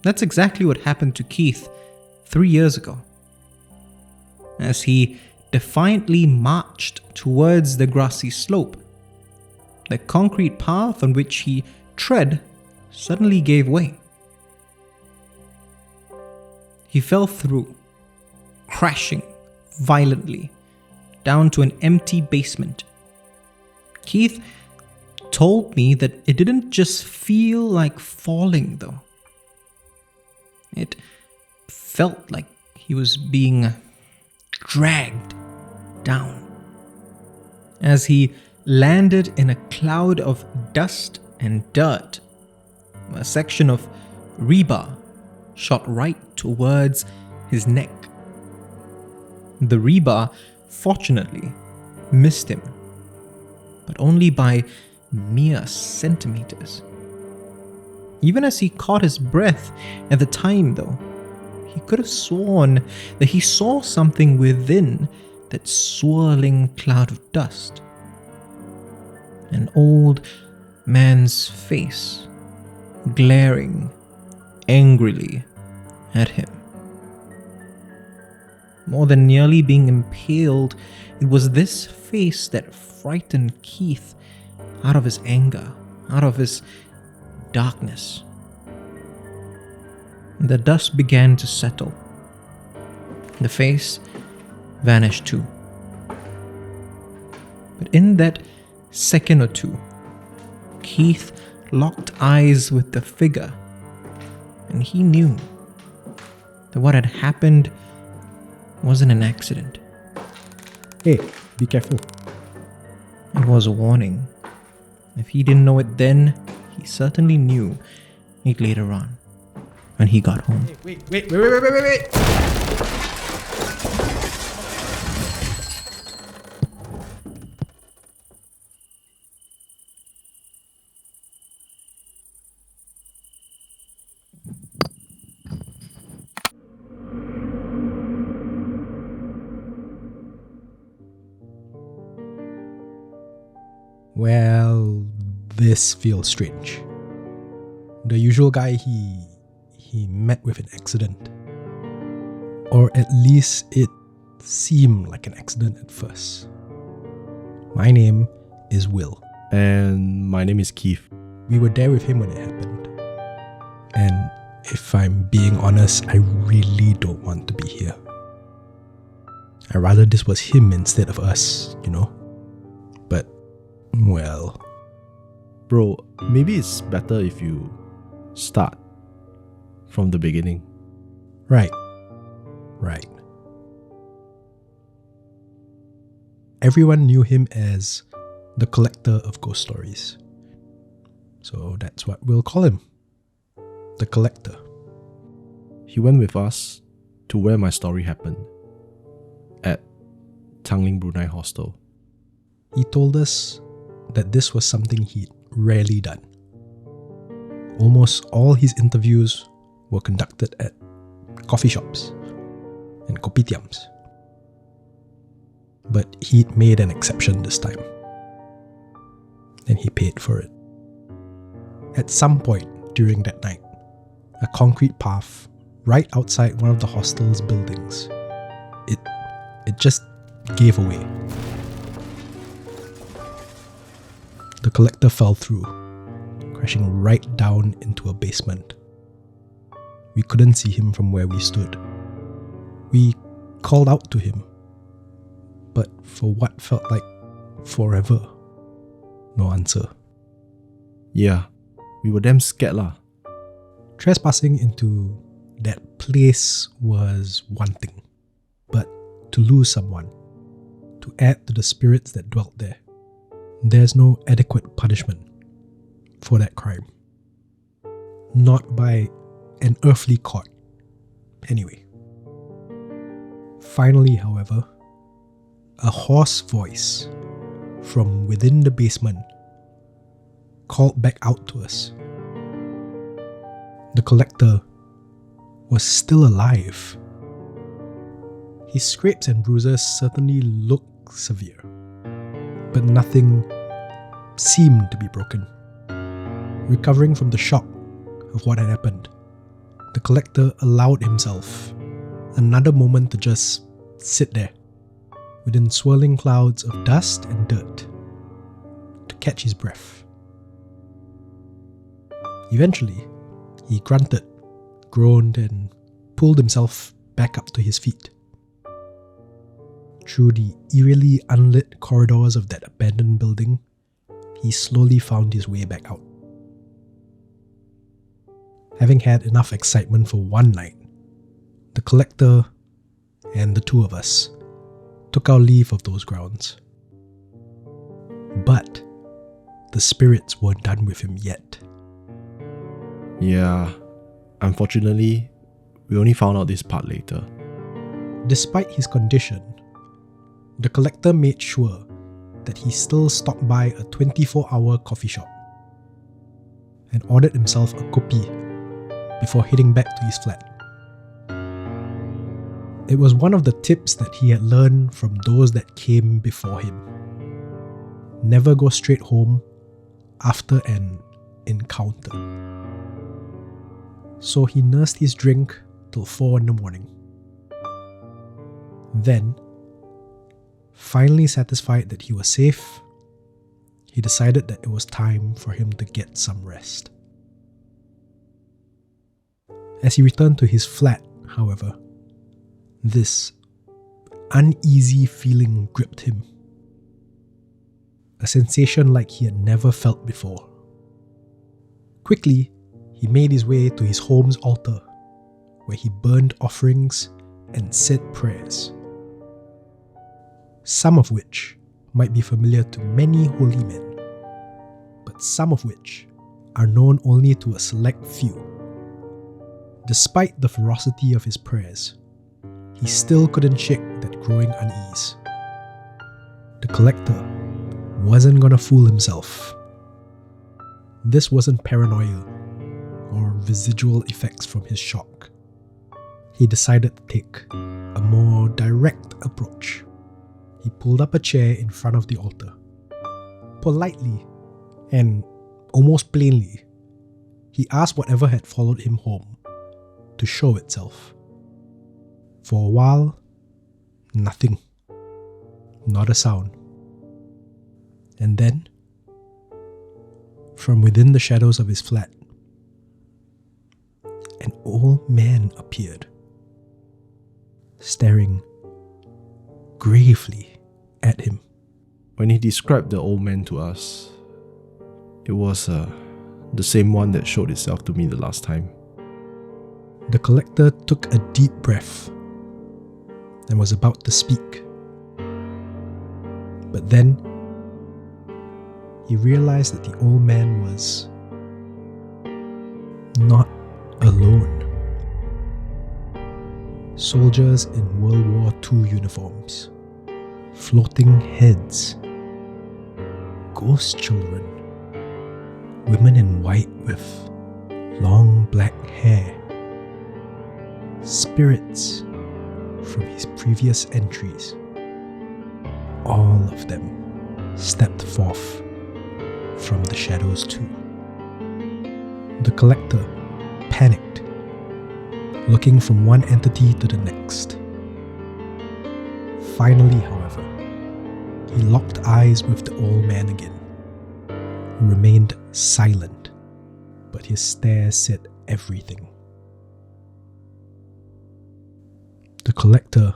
That's exactly what happened to Keith 3 years ago. As he defiantly marched towards the grassy slope, the concrete path on which he tread suddenly gave way. He fell through, crashing violently down to an empty basement. Keith told me that it didn't just feel like falling, though. It felt like he was being dragged down. As he landed in a cloud of dust and dirt, a section of rebar shot right towards his neck. The rebar, fortunately, missed him, but only by mere centimeters. Even as he caught his breath at the time, though, he could have sworn that he saw something within that swirling cloud of dust. An old man's face, glaring angrily at him. More than nearly being impaled, it was this face that frightened Keith out of his anger, out of his darkness. The dust began to settle. The face vanished too. But in that second or two, Keith locked eyes with the figure, and he knew that what had happened wasn't an accident. Hey, be careful. It was a warning. If he didn't know it then, he certainly knew it later on, when he got home. Hey, wait. Well, this feels strange. The usual guy he met with an accident. Or at least it seemed like an accident at first. My name is Will. And my name is Keith. We were there with him when it happened. And if I'm being honest, I really don't want to be here. I'd rather this was him instead of us, you know? But, well... Bro, maybe it's better if you start from the beginning. Right. Everyone knew him as the collector of ghost stories. So that's what we'll call him. The collector. He went with us to where my story happened, at Tanglin Brunei Hostel. He told us that this was something he'd rarely done. Almost all his interviews were conducted at coffee shops and kopitiams. But he'd made an exception this time. And he paid for it. At some point during that night, a concrete path right outside one of the hostel's buildings, it just gave away. The collector fell through, crashing right down into a basement. We couldn't see him from where we stood. We called out to him, but for what felt like forever, no answer. Yeah, we were damn scared lah. Trespassing into that place was one thing, but to lose someone, to add to the spirits that dwelt there, there's no adequate punishment for that crime. Not by an earthly court, anyway. Finally, however, a hoarse voice from within the basement called back out to us. The collector was still alive. His scrapes and bruises certainly looked severe, but nothing seemed to be broken. Recovering from the shock of what had happened, the collector allowed himself another moment to just sit there, within swirling clouds of dust and dirt, to catch his breath. Eventually, he grunted, groaned, and pulled himself back up to his feet. Through the eerily unlit corridors of that abandoned building, he slowly found his way back out. Having had enough excitement for one night, the collector and the two of us took our leave of those grounds. But the spirits weren't done with him yet. Yeah, unfortunately, we only found out this part later. Despite his condition, the collector made sure that he still stopped by a 24-hour coffee shop and ordered himself a kopi before heading back to his flat. It was one of the tips that he had learned from those that came before him. Never go straight home after an encounter. So he nursed his drink till 4 a.m. Then, finally satisfied that he was safe, he decided that it was time for him to get some rest. As he returned to his flat, however, this uneasy feeling gripped him. A sensation like he had never felt before. Quickly, he made his way to his home's altar, where he burned offerings and said prayers, some of which might be familiar to many holy men, but some of which are known only to a select few. Despite the ferocity of his prayers, he still couldn't shake that growing unease. The collector wasn't gonna fool himself. This wasn't paranoia or residual effects from his shock. He decided to take a more direct approach. He pulled up a chair in front of the altar, politely and almost plainly, he asked whatever had followed him home to show itself. For a while, nothing. Not a sound. And then, from within the shadows of his flat, an old man appeared, staring gravely at him. When he described the old man to us, it was the same one that showed itself to me the last time. The collector took a deep breath and was about to speak. But then, he realized that the old man was not alone. Soldiers in World War II uniforms, floating heads, ghost children, women in white with long black hair, spirits from his previous entries. All of them stepped forth from the shadows too. The collector panicked, looking from one entity to the next. Finally, however, he locked eyes with the old man again, who remained silent, but his stare said everything. The collector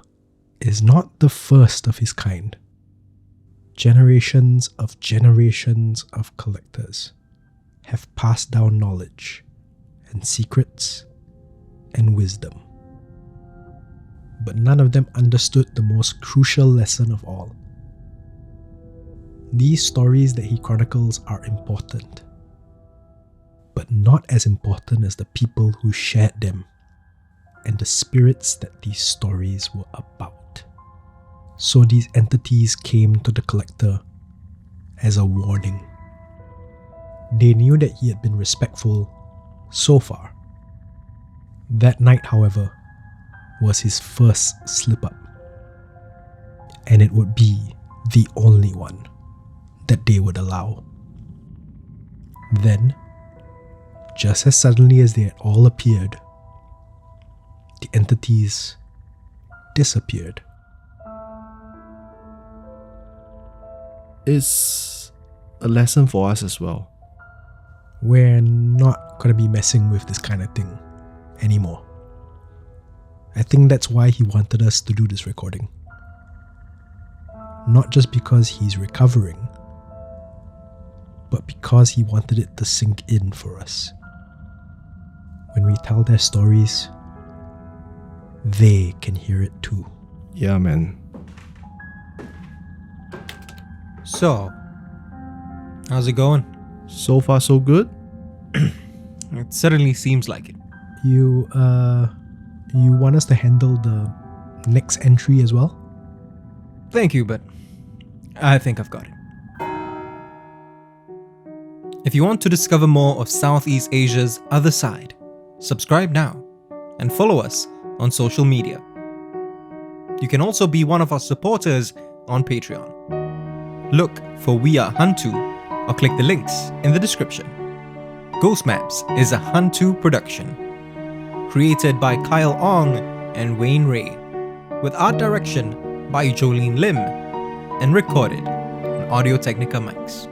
is not the first of his kind. Generations of collectors have passed down knowledge and secrets and wisdom. But none of them understood the most crucial lesson of all. These stories that he chronicles are important, but not as important as the people who shared them and the spirits that these stories were about. So these entities came to the collector as a warning. They knew that he had been respectful so far. That night, however, was his first slip-up, and it would be the only one that they would allow. Then, just as suddenly as they had all appeared, the entities disappeared. It's a lesson for us as well. We're not going to be messing with this kind of thing anymore. I think that's why he wanted us to do this recording. Not just because he's recovering, but because he wanted it to sink in for us. When we tell their stories, they can hear it too. Yeah, man. So, how's it going? So far, so good. It certainly seems like it. You want us to handle the next entry as well? Thank you, but I think I've got it. If you want to discover more of Southeast Asia's other side, subscribe now and follow us on social media. You can also be one of our supporters on Patreon. Look for We Are HANTU or click the links in the description. Ghost Maps is a HANTU production, created by Kyle Ong and Wayne Ray, with art direction by Jolene Lim, and recorded on Audio Technica mics.